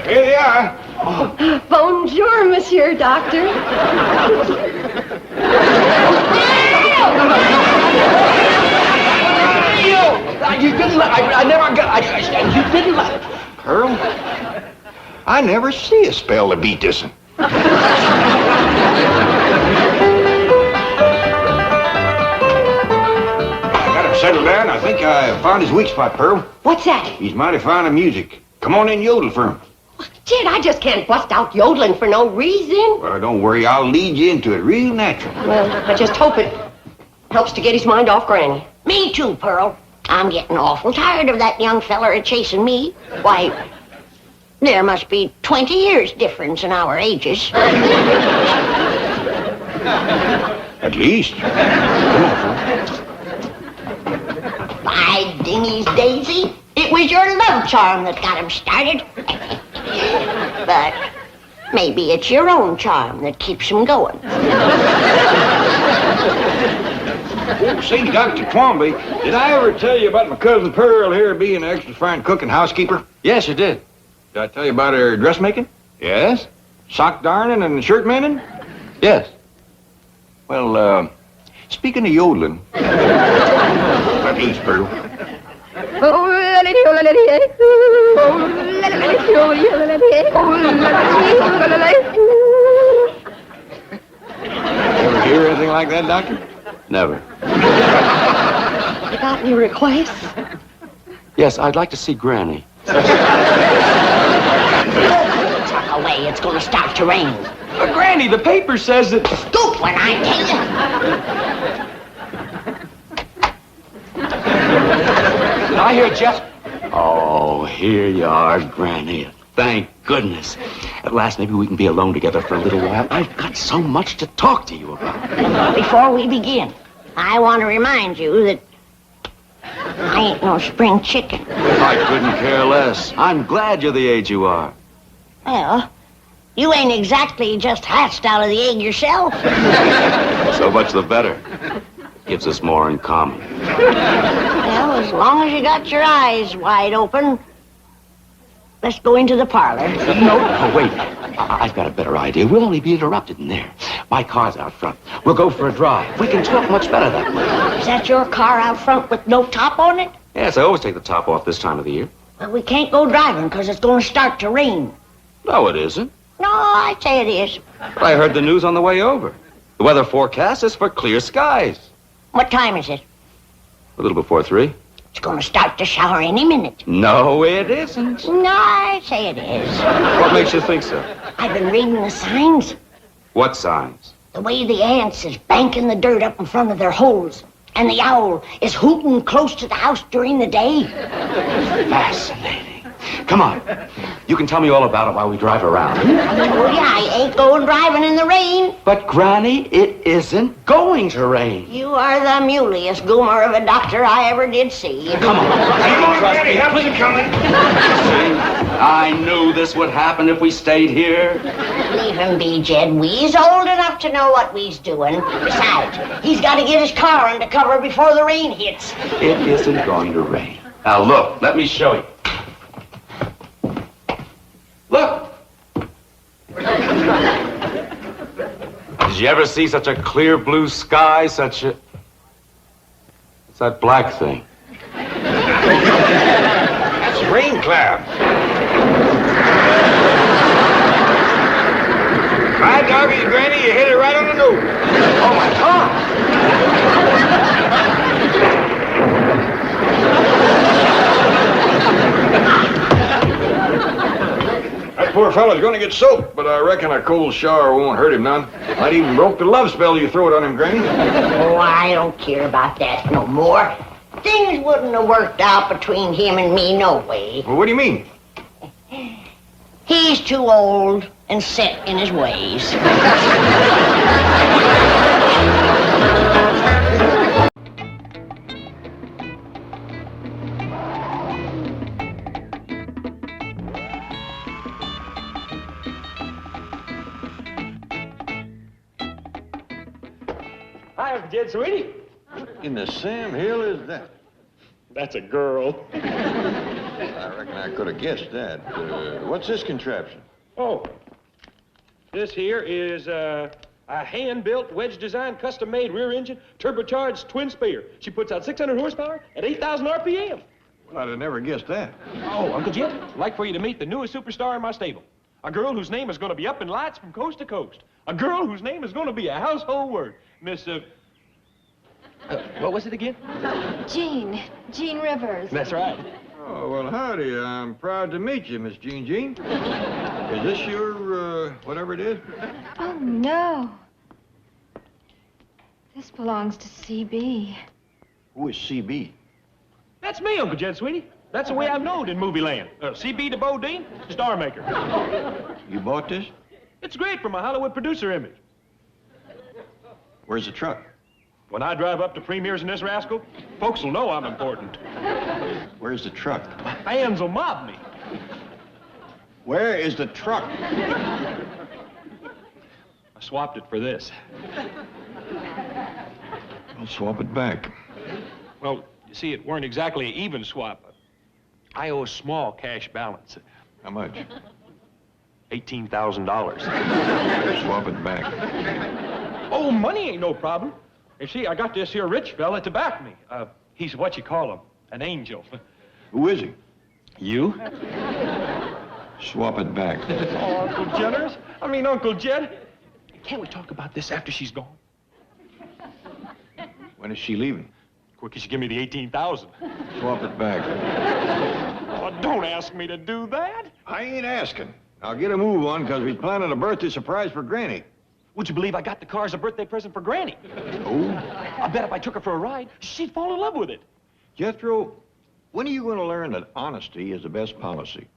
they are. Oh, bonjour, Monsieur Doctor. You didn't let... I never got... you didn't let... Pearl, I never see a spell to beat this one. I got him settled down. I think I found his weak spot, Pearl. What's that? He's mighty fond of music. Come on in, yodel for him. Jed, I just can't bust out yodeling for no reason. Well, don't worry. I'll lead you into it real natural. Well, I just hope it helps to get his mind off Granny. Me too, Pearl. I'm getting awful tired of that young feller chasing me. Why, there must be 20 years difference in our ages. At least. Come on, Pearl. By dingy's daisy, it was your love charm that got him started. But maybe it's your own charm that keeps him going. Oh, say, Dr. Twombly, did I ever tell you about my cousin Pearl here being an extra fine cook and housekeeper? Yes, you did. Did I tell you about her dressmaking? Yes? Sock darning and shirt mending? Yes. Well, speaking of yodeling, let loose, Pearl. Ever hear anything like that, Doctor? Never. You got any requests? Yes, I'd like to see Granny. Tuck away, it's gonna start to rain. Granny, the paper says that... Stoop when I tell you. Did I hear Jeff? Oh, here you are, Granny. Thank goodness. At last, maybe we can be alone together for a little while. I've got so much to talk to you about. Before we begin, I want to remind you that I ain't no spring chicken. I couldn't care less. I'm glad you're the age you are. Well, you ain't exactly just hatched out of the egg yourself. So much the better. Gives us more in common. Well, as long as you got your eyes wide open, let's go into the parlor. No, wait. I've got a better idea. We'll only be interrupted in there. My car's out front. We'll go for a drive. We can talk much better that way. Is that your car out front with no top on it? Yes, I always take the top off this time of the year. Well, we can't go driving because it's going to start to rain. No, it isn't. No, I say it is. I heard the news on the way over. The weather forecast is for clear skies. What time is it? A little before 3. It's going to start to shower any minute. No, it isn't. No, I say it is. What makes you think so? I've been reading the signs. What signs? The way the ants is banking the dirt up in front of their holes. And the owl is hooting close to the house during the day. Fascinating. Come on. You can tell me all about it while we drive around. Oh, yeah, I ain't going driving in the rain. But, Granny, it isn't going to rain. You are the muliest goomer of a doctor I ever did see. Come on. Come on, Granny, help is coming. I knew this would happen if we stayed here. Leave him be, Jed. We's old enough to know what we's doing. Besides, he's got to get his car under cover before the rain hits. It isn't going to rain. Now, look, let me show you. Look! Did you ever see such a clear blue sky, such a... What's that black thing? That's a rain cloud. My doggies, Granny, you hit it right on the nose. Oh, my God! That poor fella's gonna get soaked, but I reckon a cold shower won't hurt him none. Might even broke the love spell you throw it on him, Granny. Oh, I don't care about that no more. Things wouldn't have worked out between him and me no way. Well, what do you mean? He's too old and set in his ways. Hi, Uncle Jed, sweetie. In the Sam Hill is that? That's a girl. I reckon I could have guessed that. What's this contraption? Oh, this here is a hand-built, wedge-designed, custom-made rear-engine, turbocharged twin spear. She puts out 600 horsepower at 8,000 RPM. Well, I'd have never guessed that. Oh, Uncle Jed, I'd like for you to meet the newest superstar in my stable. A girl whose name is going to be up in lights from coast to coast. A girl whose name is going to be a household word. Miss, what was it again? Jean Rivers. That's right. Oh, well, howdy. I'm proud to meet you, Miss Jean. Is this your, whatever it is? Oh, no. This belongs to CB. Who is CB? That's me, Uncle Jed, sweetie. That's the way I'm known in movie land. CB de Bodine, star maker. You bought this? It's great for my Hollywood producer image. Where's the truck? When I drive up to premieres in this rascal, folks will know I'm important. Where's the truck? My fans will mob me. Where is the truck? I swapped it for this. I'll swap it back. Well, you see, it weren't exactly an even swap. I owe a small cash balance. How much? $18,000. Swap it back. Oh, money ain't no problem. You see, I got this here rich fella to back me. He's what you call him, an angel. Who is he? You? Swap it back. Oh, Uncle Generous. Uncle Jed. Can't we talk about this after she's gone? When is she leaving? Quick as you give me the 18,000. Swap it back. Oh, don't ask me to do that. I ain't asking. Now get a move on, because we planted a birthday surprise for Granny. Would you believe I got the car as a birthday present for Granny? Oh? I bet if I took her for a ride, she'd fall in love with it. Jethro, when are you going to learn that honesty is the best policy?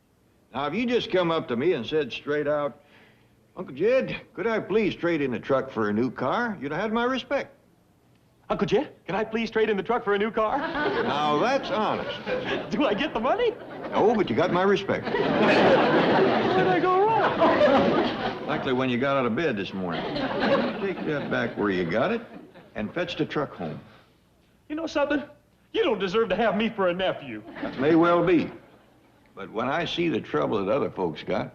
Now, if you just come up to me and said straight out, Uncle Jed, could I please trade in the truck for a new car? You'd have had my respect. Uncle Jed, can I please trade in the truck for a new car? Now, that's honest. Do I get the money? No, but you got my respect. Where did I go wrong? Likely when you got out of bed this morning. Take that back where you got it and fetch the truck home. You know something? You don't deserve to have me for a nephew. That may well be. But when I see the trouble that other folks got,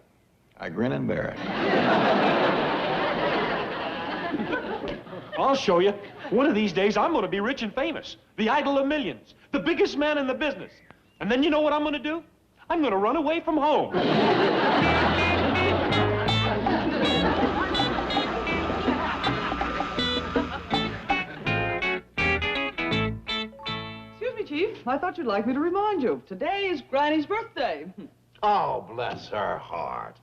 I grin and bear it. I'll show you. One of these days, I'm going to be rich and famous. The idol of millions. The biggest man in the business. And then you know what I'm going to do? I'm going to run away from home. Excuse me, Chief. I thought you'd like me to remind you. Today is Granny's birthday. Oh, bless her heart.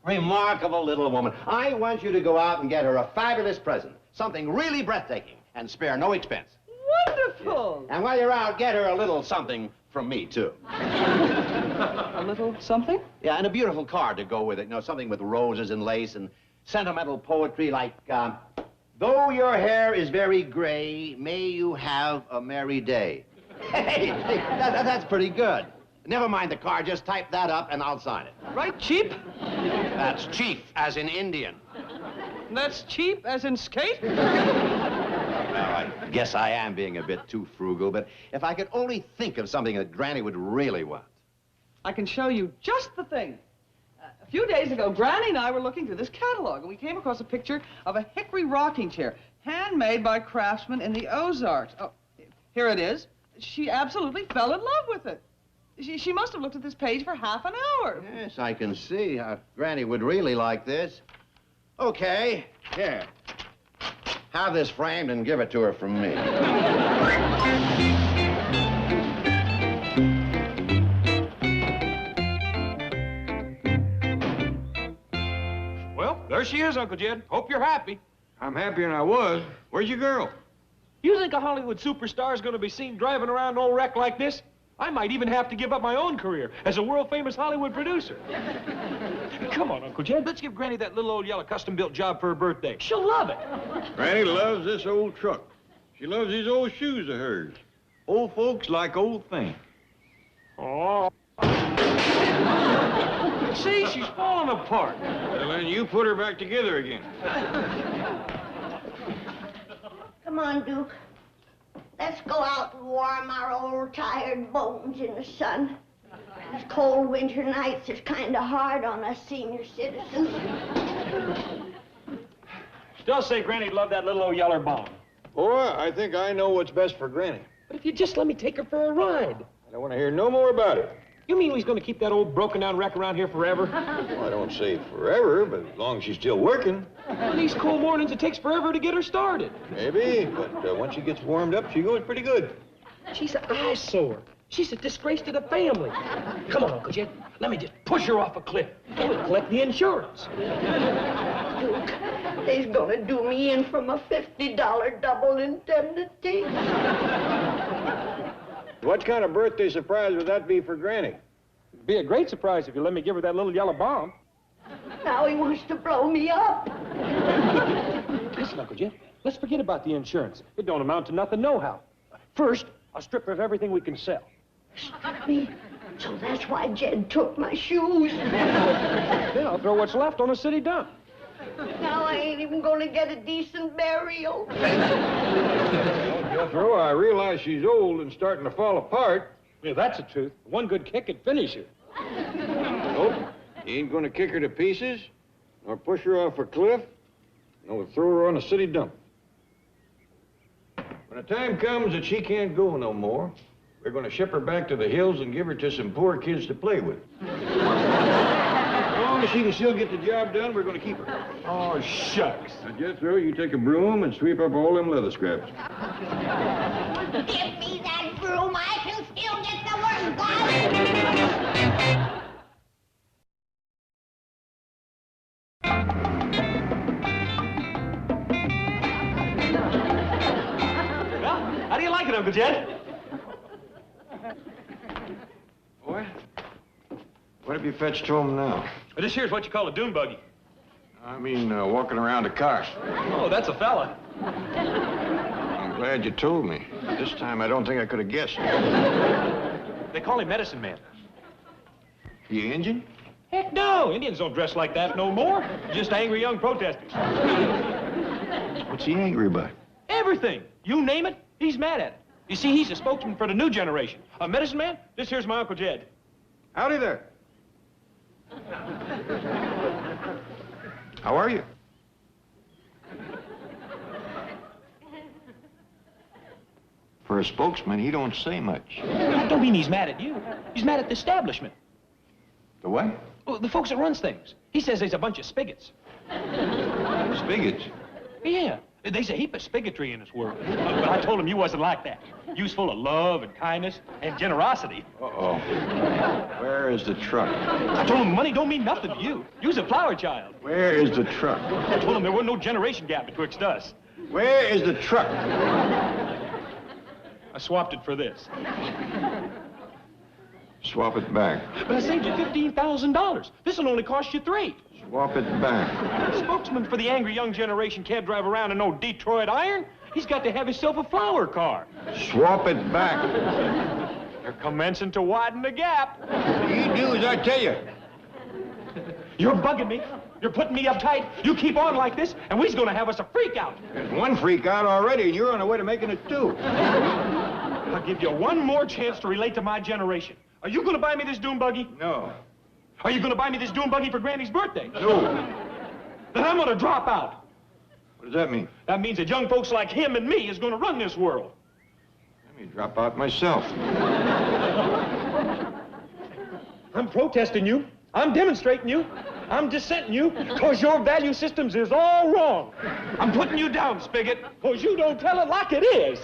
Remarkable little woman. I want you to go out and get her a fabulous present. Something really breathtaking and spare no expense. Wonderful. And while you're out, get her a little something from me, too. A little something? Yeah, and a beautiful card to go with it. You know, something with roses and lace and sentimental poetry like, though your hair is very gray, may you have a merry day. Hey, that's pretty good. Never mind the card, just type that up and I'll sign it. Right, Chief? That's chief, as in Indian. That's cheap as in skate? Well, I guess I am being a bit too frugal, but if I could only think of something that Granny would really want. I can show you just the thing. A few days ago, Granny and I were looking through this catalog, and we came across a picture of a hickory rocking chair, handmade by craftsmen in the Ozarks. Oh, here it is. She absolutely fell in love with it. She must have looked at this page for half an hour. Yes, I can see how Granny would really like this. Okay, here. Have this framed and give it to her from me. Well, there she is, Uncle Jed. Hope you're happy. I'm happier than I was. Where's your girl? You think a Hollywood superstar is going to be seen driving around an old wreck like this? I might even have to give up my own career as a world-famous Hollywood producer. Come on, Uncle Jed, let's give Granny that little old yellow custom-built job for her birthday. She'll love it. Granny loves this old truck. She loves these old shoes of hers. Old folks like old things. Oh. See, she's falling apart. Well, then you put her back together again. Come on, Duke. Let's go out and warm our old tired bones in the sun. These cold winter nights is kind of hard on us senior citizens. Still say Granny'd love that little old yeller bomb. Boy, I think I know what's best for Granny. But if you just let me take her for a ride. I don't want to hear no more about it. You mean we's going to keep that old broken-down wreck around here forever? Well, I don't say forever, but as long as she's still working. Well, these cool mornings, it takes forever to get her started. Maybe, but once she gets warmed up, she goes pretty good. She's an eyesore. She's a disgrace to the family. Come on, Uncle Jed. Let me just push her off a cliff. We'll collect the insurance. Duke, they's gonna do me in from a $50 double indemnity. What kind of birthday surprise would that be for Granny? It'd be a great surprise if you let me give her that little yellow bomb. Now he wants to blow me up. Listen, Uncle Jed, let's forget about the insurance. It don't amount to nothing nohow. First, I'll strip her of everything we can sell. Strip me? So that's why Jed took my shoes. Then I'll throw what's left on a city dump. Now I ain't even gonna get a decent burial. Jethro, I realize she's old and starting to fall apart. Yeah, that's the truth. One good kick could finish her. Nope. You ain't gonna kick her to pieces, nor push her off a cliff, nor throw her on a city dump. When the time comes that she can't go no more, we're gonna ship her back to the hills and give her to some poor kids to play with. As long as she can still get the job done, we're gonna keep her. Oh, shucks. Now, Jethro, you take a broom and sweep up all them leather scraps. Give me that broom, I can still get the work done. Uncle Jed. What? What have you fetched home now? This here's what you call a dune buggy. I mean, walking around a car. Oh, that's a fella. I'm glad you told me. This time I don't think I could have guessed. They call him Medicine Man. You Indian? Heck no, Indians don't dress like that no more. Just angry young protesters. What's he angry about? Everything. You name it, he's mad at it. You see, he's a spokesman for the new generation. A Medicine Man, this here's my Uncle Jed. Howdy there. How are you? For a spokesman, he don't say much. That don't mean he's mad at you. He's mad at the establishment. The what? Oh, the folks that runs things. He says there's a bunch of spigots. Spigots? Yeah, there's a heap of spigotry in this world. But I told him you wasn't like that. You was full of love and kindness and generosity. Uh-oh. Where is the truck? I told him money don't mean nothing to you. You's a flower child. Where is the truck? I told him there wasn't no generation gap betwixt us. Where is the truck? I swapped it for this. Swap it back. But I saved you $15,000. This'll only cost you $3,000. Swap it back. The spokesman for the angry young generation can't drive around in no Detroit iron. He's got to have himself a flower car. Swap it back. They're commencing to widen the gap. You do as I tell you. You're bugging me. You're putting me uptight. You keep on like this, and we's gonna have us a freak out. There's one freak out already, and you're on the way to making it two. I'll give you one more chance to relate to my generation. Are you gonna buy me this dune buggy? No. Are you gonna buy me this dune buggy for Granny's birthday? No. Then I'm gonna drop out. What does that mean? That means that young folks like him and me is gonna run this world. Let me drop out myself. I'm protesting you. I'm demonstrating you. I'm dissenting you, because your value systems is all wrong. I'm putting you down, Spigot, because you don't tell it like it is.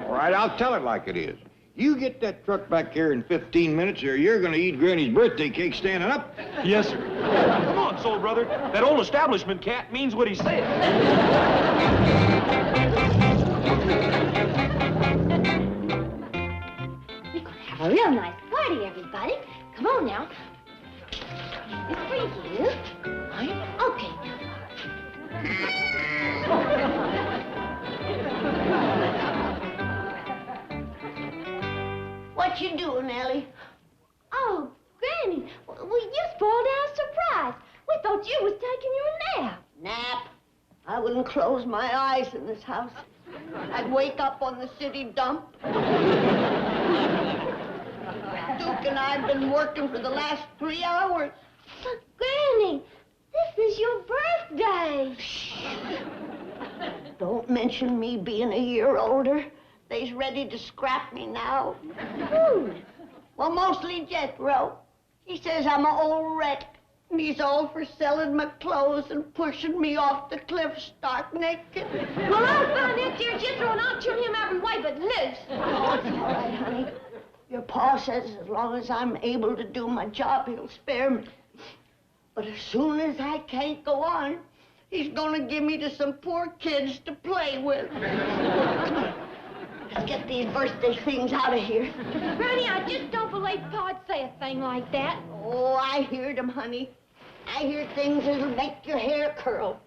All right, I'll tell it like it is. You get that truck back here in 15 minutes, or you're going to eat Granny's birthday cake standing up. Yes, sir. Come on, soul brother. That old establishment cat means what he said. We're gonna have a real nice party, everybody. Come on now. It's for you. Okay, now. What you doing, Ellie? Oh, Granny, well, you spoiled our surprise. We thought you was taking your nap. Nap? I wouldn't close my eyes in this house. I'd wake up on the city dump. Duke and I've been working for the last 3 hours. But, Granny, this is your birthday. Don't mention me being a year older. They's ready to scrap me now. Who? Well, mostly Jethro. He says I'm an old wreck. And he's all for selling my clothes and pushing me off the cliff stark naked. Well, I'll find that dear Jethro and I'll turn him every way but loose. Oh, it's all right, honey. Your pa says as long as I'm able to do my job, he'll spare me. But as soon as I can't go on, he's gonna give me to some poor kids to play with. Let's get these birthday things out of here. Granny, I just don't believe Pa'd say a thing like that. Oh, I heard him, honey. I hear things that'll make your hair curl.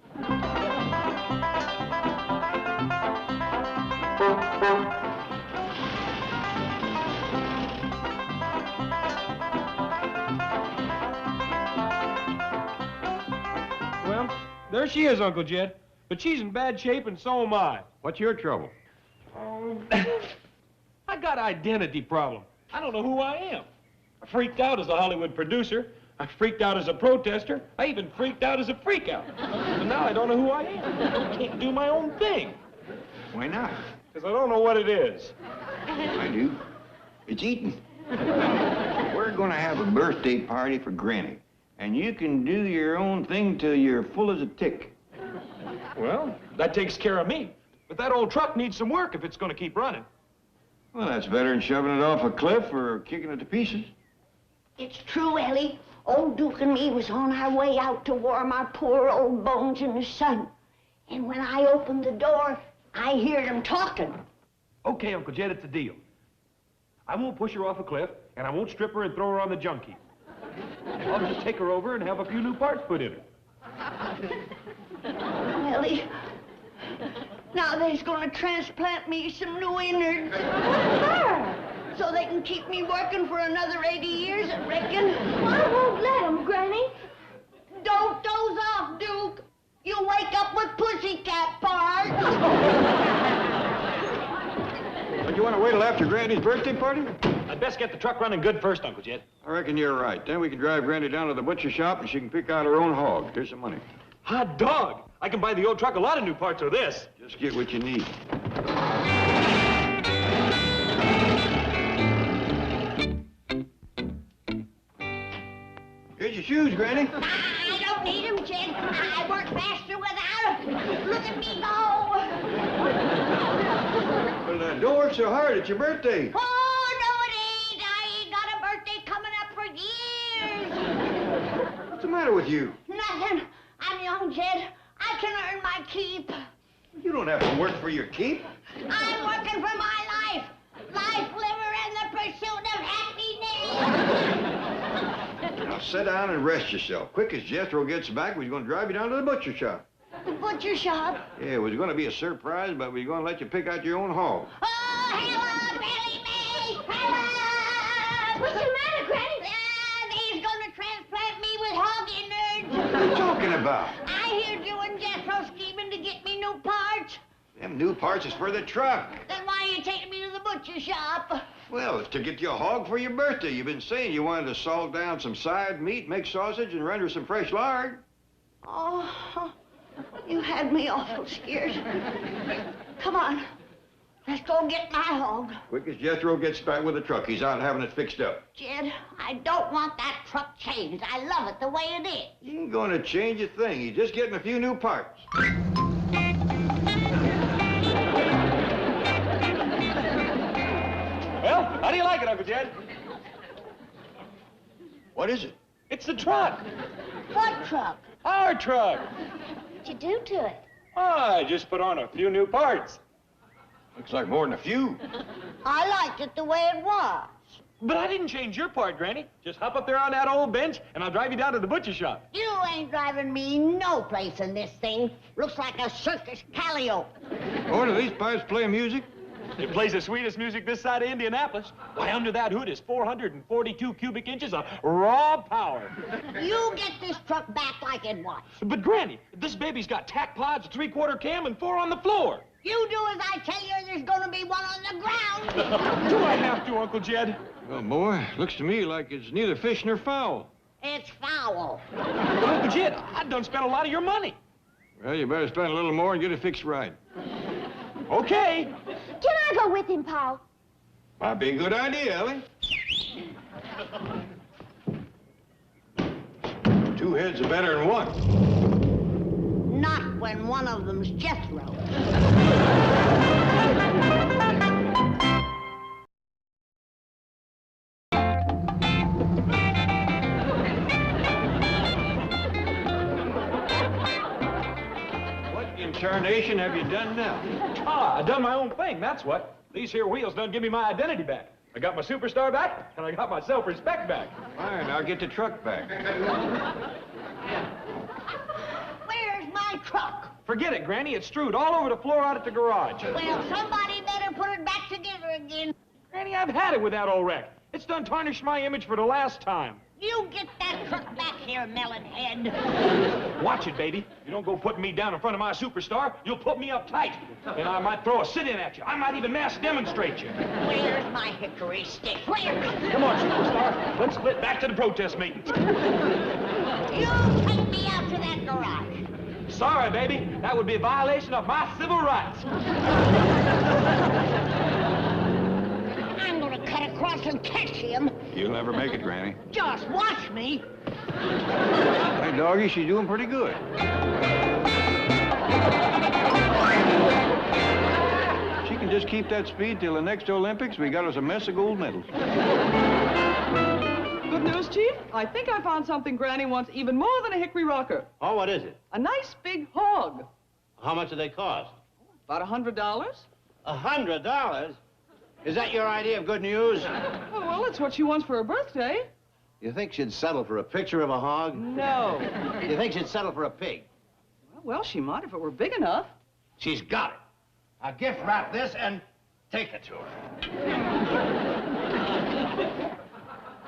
Well, there she is, Uncle Jed. But she's in bad shape, and so am I. What's your trouble? I got identity problem. I don't know who I am. I freaked out as a Hollywood producer. I freaked out as a protester. I even freaked out as a freakout. But now I don't know who I am. I can't do my own thing. Why not? Because I don't know what it is. I do. It's eating. We're going to have a birthday party for Granny. And you can do your own thing till you're full as a tick. Well, that takes care of me. But that old truck needs some work if it's going to keep running. Well, that's better than shoving it off a cliff or kicking it to pieces. It's true, Ellie. Old Duke and me was on our way out to warm our poor old bones in the sun. And when I opened the door, I heard them talking. Okay, Uncle Jed, it's a deal. I won't push her off a cliff, and I won't strip her and throw her on the junk heap. I'll just take her over and have a few new parts put in her. Ellie, now they's gonna transplant me some new innards. So they can keep me working for another 80 years, I reckon. I won't let them, Granny. Don't doze off, Duke. You'll wake up with pussycat parts. But you want to wait till after Granny's birthday party? I'd best get the truck running good first, Uncle Jed. I reckon you're right. Then we can drive Granny down to the butcher shop and she can pick out her own hog. Here's some money. Hot dog! I can buy the old truck a lot of new parts with this. Just get what you need. Here's your shoes, Granny. I don't need them, Jed. I work faster without them. Look at me go. Well, don't work so hard. It's your birthday. Oh, no, it ain't. I ain't got a birthday coming up for years. What's the matter with you? Nothing. I'm young, Jed. I can earn my keep. You don't have to work for your keep. I'm working for my life. Life, liver, and the pursuit of happiness. Now sit down and rest yourself. Quick as Jethro gets back, we're going to drive you down to the butcher shop. The butcher shop? Yeah, it was going to be a surprise, but we're going to let you pick out your own hog. Oh, hello, Billy Mae! Hello! What's the matter, Granny? They's gonna transplant me with hog innards. What are you talking about? I hear you and Jethro scheming to get me new parts. Them new parts is for the truck. Then why are you taking me to the butcher shop? Well, it's to get you a hog for your birthday. You've been saying you wanted to salt down some side meat, make sausage, and render some fresh lard. Oh, you had me awful scared. Come on. Let's go get my hog. Quick as Jethro gets back with the truck, he's out having it fixed up. Jed, I don't want that truck changed. I love it the way it is. He ain't going to change a thing. He's just getting a few new parts. Well, how do you like it, Uncle Jed? What is it? It's the truck. What truck? Our truck. What'd you do to it? I just put on a few new parts. Looks like more than a few. I liked it the way it was. But I didn't change your part, Granny. Just hop up there on that old bench, and I'll drive you down to the butcher shop. You ain't driving me no place in this thing. Looks like a circus calliope. Oh, do these pipes play music? It plays the sweetest music this side of Indianapolis. Why, under that hood is 442 cubic inches of raw power. You get this truck back like it was. But, Granny, this baby's got tack pods, a three-quarter cam, and 4 on the floor. You do as I tell you, there's gonna be one on the ground. Do I have to, Uncle Jed? Well, boy, looks to me like it's neither fish nor fowl. It's foul. But, Uncle Jed, I done spent a lot of your money. Well, you better spend a little more and get it fixed right. Okay. Can I go with him, Paul? Might be a good idea, Ellie. 2 heads are better than 1. Not when one of them's Jethro. What in tarnation have you done now? Ah, I done my own thing, that's what. These here wheels done give me my identity back. I got my superstar back, and I got my self-respect back. Fine, I'll get the truck back. Where's my truck? Forget it, Granny. It's strewed all over the floor out at the garage. Well, somebody better put it back together again. Granny, I've had it with that old wreck. It's done tarnished my image for the last time. You get that truck back here, melonhead. Watch it, baby. You don't go putting me down in front of my superstar, you'll put me up tight. And I might throw a sit-in at you. I might even mass demonstrate you. Where's my hickory stick? Where? Come on, superstar. Let's split back to the protest meetings. You take me out to that garage. Sorry, baby. That would be a violation of my civil rights. I'm gonna cut across and catch him. You'll never make it, Granny. Just watch me. Hey, doggy, she's doing pretty good. She can just keep that speed till the next Olympics. We got us a mess of gold medals. Good news, Chief. I think I found something Granny wants even more than a hickory rocker. Oh, what is it? A nice big hog. How much do they cost? About $100. $100? Is that your idea of good news? Oh, well, it's what she wants for her birthday. You think she'd settle for a picture of a hog? No. You think she'd settle for a pig? Well, she might if it were big enough. She's got it. I'll gift wrap this and take it to her.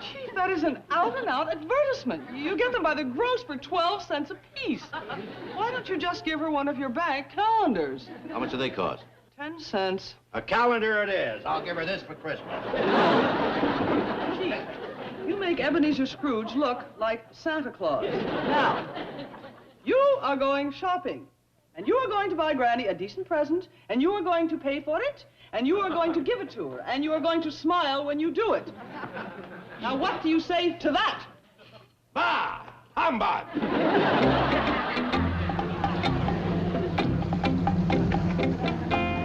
Chief, that is an out-and-out advertisement. You get them by the gross for 12 cents apiece. Why don't you just give her one of your bank calendars? How much do they cost? 10 cents. A calendar it is. I'll give her this for Christmas. Chief, you make Ebenezer Scrooge look like Santa Claus. Now, you are going shopping, and you are going to buy Granny a decent present, and you are going to pay for it, and you are going to give it to her, and you are going to smile when you do it. Now, what do you say to that? Bah! Humbug!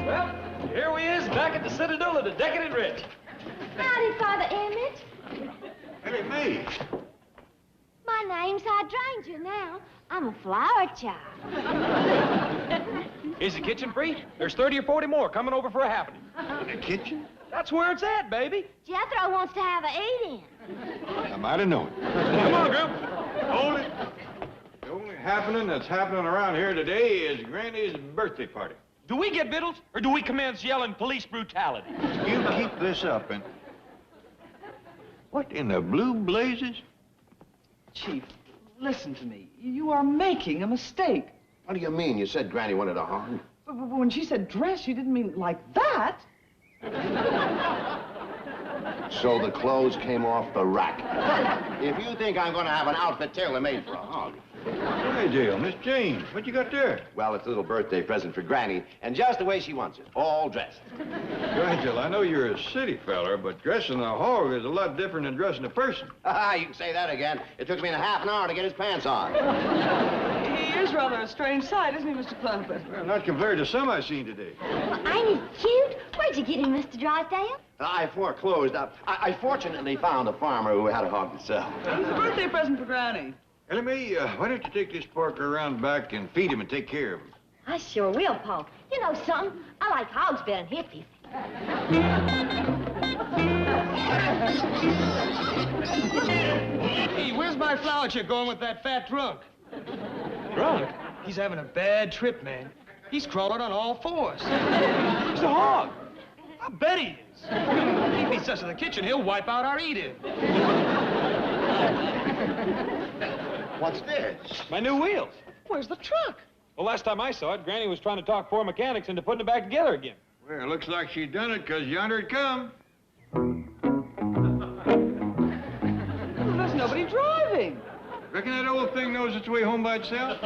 Well, here we is back at the Citadel of the Decadent Rich. Howdy, Father Emmett. Hey, me. My name's Hydrangea now. I'm a flower child. Is the kitchen free? There's 30 or 40 more coming over for a happening. In the kitchen? That's where it's at, baby. Jethro wants to have an eat-in. I might have known. Come on, group. Hold it. The only happening that's happening around here today is Granny's birthday party. Do we get victuals, or do we commence yelling police brutality? You keep this up and... What in the blue blazes? Chief, listen to me. You are making a mistake. What do you mean? You said Granny wanted a hog? But when she said dress, she didn't mean like that. So the clothes came off the rack. If you think I'm going to have an outfit tailor-made for a hog. Hey, Dale, Miss Jane, what you got there? Well, it's a little birthday present for Granny, and just the way she wants it, all dressed. Nigel, I know you're a city feller, but dressing a hog is a lot different than dressing a person. You can say that again. It took me a half an hour to get his pants on. He is rather a strange sight, isn't he, Mr. Clampett? Well, not compared to some I've seen today. Ain't he cute? Where'd you get him, Mr. Drysdale? I foreclosed. I fortunately found a farmer who had a hog to sell. It's a birthday present for Granny. Ellie, why don't you take this porker around back and feed him and take care of him? I sure will, Pa. You know something? I like hogs better than hippies. Hey, where's my flower chick going with that fat drunk? Drunk? He's having a bad trip, man. He's crawling on all fours. He's a hog. I bet he is. If he sets to the kitchen, he'll wipe out our eat-in. What's this? My new wheels. Where's the truck? Well, last time I saw it, Granny was trying to talk four mechanics into putting it back together again. Well, it looks like she done it, because yonder it come. There's nobody driving. Reckon that old thing knows its way home by itself?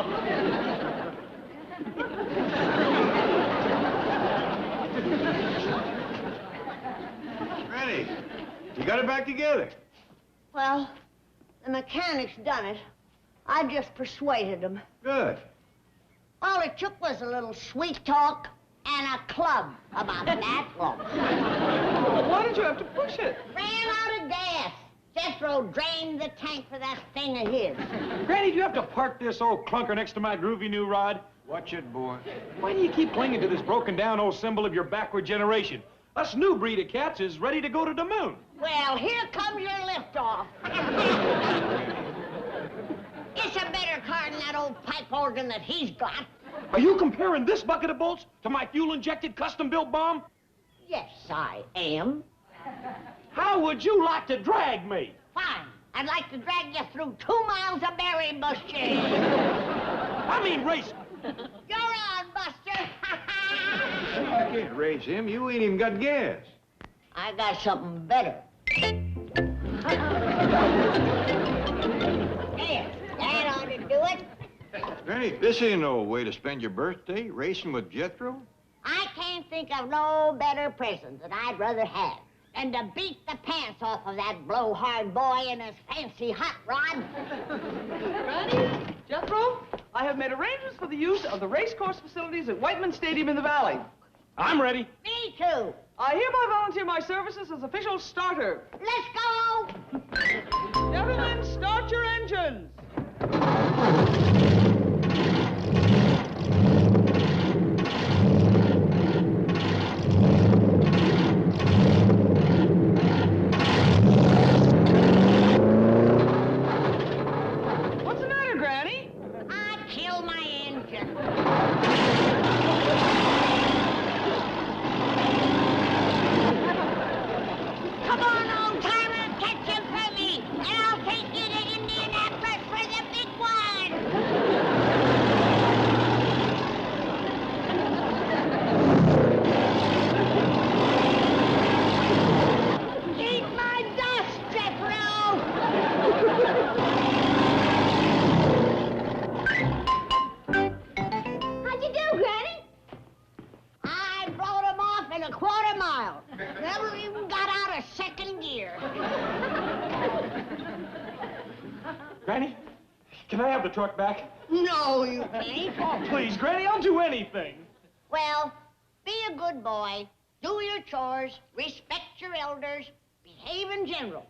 Granny, you got it back together. Well, the mechanic's done it. I just persuaded him. Good. All it took was a little sweet talk and a club about that long. Why did you have to push it? Ran out of gas. Jethro drained the tank for that thing of his. Granny, do you have to park this old clunker next to my groovy new rod? Watch it, boy. Why do you keep clinging to this broken-down old symbol of your backward generation? Us new breed of cats is ready to go to the moon. Well, here comes your liftoff. It's a better car than that old pipe organ that he's got. Are you comparing this bucket of bolts to my fuel-injected, custom-built bomb? Yes, I am. How would you like to drag me? Fine. I'd like to drag you through 2 miles of berry bushes. I mean race. You're on, Buster. You can't race him. You ain't even got gas. I got something better. There. That ought to do it. Granny, this ain't no way to spend your birthday, racing with Jethro. I can't think of no better present that I'd rather have than to beat the pants off of that blowhard boy in his fancy hot rod. Granny, Jethro, I have made arrangements for the use of the racecourse facilities at Whiteman Stadium in the Valley. I'm ready. Me too. I hereby volunteer my services as official starter. Let's go. Gentlemen, start your engines. Granny, can I have the truck back? No, you can't. Oh, please, Granny, I'll do anything. Well, be a good boy, do your chores, respect your elders, behave in general.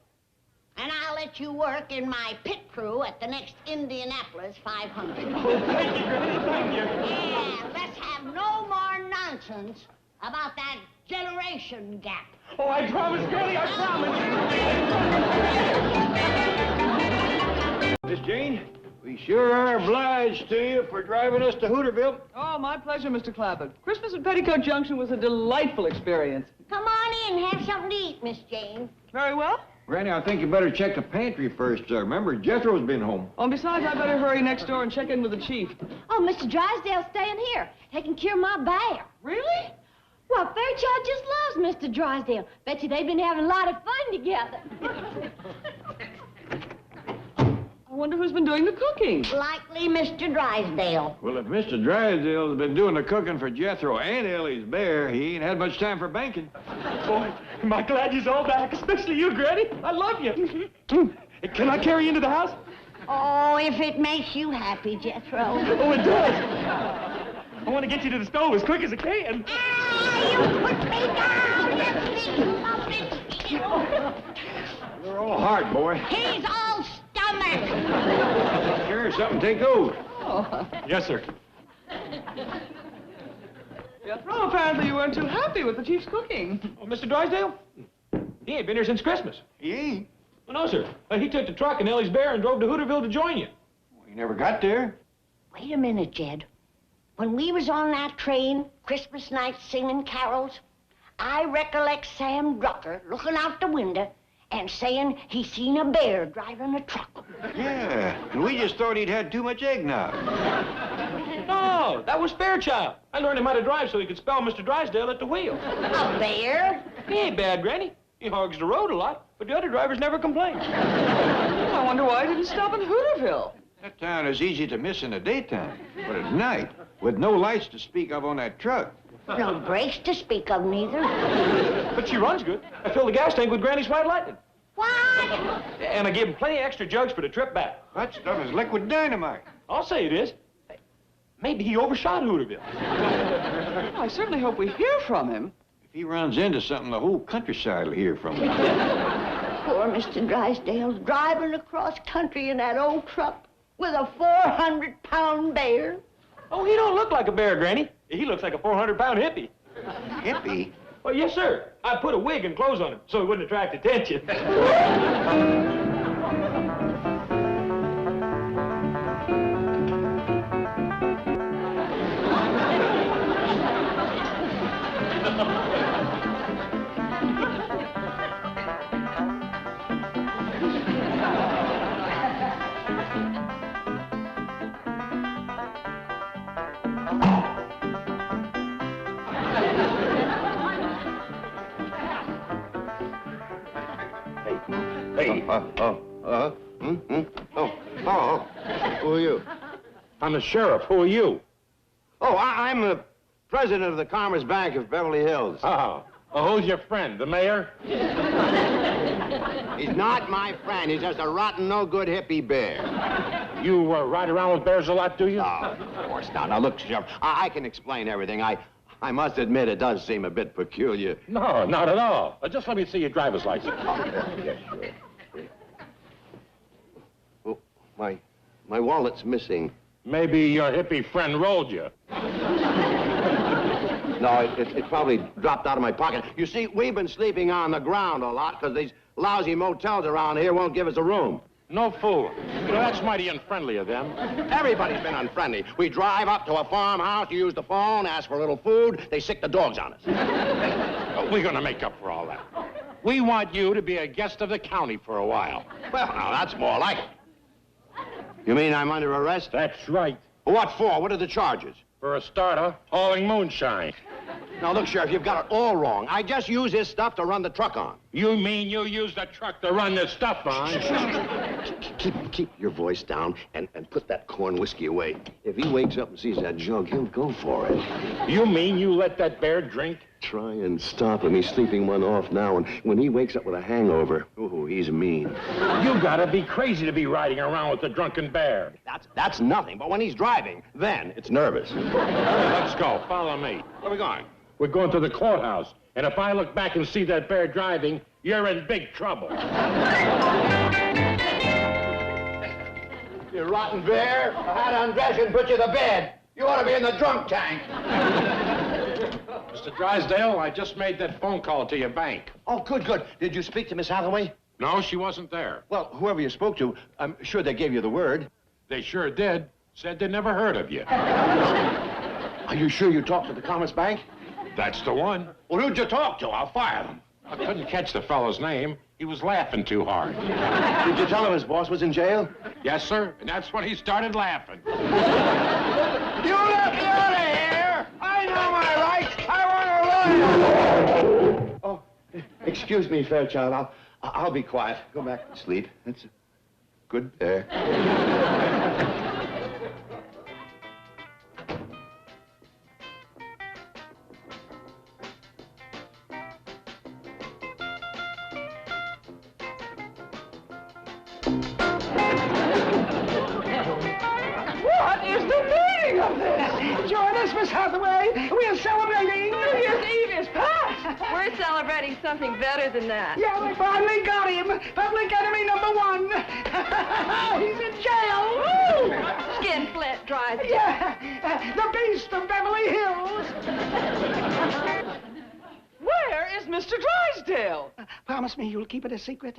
And I'll let you work in my pit crew at the next Indianapolis 500. Oh, thank you, Granny, thank you. Yeah, let's have no more nonsense about that generation gap. Oh, I promise, Granny, I promise. Miss Jane, we sure are obliged to you for driving us to Hooterville. Oh, my pleasure, Mr. Clappett. Christmas at Petticoat Junction was a delightful experience. Come on in, have something to eat, Miss Jane. Very well. Granny, I think you better check the pantry first. Remember, Jethro's been home. Oh, and besides, I better hurry next door and check in with the chief. Oh, Mr. Drysdale's staying here, taking care of my bear. Really? Well, Fairchild just loves Mr. Drysdale. Bet you they've been having a lot of fun together. I wonder who's been doing the cooking. Likely Mr. Drysdale. Well, if Mr. Drysdale's been doing the cooking for Jethro and Ellie's bear, he ain't had much time for banking. Boy, am I glad you're all back, especially you, Granny. I love you. Can I carry you into the house? Oh, if it makes you happy, Jethro. Oh, it does. I want to get you to the stove as quick as I can. You put me down, you big muffin. You're all heart, boy. He's all stomach. Carry something, take those. Oh. Yes, sir. Jethro, apparently you weren't too happy with the chief's cooking. Oh, Mr. Drysdale? He ain't been here since Christmas. He ain't? Well, no, sir. He took the truck and Ellie's bear and drove to Hooterville to join you. Well, he never got there. Wait a minute, Jed. When we was on that train, Christmas night singing carols, I recollect Sam Drucker looking out the window and saying he seen a bear driving a truck. Yeah, and we just thought he'd had too much eggnog. No, that was Fairchild. I learned him how to drive so he could spell Mr. Drysdale at the wheel. A bear? He ain't bad, Granny. He hogs the road a lot, but the other drivers never complain. I wonder why he didn't stop in Hooterville. That town is easy to miss in the daytime, but at night, with no lights to speak of on that truck. No brakes to speak of, neither. But she runs good. I filled the gas tank with Granny's White Lightning. What? And I gave him plenty of extra jugs for the trip back. That stuff is liquid dynamite. I'll say it is. Maybe he overshot Hooterville. I certainly hope we hear from him. If he runs into something, the whole countryside will hear from him. Poor Mr. Drysdale driving across country in that old truck with a 400-pound bear. Oh, he don't look like a bear, Granny. He looks like a 400-pound hippie. Hippie? Oh, yes, sir. I put a wig and clothes on him so he wouldn't attract attention. Hey. Who are you? I'm the sheriff. Who are you? Oh, I'm the president of the Commerce Bank of Beverly Hills. Oh. Well, who's your friend? The mayor? He's not my friend. He's just a rotten, no-good hippie bear. You ride around with bears a lot, do you? Oh, of course not. Now, look, Sheriff, I can explain everything. I must admit it does seem a bit peculiar. No, not at all. Just let me see your driver's license. Yes, sure. Oh, my wallet's missing. Maybe your hippie friend rolled you. No, it probably dropped out of my pocket. You see, we've been sleeping on the ground a lot because these lousy motels around here won't give us a room. No fool. You know, that's mighty unfriendly of them. Everybody's been unfriendly. We drive up to a farmhouse, you use the phone, ask for a little food, they sick the dogs on us. We're gonna make up for all that. We want you to be a guest of the county for a while. Well, now, that's more like it. You mean I'm under arrest? That's right. What for? What are the charges? For a starter, hauling moonshine. Now, look, Sheriff, you've got it all wrong. I just use his stuff to run the truck on. You mean you use the truck to run this stuff on? Keep your voice down and put that corn whiskey away. If he wakes up and sees that jug, he'll go for it. You mean you let that bear drink? Try and stop him. He's sleeping one off now, and when he wakes up with a hangover, ooh, he's mean. You gotta be crazy to be riding around with the drunken bear. That's nothing, but when he's driving, then it's nervous. Let's go. Follow me. Where are we going? We're going to the courthouse. And if I look back and see that bear driving, you're in big trouble. You rotten bear. I had to undress you and put you to bed. You ought to be in the drunk tank. Mr. Drysdale, I just made that phone call to your bank. Oh, good. Did you speak to Miss Hathaway? No, she wasn't there. Well, whoever you spoke to, I'm sure they gave you the word. They sure did. Said they never heard of you. Are you sure you talked to the Commerce Bank? That's the one. Well, who'd you talk to? I'll fire them. I couldn't catch the fellow's name. He was laughing too hard. Did you tell him his boss was in jail? Yes, sir. And that's when he started laughing. You let me out of here! I know my rights! I want a lawyer! Oh, excuse me, Fairchild. I'll be quiet. Go back to sleep. That's a good bear. What is the meaning of this? Join us, Miss Hathaway. We are celebrating New Year's Eve is past. We're celebrating something better than that. Yeah, we finally got him. Public enemy #1. He's in jail. Woo! Skin flint, Drysdale. Yeah, the beast of Beverly Hills. Where is Mr. Drysdale? Promise me you'll keep it a secret.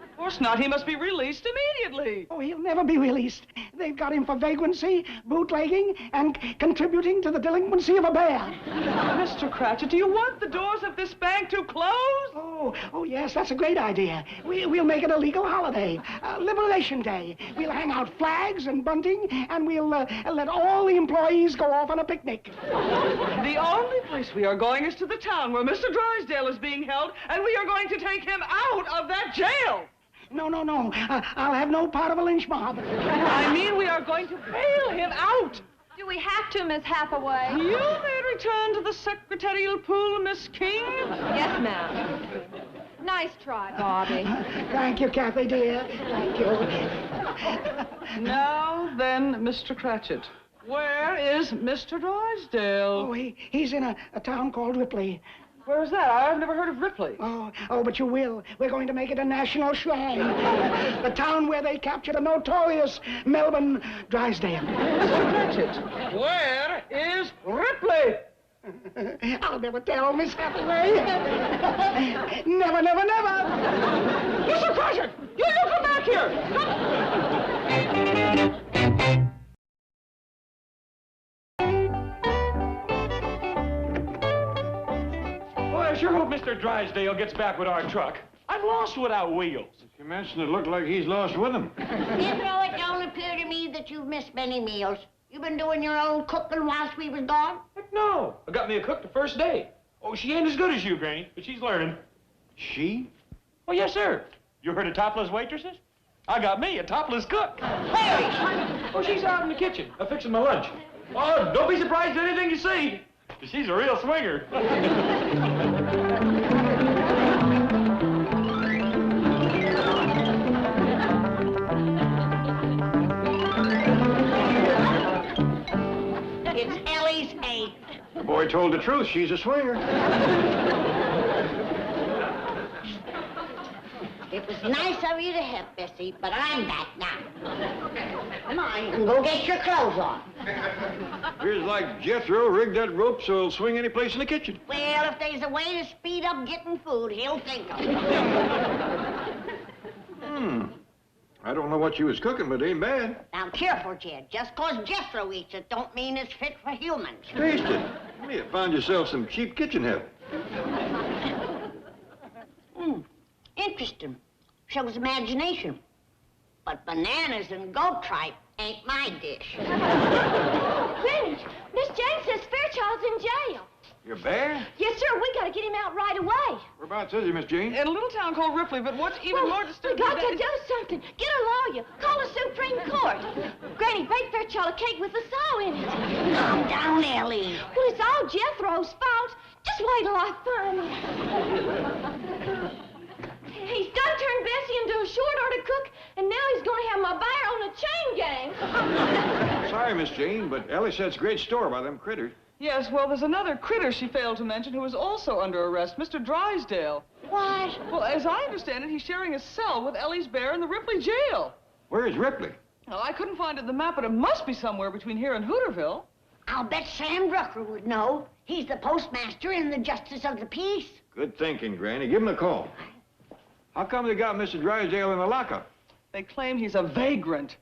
Of course not. He must be released immediately. Oh, he'll never be released. They've got him for vagrancy, bootlegging, and contributing to the delinquency of a bear. Mr. Cratchit, do you want the doors of this bank to close? Oh, yes, that's a great idea. We'll make it a legal holiday, Liberation Day. We'll hang out flags and bunting, and we'll let all the employees go off on a picnic. The only place we are going is to the town where Mr. Drysdale is being held, and we are going to take him out of that jail. No. I'll have no part of a lynch mob. I mean, we are going to bail him out. Do we have to, Miss Hathaway? You may return to the secretarial pool, Miss King. Yes, ma'am. Nice try, Bobby. Thank you, Kathy, dear. Thank you. Now then, Mr. Cratchit, where is Mr. Drysdale? Oh, he's in a town called Ripley. Where is that? I've never heard of Ripley. Oh, but you will. We're going to make it a national shrine. The town where they captured a notorious Melbourne Drysdale. Mr. Cratchit, where is Ripley? I'll never tell, Miss Hathaway. Never. Mr. Cratchit, you come back here. I sure hope Mr. Drysdale gets back with our truck. I'm lost without wheels. You mentioned it looked like he's lost with him. Jethro, it don't appear to me that you've missed many meals. You've been doing your own cooking whilst we was gone? Heck no. I got me a cook the first day. Oh, she ain't as good as you, Granny, but she's learning. She? Oh, yes, sir. You heard of topless waitresses? I got me a topless cook. Mary! Oh, she's out in the kitchen, fixing my lunch. Oh, don't be surprised at anything you see. She's a real swinger. It's Ellie's 8th. The boy told the truth. She's a swinger. It was nice of you to help, Bessie, but I'm back now. Come on, and go get your clothes on. Appears like Jethro rigged that rope so he'll swing any place in the kitchen. Well, if there's a way to speed up getting food, he'll think of it. I don't know what she was cooking, but it ain't bad. Now, careful, Jed. Just 'cause Jethro eats it don't mean it's fit for humans. Taste it. You may have found yourself some cheap kitchen help. Interesting. Shows imagination. But bananas and goat tripe ain't my dish. Granny, Miss Jane says Fairchild's in jail. Your bear? Yes, sir. We gotta get him out right away. Whereabouts is he, Miss Jean? In a little town called Ripley, but what's even more disturbing... We got to do something. Get a lawyer. Call the Supreme Court. Granny, bake Fairchild a cake with a saw in it. Calm down, Ellie. Well, it's all Jethro's fault. Just wait till I find him. He's done turned Bessie into a short-order cook, and now he's going to have my bear on the chain gang. Sorry, Miss Jean, but Ellie sets great store by them critters. Yes, well, there's another critter she failed to mention who is also under arrest, Mr. Drysdale. What? Well, as I understand it, he's sharing a cell with Ellie's bear in the Ripley jail. Where is Ripley? Well, I couldn't find it in the map, but it must be somewhere between here and Hooterville. I'll bet Sam Drucker would know. He's the postmaster and the justice of the peace. Good thinking, Granny. Give him a call. How come they got Mr. Drysdale in the lockup? They claim he's a vagrant.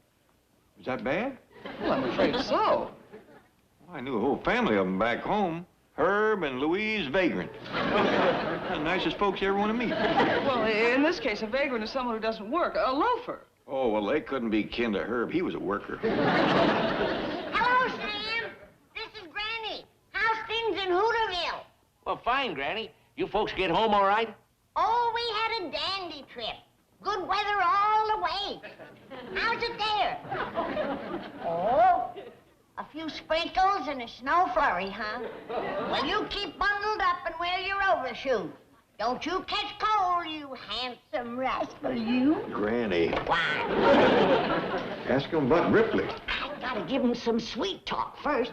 Is that bad? Well, I'm afraid so. I knew a whole family of them back home. Herb and Louise Vagrant. The nicest folks you ever want to meet. Well, in this case, a vagrant is someone who doesn't work, a loafer. Oh, well, they couldn't be kin to Herb. He was a worker. Hello, Sam. This is Granny. How's things in Hooterville? Well, fine, Granny. You folks get home all right? Oh, we had a dandy trip. Good weather all the way. How's it there? Oh, a few sprinkles and a snow flurry, huh? Well, you keep bundled up and wear your overshoes. Don't you catch cold, you handsome rascal, you. Granny. Why? Ask him about Ripley. I've got to give him some sweet talk first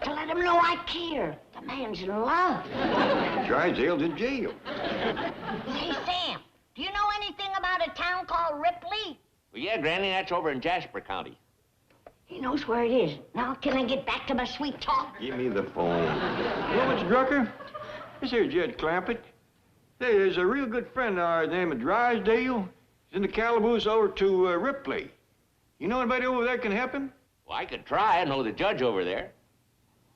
to let him know I care. The man's in love. Drysdale's in jail. Say, Sam, do you know anything about a town called Ripley? Well, yeah, Granny, that's over in Jasper County. He knows where it is. Now, can I get back to my sweet talk? Give me the phone. Hello, Mr. Drucker. This here Judge Clampett. Hey, there's a real good friend of ours named Drysdale. He's in the calaboose over to Ripley. You know anybody over there can help him? Well, I could try. I know the judge over there.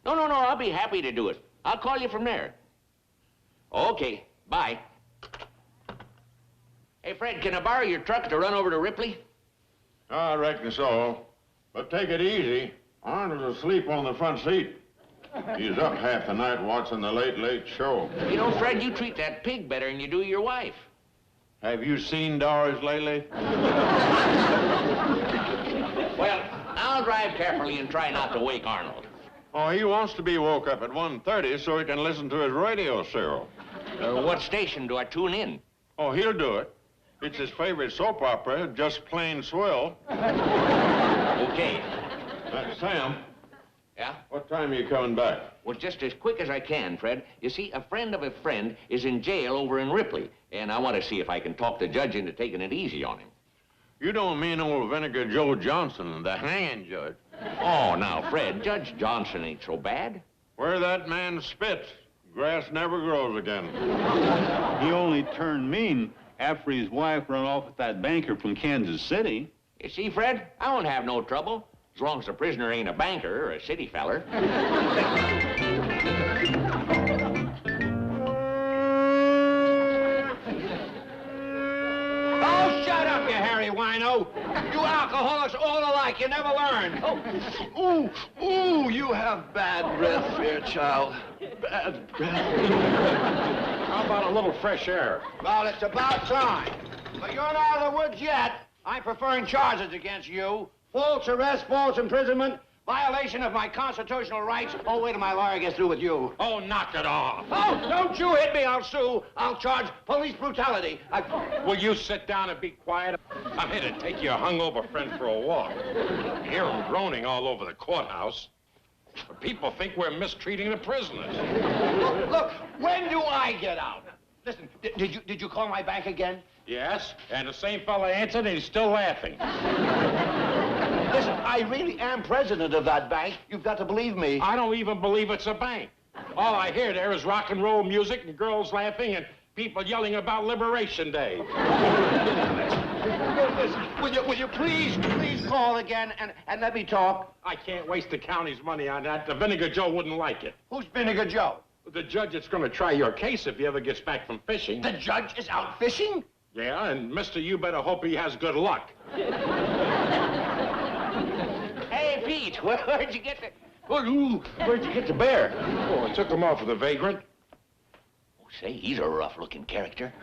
No, I'll be happy to do it. I'll call you from there. Okay, bye. Hey, Fred, can I borrow your truck to run over to Ripley? I reckon so. But take it easy. Arnold's asleep on the front seat. He's up half the night watching the Late Show. You know, Fred, you treat that pig better than you do your wife. Have you seen Doris lately? Well, I'll drive carefully and try not to wake Arnold. Oh, he wants to be woke up at 1:30 so he can listen to his radio serial. What station do I tune in? Oh, he'll do it. It's his favorite soap opera, Just Plain Swell. Okay. Sam. Yeah? What time are you coming back? Well, just as quick as I can, Fred. You see, a friend of a friend is in jail over in Ripley, and I want to see if I can talk the judge into taking it easy on him. You don't mean old Vinegar Joe Johnson, the hanging judge. Oh, now, Fred, Judge Johnson ain't so bad. Where that man spits, grass never grows again. He only turned mean after his wife run off with that banker from Kansas City. You see, Fred, I won't have no trouble, as long as the prisoner ain't a banker or a city feller. Oh, shut up, you hairy wino. You alcoholics all alike, you never learn. Oh, ooh, you have bad breath, Fairchild. Bad breath. How about a little fresh air? Well, it's about time. But you're not out of the woods yet. I'm preferring charges against you. False arrest, false imprisonment, violation of my constitutional rights. Oh, wait till my lawyer gets through with you. Oh, knock it off. Oh, don't you hit me, I'll sue. I'll charge police brutality. Will you sit down and be quiet? I'm here to take your hungover friend for a walk. I hear him groaning all over the courthouse. But people think we're mistreating the prisoners. Look, when do I get out? Listen, did you call my bank again? Yes, and the same fella answered, and he's still laughing. Listen, I really am president of that bank. You've got to believe me. I don't even believe it's a bank. All I hear there is rock and roll music and girls laughing and people yelling about Liberation Day. Listen, will you please call again and let me talk? I can't waste the county's money on that. The Vinegar Joe wouldn't like it. Who's Vinegar Joe? The judge that's going to try your case if he ever gets back from fishing. The judge is out fishing? Yeah, and mister, you better hope he has good luck. Hey, Pete, where'd you get Where'd you get the bear? Oh, I took him off with a vagrant. Oh, say, he's a rough-looking character.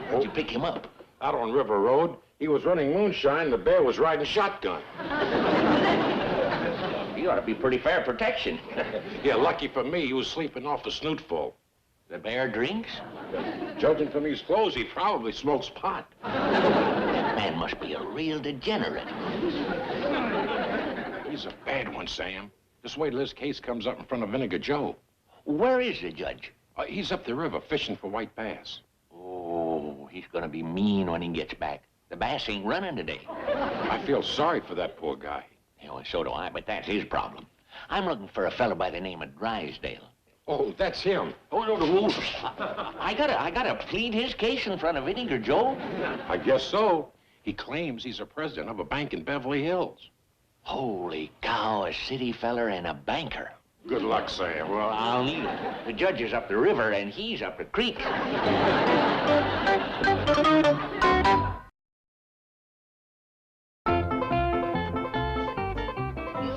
Where'd you pick him up? Out on River Road. He was running moonshine, and the bear was riding shotgun. He ought to be pretty fair protection. Yeah, lucky for me, he was sleeping off a snootful. The bear drinks? Judging from his clothes, he probably smokes pot. That man must be a real degenerate. He's a bad one, Sam. Just wait till this case comes up in front of Vinegar Joe. Where is the judge? He's up the river fishing for white bass. Oh, he's gonna be mean when he gets back. The bass ain't running today. I feel sorry for that poor guy. You know, so do I, but that's his problem. I'm looking for a fellow by the name of Drysdale. Oh, that's him. I gotta plead his case in front of Vinegar Joe. I guess so. He claims he's a president of a bank in Beverly Hills. Holy cow, a city feller and a banker. Good luck, Sam. Well, I'll need it. The judge is up the river and he's up the creek. You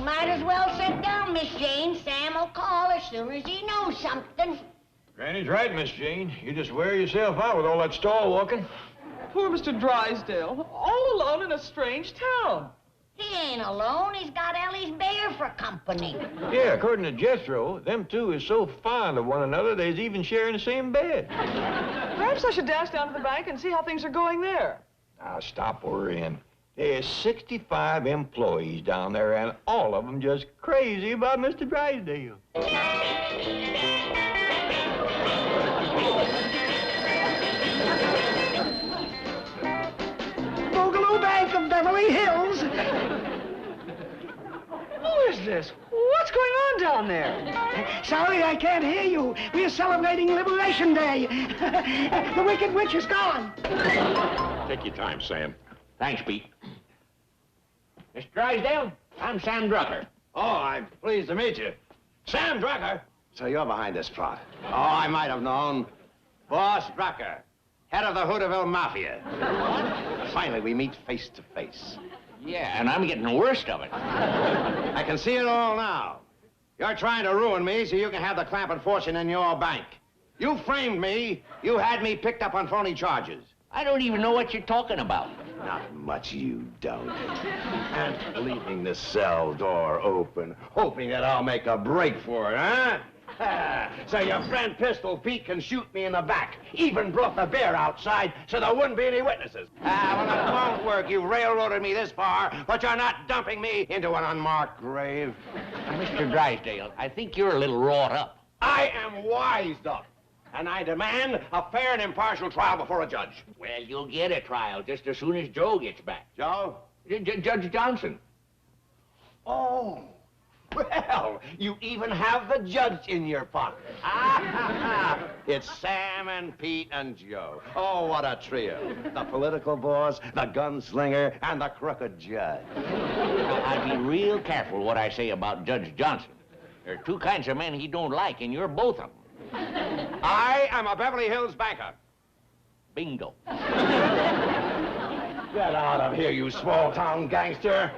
might as well sit down, Miss Jane. Sam will call as soon as he knows something. Granny's right, Miss Jane. You just wear yourself out with all that stall walking. Poor Mr. Drysdale, all alone in a strange town. He ain't alone. He's got Ellie's bear for company. Yeah, according to Jethro, them two is so fond of one another, they's even sharing the same bed. Perhaps I should dash down to the bank and see how things are going there. Now, stop worrying. There's 65 employees down there, and all of them just crazy about Mr. Drysdale. Boogaloo Bank of Beverly Hills. Who is this? What's going on down there? Sorry, I can't hear you. We're celebrating Liberation Day. The Wicked Witch is gone. Take your time, Sam. Thanks, Pete. Mr. Drysdale, I'm Sam Drucker. Oh, I'm pleased to meet you. Sam Drucker? So you're behind this plot. Oh, I might have known. Boss Drucker, head of the Hooterville Mafia. Finally, we meet face to face. Yeah, and I'm getting the worst of it. I can see it all now. You're trying to ruin me so you can have the Clampett fortune in your bank. You framed me. You had me picked up on phony charges. I don't even know what you're talking about. Not much you don't. And leaving the cell door open, hoping that I'll make a break for it, huh? So your friend Pistol Pete can shoot me in the back. Even brought the bear outside so there wouldn't be any witnesses. Well, it won't work. You've railroaded me this far, but you're not dumping me into an unmarked grave. Mr. Drysdale, I think you're a little wrought up. I am wised up. And I demand a fair and impartial trial before a judge. Well, you'll get a trial just as soon as Joe gets back. Joe? Judge Johnson. Oh. Well, you even have the judge in your pocket. It's Sam and Pete and Joe. Oh, what a trio. The political boss, the gunslinger, and the crooked judge. I'd be real careful what I say about Judge Johnson. There are two kinds of men he don't like, and you're both of them. I am a Beverly Hills banker. Bingo. Get out of here, you small-town gangster.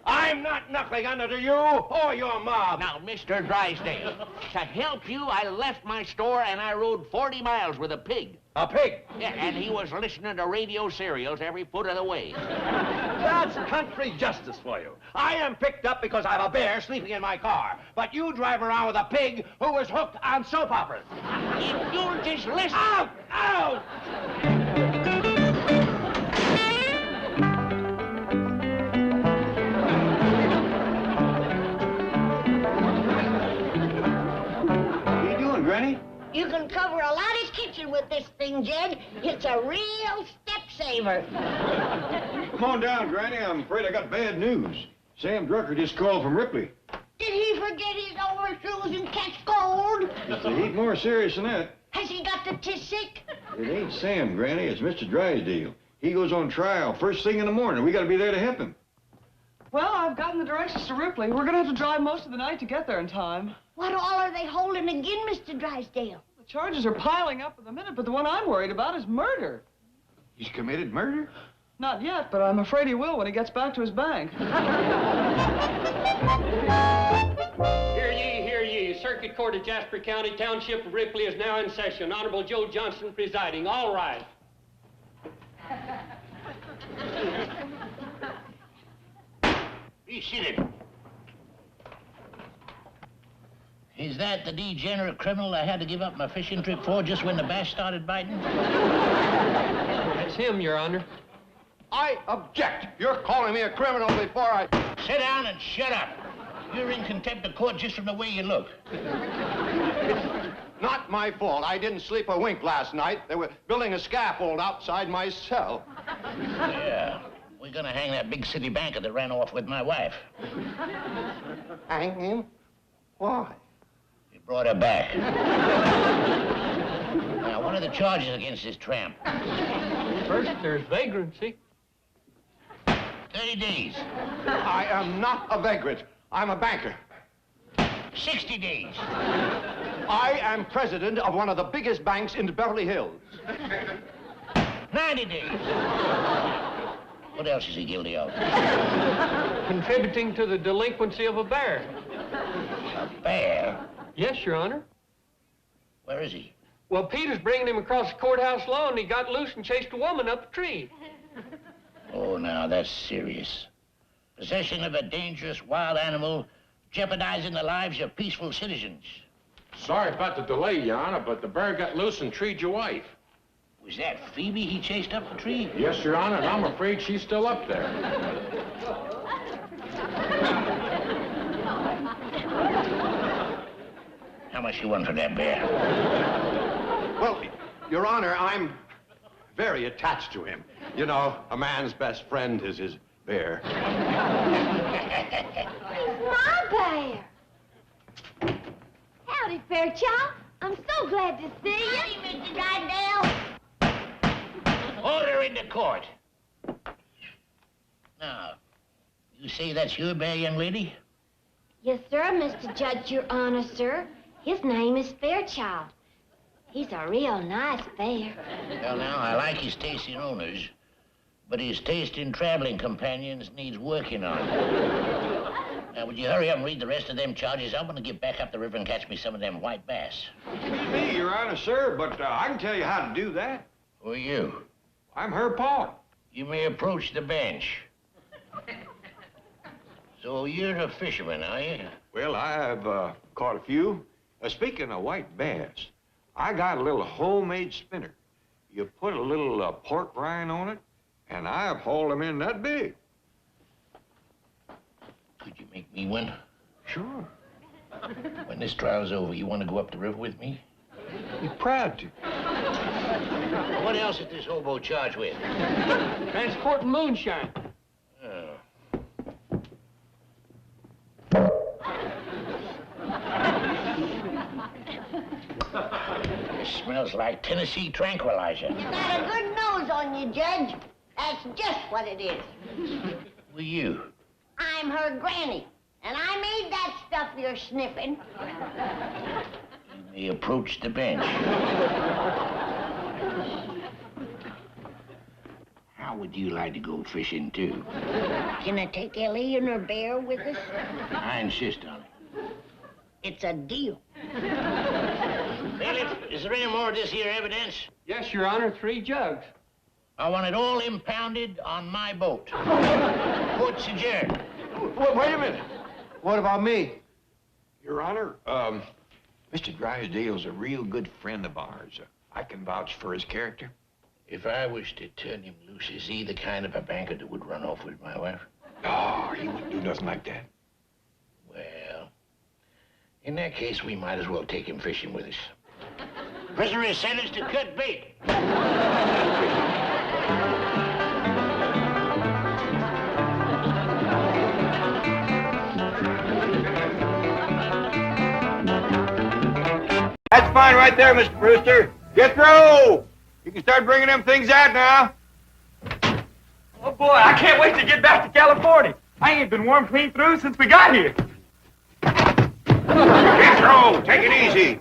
I'm not knuckling under to you or your mob. Now, Mr. Drysdale, to help you, I left my store and I rode 40 miles with a pig. A pig? Yeah, and he was listening to radio serials every foot of the way. That's country justice for you. I am picked up because I have a bear sleeping in my car. But you drive around with a pig who was hooked on soap operas. If you'll just listen... Out! Out! Granny? You can cover a lot of kitchen with this thing, Jed. It's a real step saver. Come on down, Granny. I'm afraid I got bad news. Sam Drucker just called from Ripley. Did he forget his overshoes and catch cold? It's a heap more serious than that. Has he got the sick? It ain't Sam, Granny. It's Mr. Drysdale. He goes on trial first thing in the morning. We got to be there to help him. Well, I've gotten the directions to Ripley. We're going to have to drive most of the night to get there in time. What all are they holding again, Mr. Drysdale? The charges are piling up at the minute, but the one I'm worried about is murder. He's committed murder? Not yet, but I'm afraid he will when he gets back to his bank. Hear ye, hear ye. Circuit Court of Jasper County, Township of Ripley is now in session. Honorable Joe Johnson presiding. All rise. Be seated. Is that the degenerate criminal I had to give up my fishing trip for just when the bass started biting? That's him, Your Honor. I object. You're calling me a criminal before I... Sit down and shut up. You're in contempt of court just from the way you look. It's not my fault. I didn't sleep a wink last night. They were building a scaffold outside my cell. Yeah. We're gonna hang that big city banker that ran off with my wife. Hang him? Why? We brought her back. Now, what are the charges against this tramp? First, there's vagrancy. 30 days. I am not a vagrant. I'm a banker. 60 days. I am president of one of the biggest banks in Beverly Hills. 90 days. What else is he guilty of? Contributing to the delinquency of a bear. A bear? Yes, Your Honor. Where is he? Well, Peter's bringing him across the courthouse lawn, and he got loose and chased a woman up a tree. Oh, now, that's serious. Possession of a dangerous wild animal jeopardizing the lives of peaceful citizens. Sorry about the delay, Your Honor, but the bear got loose and treed your wife. Was that Phoebe he chased up the tree? Yes, Your Honor, and I'm afraid she's still up there. How much you want for that bear? Well, Your Honor, I'm very attached to him. You know, a man's best friend is his bear. My bear. Howdy, Fairchild. I'm so glad to see you. Howdy, Mr. Drysdale. Order in the court. Now, you say that's your bear, young lady? Yes, sir, Mr. Judge, Your Honor, sir. His name is Fairchild. He's a real nice bear. Well, now, I like his taste in owners, but his taste in traveling companions needs working on. Now, would you hurry up and read the rest of them charges? I want to get back up the river and catch me some of them white bass. Me, Your Honor, sir, but I can tell you how to do that. Who are you? I'm her pa. You may approach the bench. So you're a fisherman, are you? Well, I've caught a few. Speaking of white bass, I got a little homemade spinner. You put a little pork rind on it, and I've hauled them in that big. Could you make me one? Sure. When this trial's over, you want to go up the river with me? Be proud to. What else is this hobo charged with? Transporting moonshine. Oh. This smells like Tennessee tranquilizer. You got a good nose on you, Judge. That's just what it is. Who are you? I'm her granny, and I made that stuff you're sniffing. You may approach the bench. How would you like to go fishing, too? Can I take Ellie and her bear with us? I insist on it. It's a deal. Bailiff, is there any more of this here evidence? Yes, Your Honor, 3 jugs. I want it all impounded on my boat. Court's adjourned. Wait a minute. What about me? Your Honor, Mr. Drysdale's a real good friend of ours. I can vouch for his character. If I was to turn him loose, is he the kind of a banker that would run off with my wife? Oh, he wouldn't do nothing like that. Well, in that case, we might as well take him fishing with us. Prisoner is sentenced to cut bait. That's fine right there, Mr. Brewster. Jethro! You can start bringing them things out now. Oh, boy, I can't wait to get back to California. I ain't been warm clean through since we got here. Jethro, take it easy.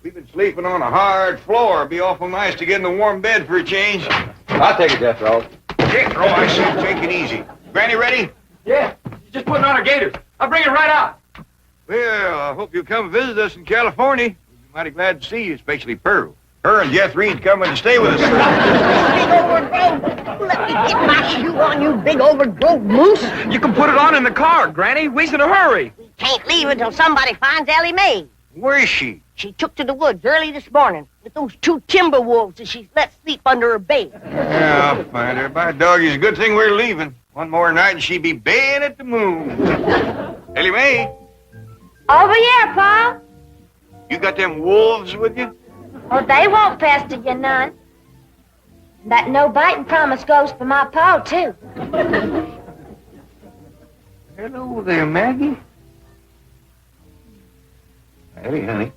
We've been sleeping on a hard floor. It'd be awful nice to get in the warm bed for a change. I'll take it, Jethro. Jethro, I said take it easy. Granny ready? Yeah, just putting on her gaiters. I'll bring it right out. Well, I hope you'll come visit us in California. We'll be mighty glad to see you, especially Pearl. Her and Jethrine's coming to stay with us. Big overgrown. Let me get my shoe on, you big overgrown moose. You can put it on in the car, Granny. We's in a hurry. Can't leave until somebody finds Ellie Mae. Where is she? She took to the woods early this morning with those 2 timber wolves that she's let sleep under her bed. Yeah, I'll find her. By doggy, it's a good thing we're leaving. One more night and she'd be baying at the moon. Ellie Mae, Over here, Pa. you got them wolves with you? Oh, they won't pester you none. That no-biting promise goes for my pa, too. Hello there, Maggie. Hey, honey.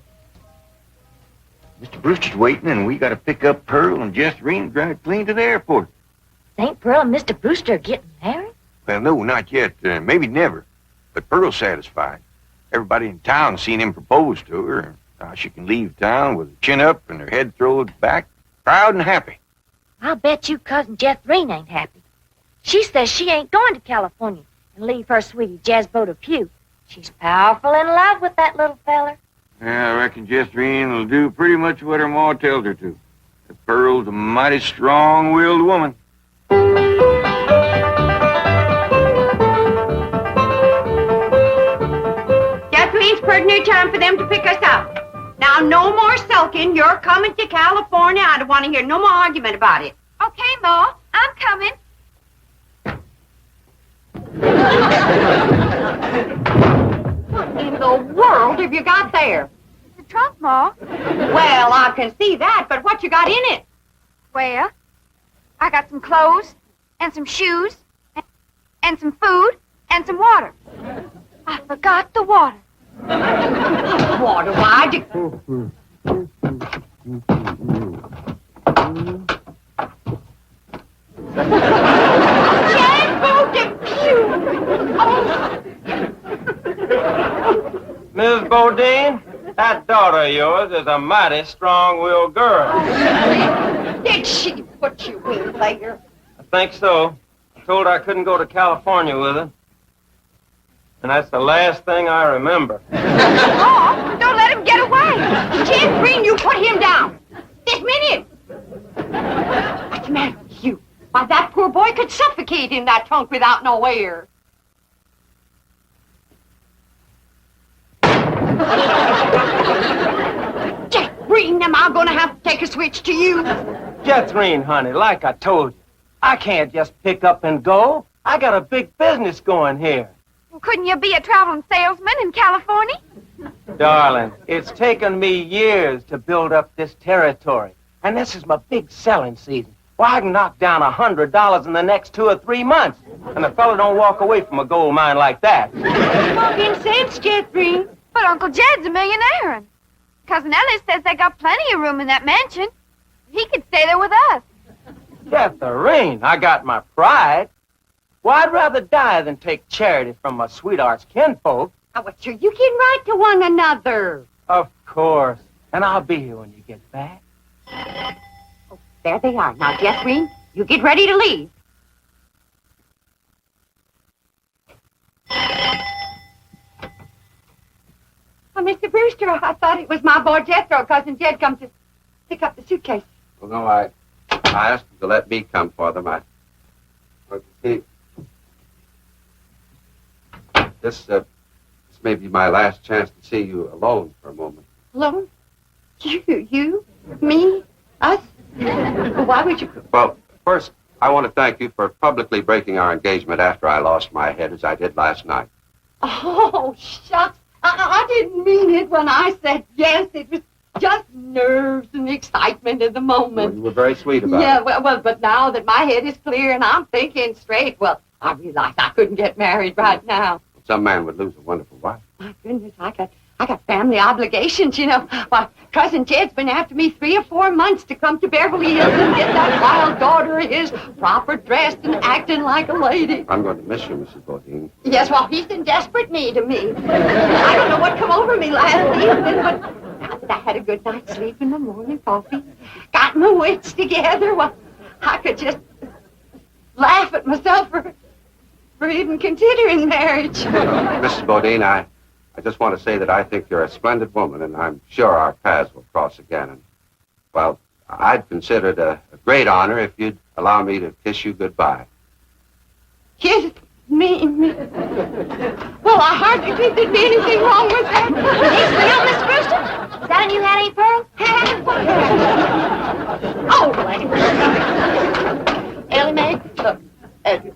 Mr. Brewster's waiting, and we got to pick up Pearl and Jethrine and drive clean to the airport. Think Pearl and Mr. Brewster are getting married? Well, no, not yet. Maybe never. But Pearl's satisfied. Everybody in town seen him propose to her. Now she can leave town with her chin up and her head thrown back, proud and happy. I'll bet you Cousin Jethrine ain't happy. She says she ain't going to California and leave her sweetie Jezbo to Pew. She's powerful in love with that little feller. Yeah, I reckon Jethrine will do pretty much what her ma tells her to. That Pearl's a mighty strong-willed woman. Jethrine's pretty near time for them to pick us up. Now, no more sulking. You're coming to California. I don't want to hear no more argument about it. Okay, Ma, I'm coming. What in the world have you got there? The trunk, Ma. Well, I can see that, but what you got in it? Well, I got some clothes and some shoes and some food and some water. I forgot the water. Water, why? Miss Bodine, that daughter of yours is a mighty strong-willed girl. Did she put you in there? I think so. I told her I couldn't go to California with her. And that's the last thing I remember. Oh, don't let him get away. Jethrine, you put him down. This minute. What's the matter with you? Why, that poor boy could suffocate in that trunk without no air. Jethrine, am I gonna have to take a switch to you? Jethrine, honey, like I told you, I can't just pick up and go. I got a big business going here. Couldn't you be a traveling salesman in California? Darling, it's taken me years to build up this territory. And this is my big selling season. Well, I can knock down $100 in the next 2 or 3 months. And a fella don't walk away from a gold mine like that. Talking sense, Jethrine. But Uncle Jed's a millionaire. And Cousin Ellie says they got plenty of room in that mansion. He could stay there with us. Jethrine, I got my pride. Well, I'd rather die than take charity from my sweetheart's kinfolk. Oh, well, sure, you can write to one another. Of course. And I'll be here when you get back. Oh, there they are. Now, Jethrine, you get ready to leave. Oh, Mr. Brewster, I thought it was my boy Jethro. Cousin Jed come to pick up the suitcase. Well, no, I asked him to let me come for them. This may be my last chance to see you alone for a moment. Alone? You, me, us? Why would you? Well, first, I want to thank you for publicly breaking our engagement after I lost my head as I did last night. Oh, shucks. I didn't mean it when I said yes. It was just nerves and excitement of the moment. Well, you were very sweet about Yeah, it. well, but now that my head is clear and I'm thinking straight, well, I realized I couldn't get married right now. Some man would lose a wonderful wife. My goodness, I got family obligations, you know. Why, Cousin Jed's been after me 3 or 4 months to come to Beverly Hills and get that wild daughter of his proper dressed and acting like a lady. I'm going to miss you, Mrs. Bodine. Yes, well, he's in desperate need of me. I don't know what come over me last evening, but now that I had a good night's sleep in the morning coffee, got my wits together, well, I could just... laugh at myself for even considering marriage. Mrs. Bodine, I just want to say that I think you're a splendid woman, and I'm sure our paths will cross again. And, well, I'd consider it a great honor if you'd allow me to kiss you goodbye. Kiss me. Well, I hardly think there'd be anything wrong with that. Hey, Bill, Miss Brewster, is that a new hat, ain't Pearl? Oh, Ellie Mae, look,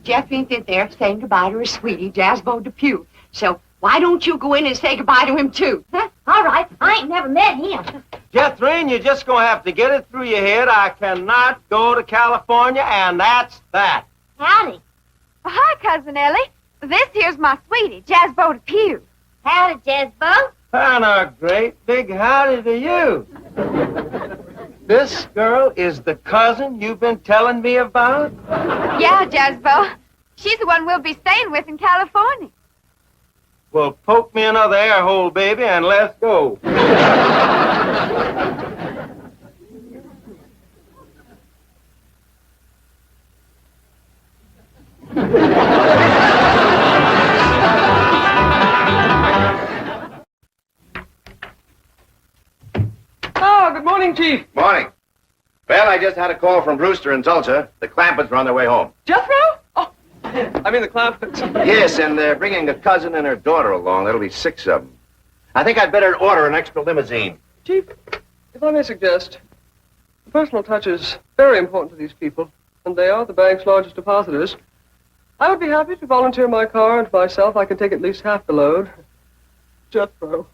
Jeff ain't in there saying goodbye to his sweetie, Jasbo Depew. So why don't you go in and say goodbye to him, too? All right, I ain't never met him. Jethrin, you're just gonna have to get it through your head. I cannot go to California, and that's that. Howdy. Hi, Cousin Ellie. This here's my sweetie, Jasbo Depew. Howdy, Jasbo. And a great big howdy to you. This girl is the cousin you've been telling me about? Yeah, Jasbo. She's the one we'll be staying with in California. Well, poke me another air hole, baby, and let's go. Oh, good morning, Chief. Morning. Well, I just had a call from Brewster in Tulsa. The Clampetts are on their way home. Jethro? Oh, I mean the Clampetts. Yes, and they're bringing a cousin and her daughter along. That'll be 6 of them. I think I'd better order an extra limousine. Chief, if I may suggest, the personal touch is very important to these people, and they are the bank's largest depositors. I would be happy to volunteer my car and myself. I can take at least half the load. Jethro.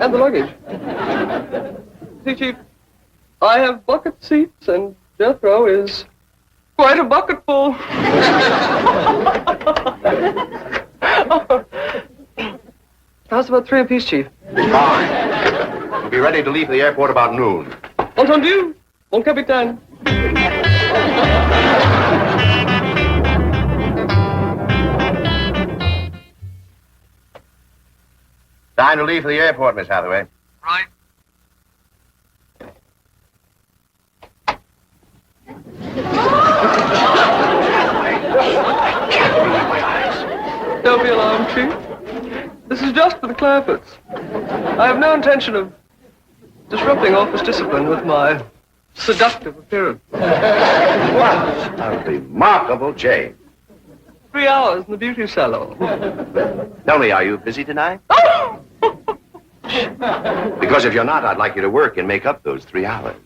And the luggage. See, Chief, I have bucket seats, and Jethro is quite a bucketful. How's about 3 apiece, Chief? Fine. We'll be ready to leave for the airport about noon. Entendu, mon capitaine. Time to leave for the airport, Miss Hathaway. Right. Don't be alarmed, Chief. This is just for the Clampetts. I have no intention of disrupting office discipline with my seductive appearance. What a remarkable change. 3 hours in the beauty salon. Tell me, are you busy tonight? Because if you're not, I'd like you to work and make up those 3 hours.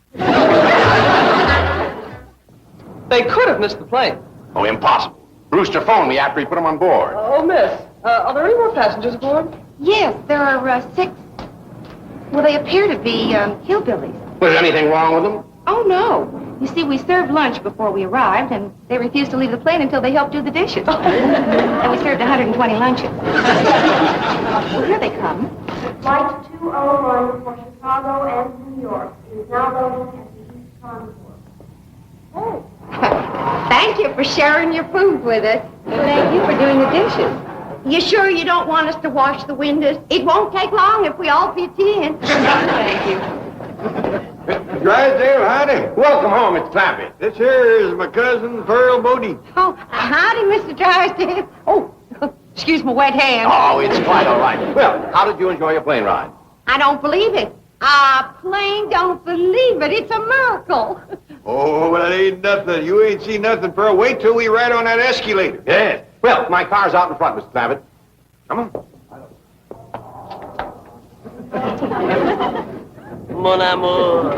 They could have missed the plane. Oh, impossible. Brewster phoned me after he put them on board. Oh, miss, are there any more passengers aboard? Yes, there are 6. Well, they appear to be hillbillies. Was there anything wrong with them? Oh, no. You see, we served lunch before we arrived, and they refused to leave the plane until they helped do the dishes. And we served 120 lunches. Well, here they come. Flight 201 for Chicago and New York is now loading at the East Concourse. Oh. Thank you for sharing your food with us. Thank you for doing the dishes. You sure you don't want us to wash the windows? It won't take long if we all pitch in. Thank you. Drysdale, howdy. Welcome home, Mr. Clampett. This here is my cousin, Pearl Bodie. Oh, howdy, Mr. Drysdale. Oh, excuse my wet hand. Oh, it's quite all right. Well, how did you enjoy your plane ride? I don't believe it. I plain don't believe it. It's a miracle. Oh, well, it ain't nothing. You ain't seen nothing, Pearl. Wait till we ride on that escalator. Yes. Well, my car's out in front, Mr. Clampett. Come on. Mon amour.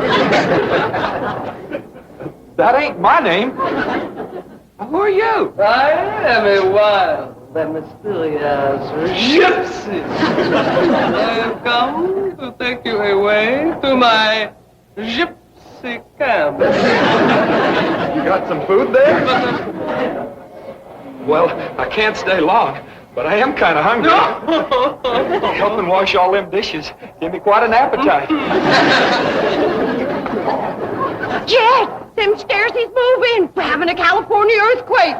That ain't my name. Who are you? I am a wild and mysterious gypsy. I have come to take you away to my gypsy camp. You got some food there? Well, I can't stay long, but I am kind of hungry. Helping wash all them dishes give me quite an appetite. Jed, them stairs is moving. We're having a California earthquake.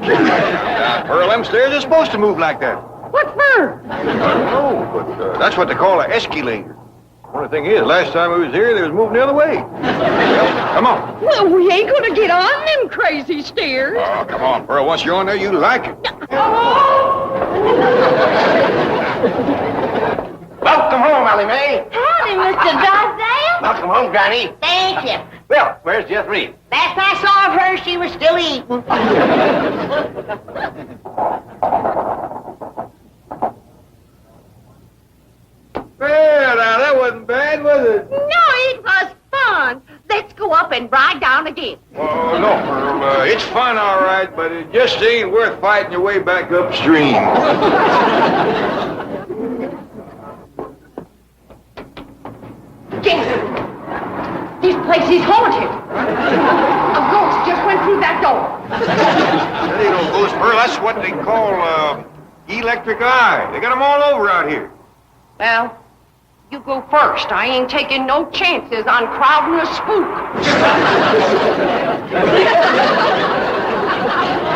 Pearl, them stairs are supposed to move like that. What for? I don't know, but that's what they call an escalator. Only thing is, last time we was here, they was moving the other way. Well, come on. Well, we ain't gonna get on them crazy stairs. Oh, come on, Pearl. Once you're on there, you like it. Welcome home, Allie Mae. Howdy, Mr. Drysdale. Welcome home, Granny. Thank you. Well, where's Jeth Reed? Last I saw of her, she was still eating. Well, now, that wasn't bad, was it? No, it was fun. Let's go up and ride down again. Oh, no, Pearl. It's fun, all right, but it just ain't worth fighting your way back upstream. Jason, this place is haunted. A ghost just went through that door. That ain't no ghost, Pearl. That's what they call electric eye. They got them all over out here. Well, you go first. I ain't taking no chances on crowding a spook.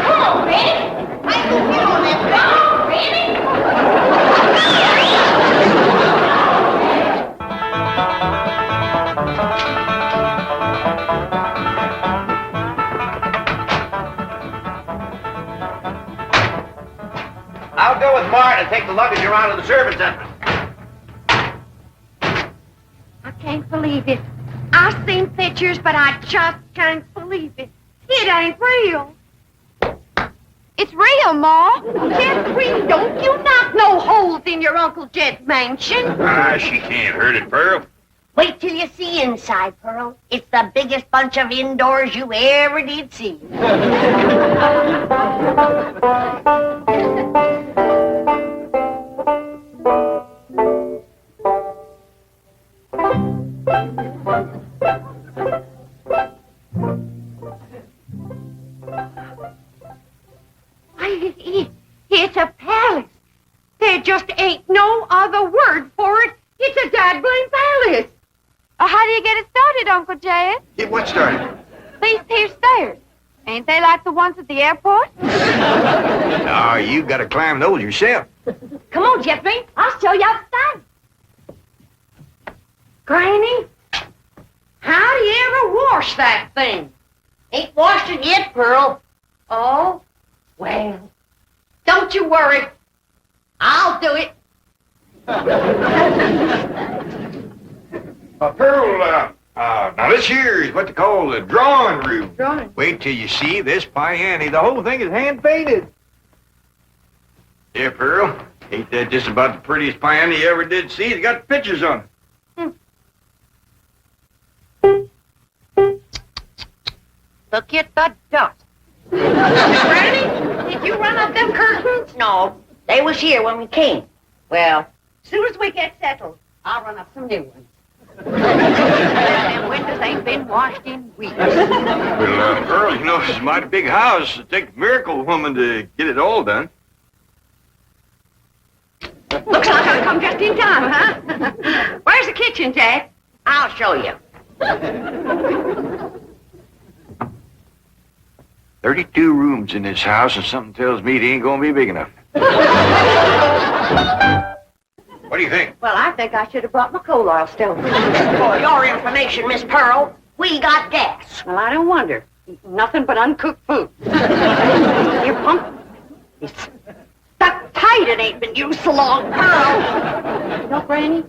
Come on, Benny. I can get on that dog, Benny. I'll go with Mart and take the luggage around to the servants' entrance. I can't believe it. I've seen pictures, but I just can't believe it. It ain't real. It's real, Ma. Jet Green, don't you knock no holes in your Uncle Jet's mansion. She can't hurt it, Pearl. Wait till you see inside, Pearl. It's the biggest bunch of indoors you ever did see. It's a palace. There just ain't no other word for it. It's a dad-blame palace. How do you get it started, Uncle Jed? Get what started? These here stairs. Ain't they like the ones at the airport? No, you gotta climb those yourself. Come on, Jeffrey. I'll show you outside. Granny, how do you ever wash that thing? Ain't washed it yet, Pearl. Oh, well, don't you worry. I'll do it. Pearl, now this here is what they call the drawing room. Drawing? Wait till you see this piano. The whole thing is hand-painted. Yeah, Pearl. Ain't that just about the prettiest piano you ever did see? It's got pictures on it. Look at the dust. Granny, did you run up them curtains? No, they was here when we came. Well, as soon as we get settled, I'll run up some new ones. Them windows ain't been washed in weeks. Well, Pearl, you know, it's a mighty big house. It'd take a miracle woman to get it all done. Looks like I've come just in time, huh? Where's the kitchen, Jack? I'll show you. 32 rooms in this house, and something tells me it ain't gonna be big enough. What do you think? Well, I think I should have brought my coal oil stove. For your information, Miss Pearl, we got gas. Well, I don't wonder. Eating nothing but uncooked food. Here, pump. It's stuck tight. It ain't been used so long. Pearl. You know, Granny,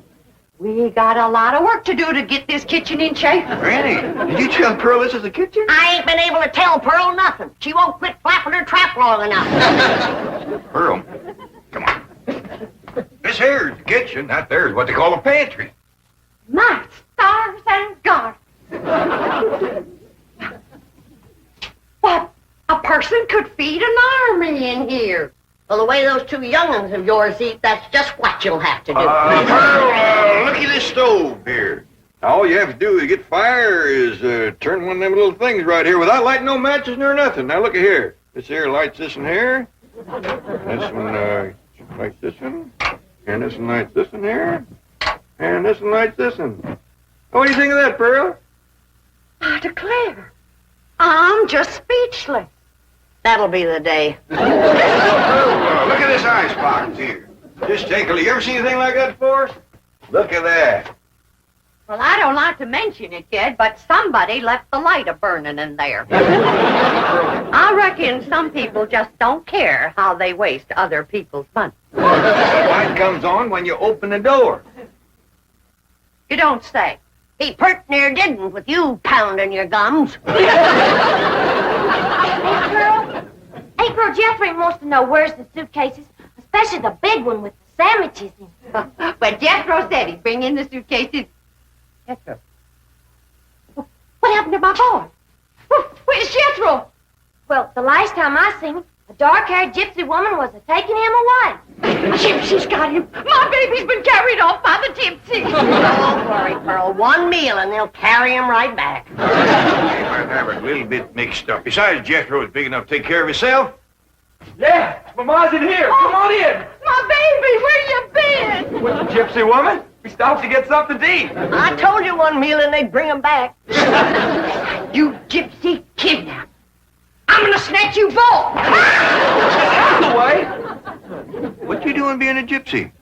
we got a lot of work to do to get this kitchen in shape. Granny, did you tell Pearl this is the kitchen? I ain't been able to tell Pearl nothing. She won't quit flapping her trap long enough. Pearl, come on. This here is the kitchen. That there is what they call a pantry. My stars and God. What? A person could feed an army in here. Well, the way those two young'uns of yours eat, that's just what you'll have to do. Pearl, look at this stove here. All you have to do to get fire is turn one of them little things right here without lighting no matches nor nothing. Now, look at here. This here lights this one here. This one lights this one. And this one lights this one here. And this one lights this one. What do you think of that, Pearl? I declare, I'm just speechless. That'll be the day. Look at this icebox here. Just take a look. You ever seen anything like that before? Look at that. Well, I don't like to mention it, kid, but somebody left the light a-burning in there. I reckon some people just don't care how they waste other people's money. The light comes on when you open the door. You don't say. He pert near didn't with you pounding your gums. Hey, girl, Jeffrey wants to know where's the suitcases, especially the big one with the sandwiches in it. But Jethro said he'd bring in the suitcases. Jethro. What happened to my boy? Where's Jethro? Well, the last time I seen him, a dark-haired gypsy woman was taking him away. Gypsy's got him. My baby's been carried off by the gypsy. Don't worry, Pearl. One meal and they'll carry him right back. You might have it a little bit mixed up. Besides, Jethro is big enough to take care of himself. Yeah, Mama's in here. Come on in. My baby, where you been? With the gypsy woman? We stopped to get something to eat. I told you one meal and they'd bring him back. You gypsy kidnapper. I'm gonna snatch you both. Away. What you doing being a gypsy?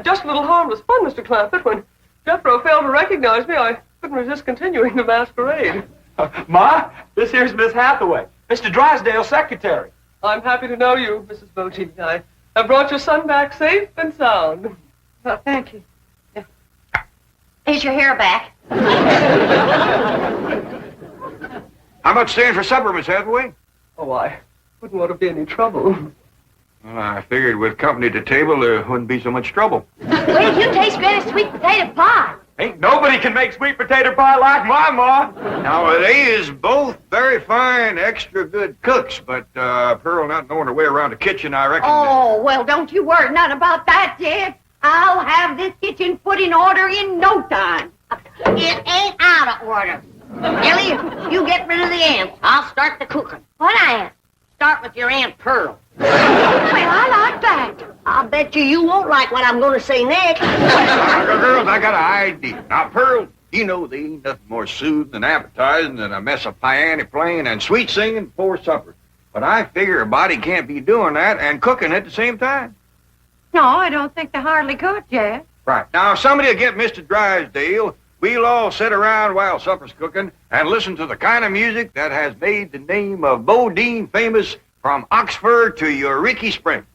Just a little harmless fun, Mr. Clampett. When Jethro failed to recognize me, I couldn't resist continuing the masquerade. Ma, this here's Miss Hathaway, Mr. Drysdale's secretary. I'm happy to know you, Mrs. Bogey. I have brought your son back safe and sound. Well, thank you. Here's your hair back. How much staying for supper, Miss Hathaway? Oh, I wouldn't want to be any trouble. Well, I figured with company at the table, there wouldn't be so much trouble. Wait till you taste Granny's sweet potato pie. Ain't nobody can make sweet potato pie like my ma. Now, they is both very fine, extra good cooks, but Pearl not knowing her way around the kitchen, I reckon. Oh, well, don't you worry none about that, Jed. I'll have this kitchen put in order in no time. It ain't out of order. Ellie, you get rid of the ants. I'll start the cooking. What ant? Start with your Aunt Pearl. Well, I like that. I'll bet you won't like what I'm going to say next. Girls, I got an idea. Now, Pearl, you know there ain't nothing more soothing and appetizing than a mess of piano playing and sweet singing before supper. But I figure a body can't be doing that and cooking at the same time. No, I don't think they hardly could, Jed. Right. Now, somebody will get Mr. Drysdale. We'll all sit around while supper's cooking and listen to the kind of music that has made the name of Bodine famous from Oxford to Eureka Spring.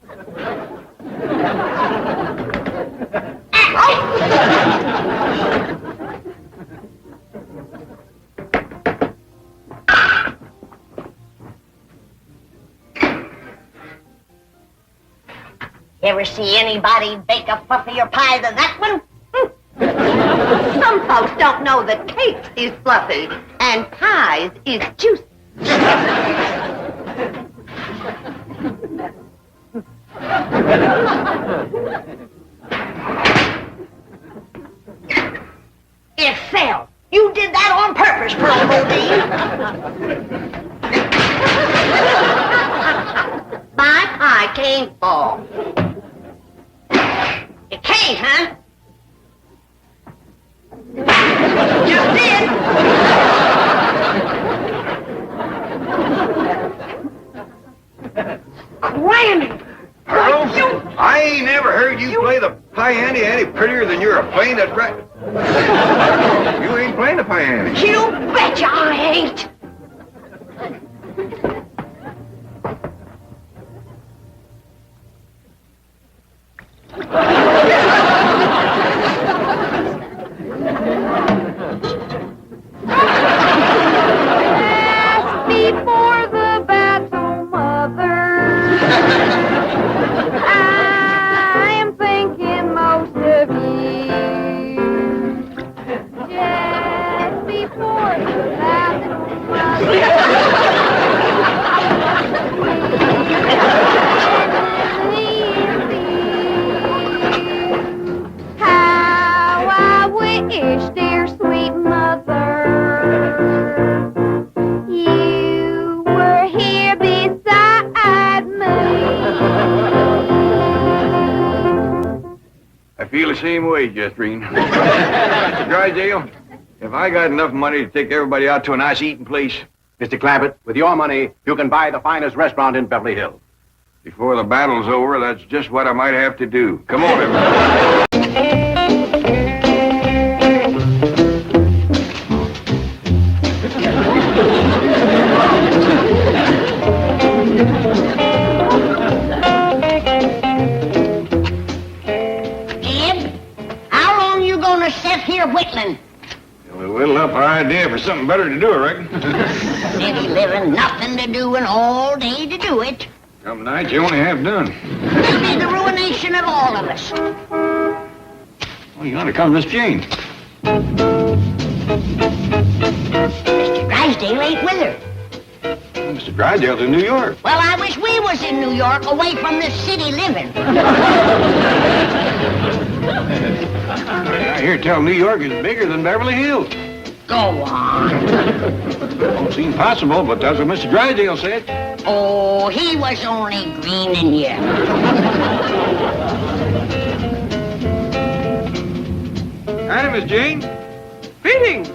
You ever see anybody bake a fluffier pie than that one? Some folks don't know that cakes is fluffy and pies is juicy. It fell. You did that on purpose, Pearl Bodine. My pie can't fall. It can't, huh? Just did. Granny! Pearl, I ain't never heard you play the piano any prettier than you're playing that right. You ain't playing the piano. You betcha I ain't. Before the battle, mother, I am thinking most of you. Just before the battle, how I wish, dear sweet mother, you were here beside me. I feel the same way, Jethrine. Mr. Drysdale, if I got enough money to take everybody out to a nice eating place... Mr. Clampett, with your money, you can buy the finest restaurant in Beverly Hills. Before the battle's over, that's just what I might have to do. Come on, everybody. idea for something better to do, I reckon. City living, nothing to do, and all day to do it. Some nights you only have done. It'll be the ruination of all of us. Well, you ought to come, Miss Jane. Mr. Drysdale ain't with her. Well, Mr. Drysdale's in New York. Well, I wish we was in New York, away from this city living. I hear tell New York is bigger than Beverly Hills. Go on. Don't seem possible, but that's what Mr. Drysdale said. Oh, he was only greening you. Hi, Miss Jane. Greetings.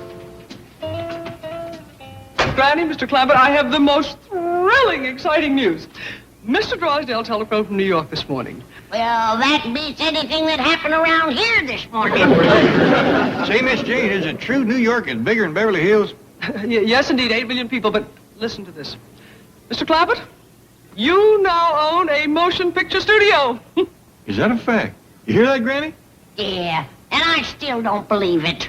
Granny, Mr. Clampett, I have the most thrilling, exciting news. Mr. Drysdale telephoned from New York this morning. Well, that beats anything that happened around here this morning. Say, Miss Jane, is it true New York is bigger than Beverly Hills? Yes, indeed, 8 million people, but listen to this. Mr. Clampett, you now own a motion picture studio. Is that a fact? You hear that, Granny? Yeah, and I still don't believe it.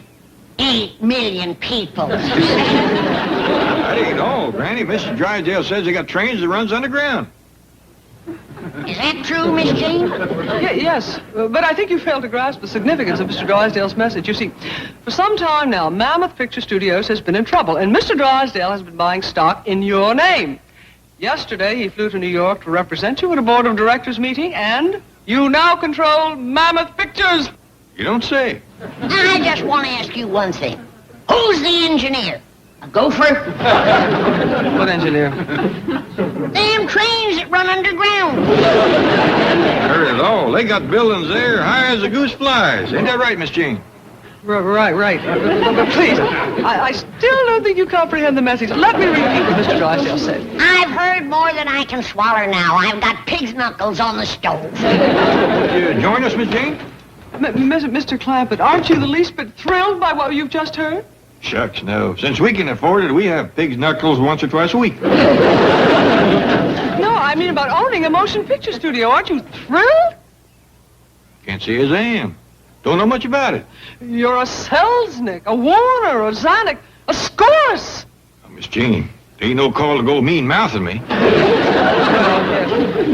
8 million people. That ain't all, Granny. Mr. Drysdale says they got trains that runs underground. Is that true, Miss Jane? Yes, but I think you fail to grasp the significance of Mr. Drysdale's message. You see, for some time now, Mammoth Picture Studios has been in trouble, and Mr. Drysdale has been buying stock in your name. Yesterday, he flew to New York to represent you at a board of directors meeting, and you now control Mammoth Pictures. You don't say. I just want to ask you one thing. Who's the engineer? A gopher? What engineer? Damn trains that run underground. Heard it all. They got buildings there high as the goose flies. Ain't that right, Miss Jane? Right. But please, I still don't think you comprehend the message. Let me repeat what Mr. Drysdale said. I've heard more than I can swallow now. I've got pig's knuckles on the stove. Would you join us, Miss Jane? Mr. Clampett, aren't you the least bit thrilled by what you've just heard? Shucks, no. Since we can afford it, we have pig's knuckles once or twice a week. No, I mean about owning a motion picture studio. Aren't you thrilled? Can't say as I am. Don't know much about it. You're a Selznick, a Warner, a Zanuck, a Scourse. Miss Jane, there ain't no call to go mean-mouthing me.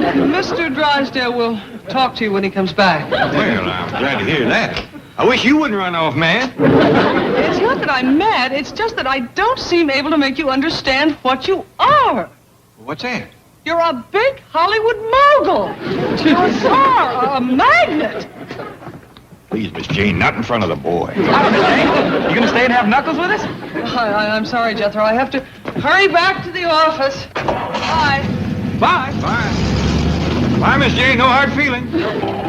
Mr. Drysdale will talk to you when he comes back. Well, I'm glad to hear that. I wish you wouldn't run off, man. It's not that I'm mad. It's just that I don't seem able to make you understand what you are. What's that? You're a big Hollywood mogul. You're a star, a magnet. Please, Miss Jane, not in front of the boy. You gonna stay and have knuckles with us? I'm sorry, Jethro. I have to hurry back to the office. Bye. Bye. Bye, Miss Jane. No hard feelings.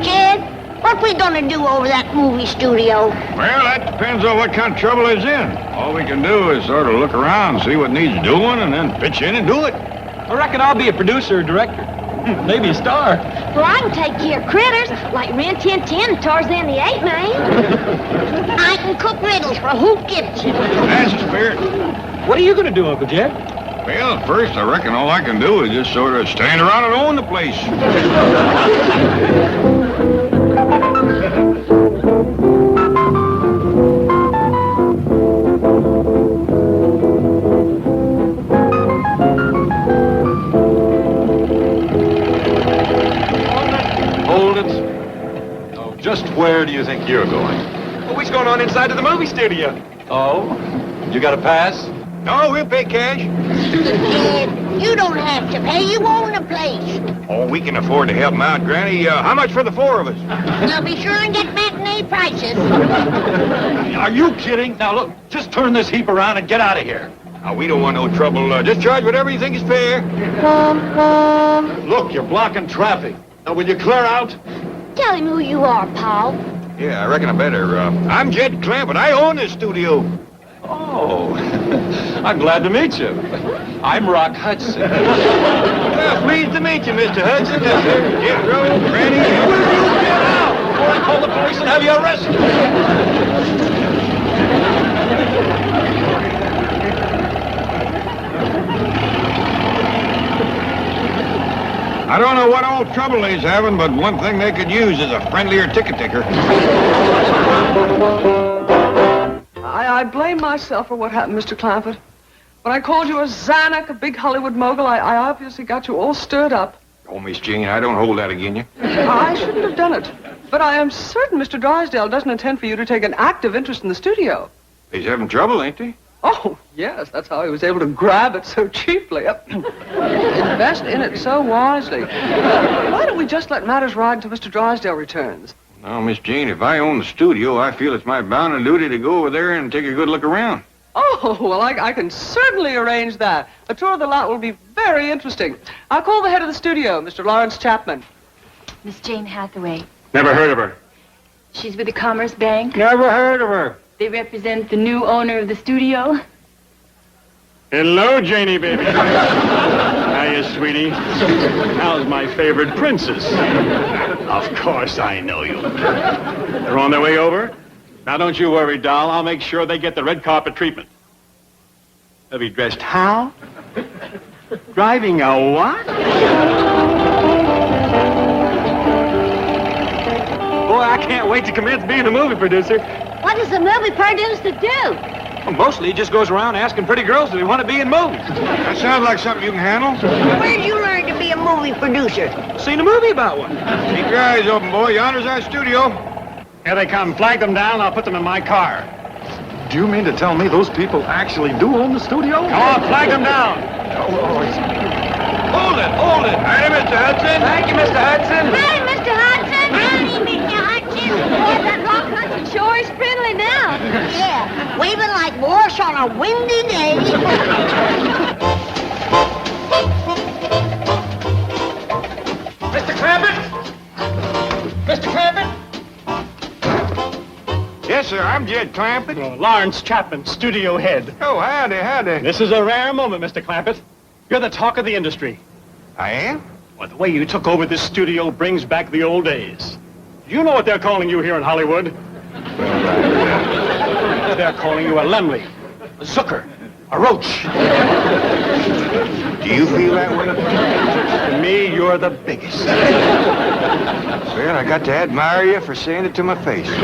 Kid, what we gonna do over that movie studio? Well, that depends on what kind of trouble it's in. All we can do is sort of look around, see what needs doing, and then pitch in and do it. I reckon I'll be a producer or director. Maybe a star. Well, I can take care of critters like Ren Tin Tin and Tarzan the Ape Man. I can cook riddles for Hoop Gibson. That's the spirit. What are you going to do, Uncle Jed? Well, at first, I reckon all I can do is just sort of stand around and own the place. Just where do you think you're going? Well, what's going on inside of the movie studio? Oh? You got a pass? No, we'll pay cash. Kid, you don't have to pay. You own the place. Oh, we can afford to help him out, Granny. How much for the four of us? Now be sure and get matinee prices. Are you kidding? Now, look, just turn this heap around and get out of here. Now, we don't want no trouble. Just charge whatever you think is fair. Look, you're blocking traffic. Now, will you clear out? Tell him who you are, Paul. Yeah, I reckon I better. I'm Jed Clampett. I own this studio. Oh, I'm glad to meet you. I'm Rock Hudson. Well, pleased to meet you, Mr. Hudson. Jethro, Granny. Get out before I call the police and have you arrested. I don't know what old trouble he's having, but one thing they could use is a friendlier ticket taker. I I blame myself for what happened, Mr. Clampett. When I called you a Zanuck, a big Hollywood mogul, I obviously got you all stirred up. Oh, Miss Jean, I don't hold that against you. I shouldn't have done it. But I am certain Mr. Drysdale doesn't intend for you to take an active interest in the studio. He's having trouble, ain't he? Oh, yes, that's how he was able to grab it so cheaply. Invest in it so wisely. Why don't we just let matters ride until Mr. Drysdale returns? Now, Miss Jean, if I own the studio, I feel it's my bounden duty to go over there and take a good look around. Oh, well, I can certainly arrange that. A tour of the lot will be very interesting. I'll call the head of the studio, Mr. Lawrence Chapman. Miss Jane Hathaway. Never heard of her. She's with the Commerce Bank. Never heard of her. They represent the new owner of the studio. Hello, Janie, baby. Hiya, sweetie. How's my favorite princess? Of course I know you. They're on their way over? Now, don't you worry, doll. I'll make sure they get the red carpet treatment. They'll be dressed how? Driving a what? Boy, I can't wait to commence being a movie producer. What does the movie producer do? Well, mostly he just goes around asking pretty girls if they want to be in movies. That sounds like something you can handle. Where'd you learn to be a movie producer? Seen a movie about one. Keep your eyes open, boy. Yonder's our studio. Here they come. Flag them down. I'll put them in my car. Do you mean to tell me those people actually do own the studio? Come on, flag them down. Hold it, hold it. Hi, Mr. Hudson. Thank you, Mr. Hudson. Hi, Mr. Hudson. Howdy, Mr. Hudson. Boy, that rock country sure is friendly now. Yeah, waving like Morse on a windy day. Mr. Clampett? Mr. Clampett? Yes, sir. I'm Jed Clampett. Well, Lawrence Chapman, studio head. Oh, howdy, howdy. This is a rare moment, Mr. Clampett. You're the talk of the industry. I am? Well, the way you took over this studio brings back the old days. You know what they're calling you here in Hollywood. They're calling you a Lemley, a Zucker, a Roach. Do you feel that way? To me, you're the biggest. Well, I got to admire you for saying it to my face. This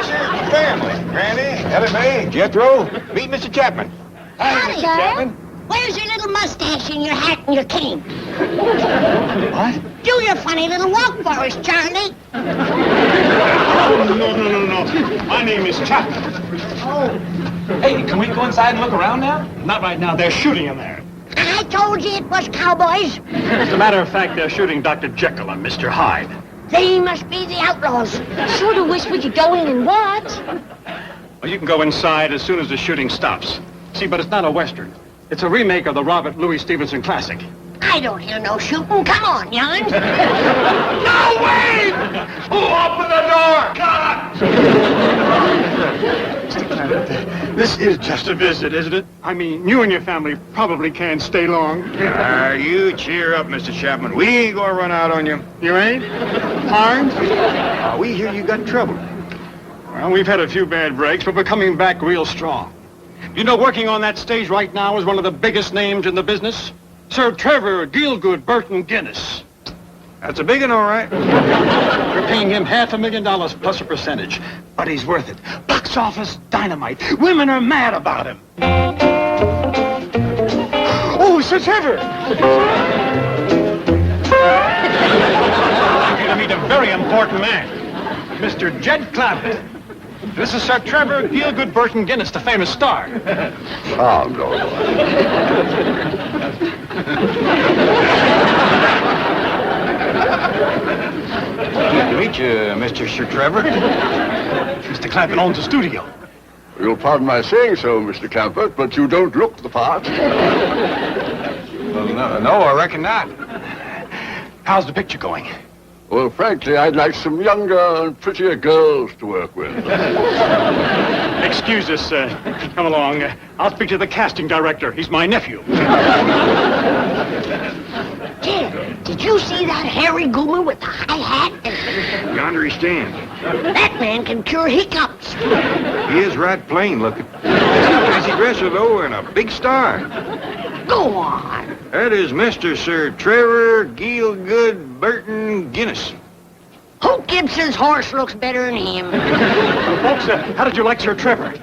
here's the family. Granny, Ellie Mae, Jethro. Meet Mr. Chapman. Howdy, Mr. Chapman. Where's your little mustache and your hat and your cane? What? Do your funny little walk for us, Charlie. Oh, no. My name is Chapman. Oh. Hey, can we go inside and look around now? Not right now. They're shooting in there. I told you it was cowboys. As a matter of fact, they're shooting Dr. Jekyll and Mr. Hyde. They must be the outlaws. Sort of wish we could go in and watch. Well, you can go inside as soon as the shooting stops. See, but it's not a Western. It's a remake of the Robert Louis Stevenson classic. I don't hear no shooting. Come on, young. No, wait! Who opened the door? This is just a visit, isn't it? I mean, you and your family probably can't stay long. You cheer up, Mr. Chapman. We ain't gonna run out on you. You ain't? Harmed? We hear you got trouble. Well, we've had a few bad breaks, but we're coming back real strong. You know, working on that stage right now is one of the biggest names in the business. Sir Trevor Gielgud Burton Guinness. That's a big one, all right. We're paying him $500,000 plus a percentage, but he's worth it. Box office dynamite. Women are mad about him. Oh, Sir Trevor! I'd like you to meet a very important man, Mr. Jed Clampett. This is Sir Trevor Gielgud Burton Guinness, the famous star. Oh, no. Good to meet you, Mr. Sir Trevor. Mr. Clampett owns a studio. You'll pardon my saying so, Mr. Clampett, but you don't look the part. Well, no, I reckon not. How's the picture going? Well, frankly, I'd like some younger and prettier girls to work with. Excuse us. Come along. I'll speak to the casting director. He's my nephew. Jed, did you see that hairy goober with the high hat? Yonder he stands. That man can cure hiccups. He is right plain looking. Fancy dresser, though, and a big star. Go on. That is Mr. Sir Trevor Gielgud Burton Guinness. Hope Gibson's horse looks better than him. Folks, how did you like Sir Trevor?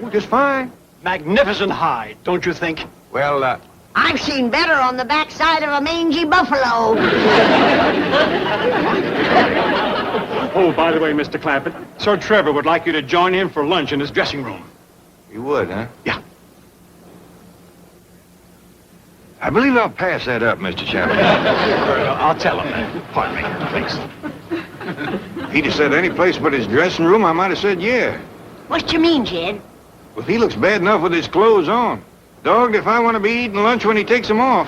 Oh, just fine. Magnificent hide, don't you think? Well, I've seen better on the backside of a mangy buffalo. Oh, by the way, Mr. Clampett, Sir Trevor would like you to join him for lunch in his dressing room. you would, huh? Yeah. I believe I'll pass that up, Mr. Chapman. I'll tell him. Pardon me, please. If he'd have said any place but his dressing room, I might have said yeah. What you mean, Jed? Well, he looks bad enough with his clothes on. Dogged if I want to be eating lunch when he takes them off.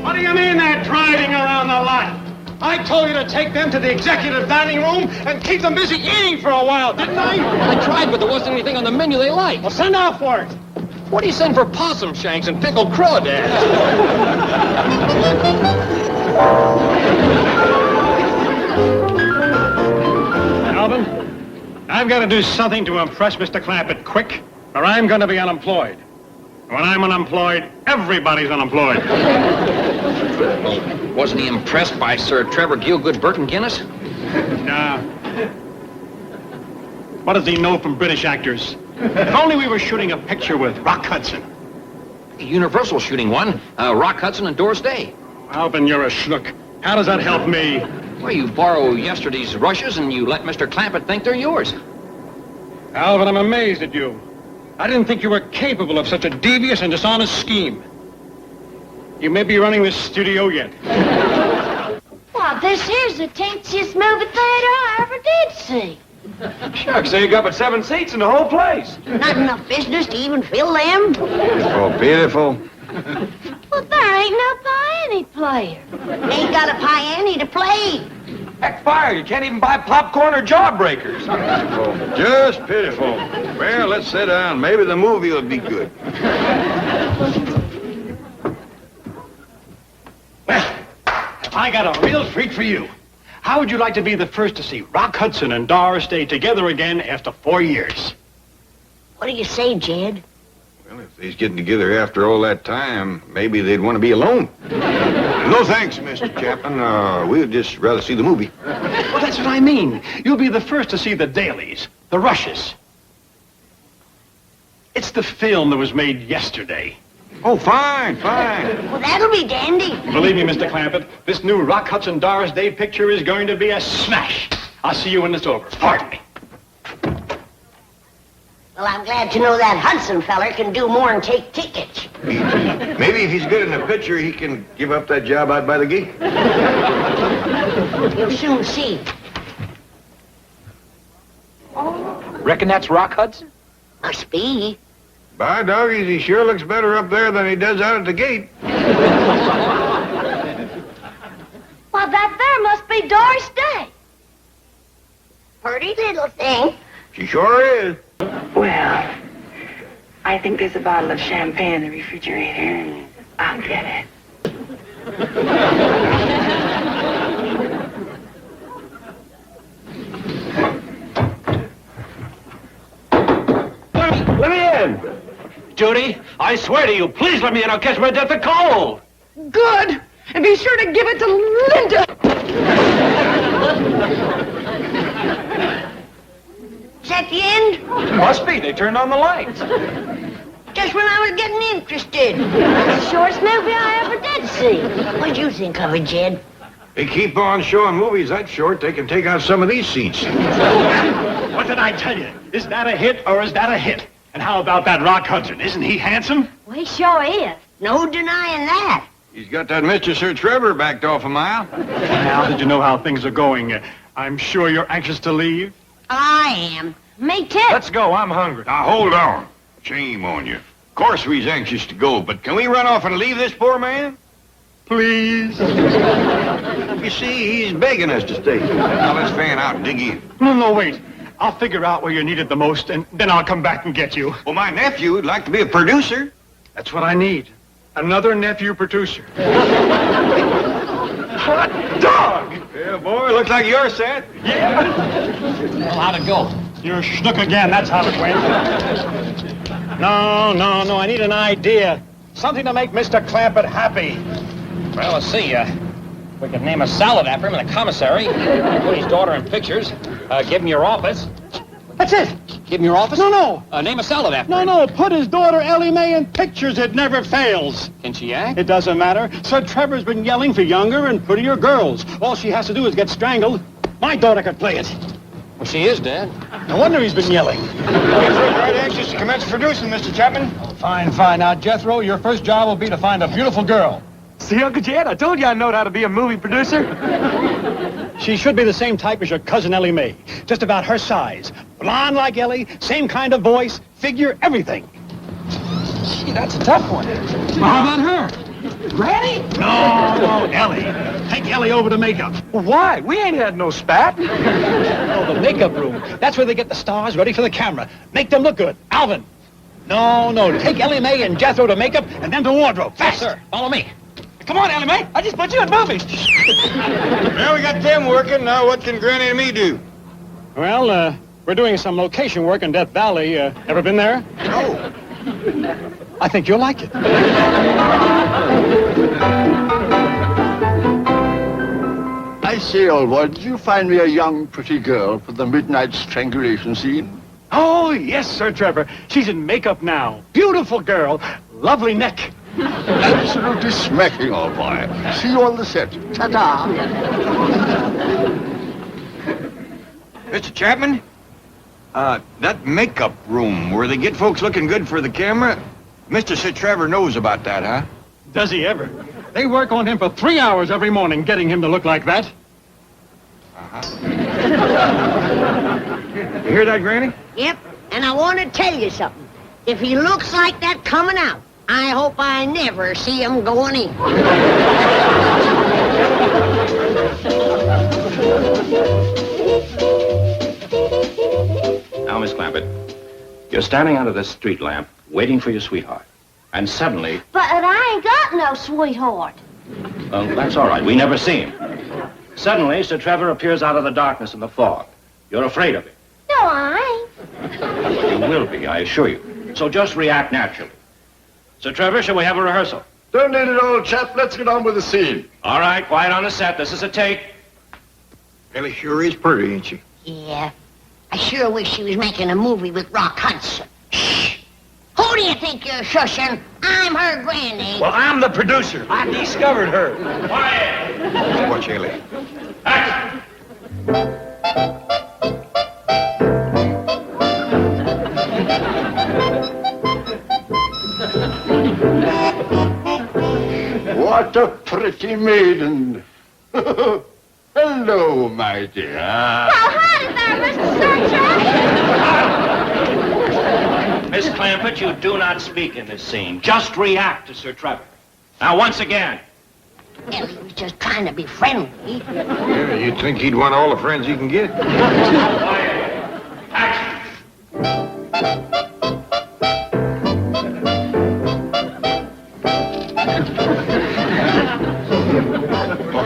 What do you mean they're driving around the lot? I told you to take them to the executive dining room and keep them busy eating for a while, didn't I? I tried, but there wasn't anything on the menu they liked. Well, send out for it. What do you send for possum shanks and pickled crawdads? Alvin, I've got to do something to impress Mr. Clampett quick, or I'm going to be unemployed. When I'm unemployed, everybody's unemployed. Wasn't he impressed by Sir Trevor Gielgud Burton Guinness? What does he know from British actors? If only we were shooting a picture with Rock Hudson. Universal shooting one. Rock Hudson and Doris Day. Alvin, you're a schnook. How does that help me? Well, you borrow yesterday's rushes and you let Mr. Clampett think they're yours. Alvin, I'm amazed at you. I didn't think you were capable of such a devious and dishonest scheme. You may be running this studio yet. Well, this here's the teensiest movie theater I ever did see. Shucks, they got but 7 seats in the whole place. Not enough business to even fill them. Oh, pitiful. Well, there ain't no piano player. Ain't got a piano to play. Heck, fire, you can't even buy popcorn or jawbreakers. Oh, just pitiful. Well, let's sit down. Maybe the movie will be good. Well, I got a real treat for you. How would you like to be the first to see Rock Hudson and Doris Day together again after 4 years? What do you say, Jed? Well, if they's getting together after all that time, maybe they'd want to be alone. No thanks, Mr. Chapman. We'd just rather see the movie. Well, that's what I mean. You'll be the first to see the dailies, the rushes. It's the film that was made yesterday. Oh, fine. Well, that'll be dandy. Believe me, Mr. Clampett, this new Rock Hudson Doris Day picture is going to be a smash. I'll see you when it's over. Pardon me. Well, I'm glad to know that Hudson feller can do more than take tickets. Maybe if he's good in the picture, he can give up that job out by the gate. You'll soon see. Reckon that's Rock Hudson? Must be. By doggies, he sure looks better up there than he does out at the gate. Well, that there must be Doris Day. Pretty little thing. She sure is. Well, I think there's a bottle of champagne in the refrigerator. I'll get it. Let me in. Judy, I swear to you, please let me in. I'll catch my death of cold. Good. And be sure to give it to Linda. Is that the end? Must be. They turned on the lights. Just when I was getting interested. It's the shortest movie I ever did see. What'd you think of it, Jed? They keep on showing movies that short, they can take out some of these seats. What did I tell you? Is that a hit or is that a hit? And how about that Rock Hudson? Isn't he handsome? Well, he sure is. No denying that. He's got that Mr. Sir Trevor backed off a mile. Now that you know how things are going, I'm sure you're anxious to leave. I am. Me too. Let's go, I'm hungry. Now, hold on. Shame on you. Of course we's anxious to go, but can we run off and leave this poor man? Please. You see, he's begging us to stay. Now, let's fan out and dig in. No, wait. I'll figure out where you're needed the most, and then I'll come back and get you. Well, my nephew would like to be a producer. That's what I need. Another nephew producer. Hot dog! Yeah, boy, looks like you're set. Yeah. Well, how'd it go? You're a schnook again, that's how it went. No, I need an idea. Something to make Mr. Clampett happy. Well, let's see. We could name a salad after him in the commissary. Put his daughter in pictures. Give him your office. That's it. Give him your office? No. Name a salad after him. No, put his daughter Ellie Mae in pictures. It never fails. Can she act? It doesn't matter. Sir Trevor's been yelling for younger and prettier girls. All she has to do is get strangled. My daughter could play it. Well, she is, Dad. No wonder he's been yelling. We're quite anxious to commence producing, Mr. Chapman. Fine. Now, Jethro, your first job will be to find a beautiful girl. See, Uncle Jed, I told you I know how to be a movie producer. She should be the same type as your cousin Ellie Mae. Just about her size. Blonde like Ellie, same kind of voice, figure, everything. Gee, that's a tough one. Well, how about her? Granny? No, Ellie. Take Ellie over to makeup. Why? We ain't had no spat. Oh, the makeup room. That's where they get the stars ready for the camera. Make them look good. Alvin. No. Take Ellie Mae and Jethro to makeup and then to wardrobe. Fast. Yes, sir. Follow me. Come on, Ellie Mae. I just put you in movies. Well, we got them working. Now, what can Granny and me do? Well, we're doing some location work in Death Valley. Ever been there? No. I think you'll like it. I say, old boy, did you find me a young, pretty girl for the midnight strangulation scene? Oh, yes, Sir Trevor. She's in makeup now. Beautiful girl. Lovely neck. Absolutely smacking, old boy. See you on the set. Ta-da. Mr. Chapman? That makeup room where they get folks looking good for the camera, Mr. Sir Trevor knows about that, huh? Does he ever? They work on him for 3 hours every morning getting him to look like that. You hear that, Granny? Yep, and I want to tell you something. If he looks like that coming out, I hope I never see him going in. Now, Miss Clampett, you're standing under this street lamp, waiting for your sweetheart. And suddenly... But I ain't got no sweetheart. Well, that's all right. We never see him. Suddenly, Sir Trevor appears out of the darkness and the fog. You're afraid of him. No, I ain't. You will be, I assure you. So just react naturally. Sir Trevor, shall we have a rehearsal? Don't need it, old chap. Let's get on with the scene. All right, quiet on the set. This is a take. Ellie sure is pretty, ain't she? Yeah, I sure wish she was making a movie with Rock Hudson. Shh! Who do you think you're shushing? I'm her granny. Well, I'm the producer. I discovered her. Quiet! Watch Ellie. Action! What a pretty maiden. Hello, my dear. Well, howdy there, Mr. Sunshine. Miss Clampett, you do not speak in this scene. Just react to Sir Trevor. Now, once again. Ellie was just trying to be friendly. Yeah, you'd think he'd want all the friends he can get. Quiet. Action!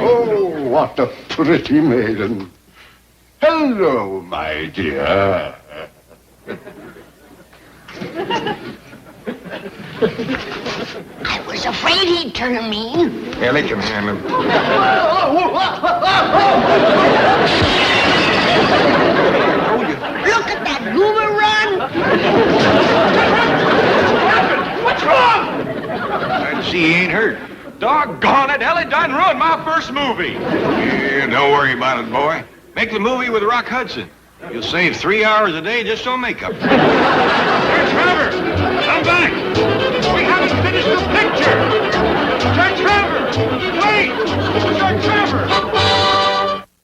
Oh, what a pretty maiden. Hello, my dear. I was afraid he'd turn mean. Ellie can handle him. Look at that goober run. What's wrong? I'd see he ain't hurt. Doggone it, Ellie done ruined my first movie. Yeah, don't worry about it, boy. Make the movie with Rock Hudson. You'll save 3 hours a day just on makeup. Hey, Trevor,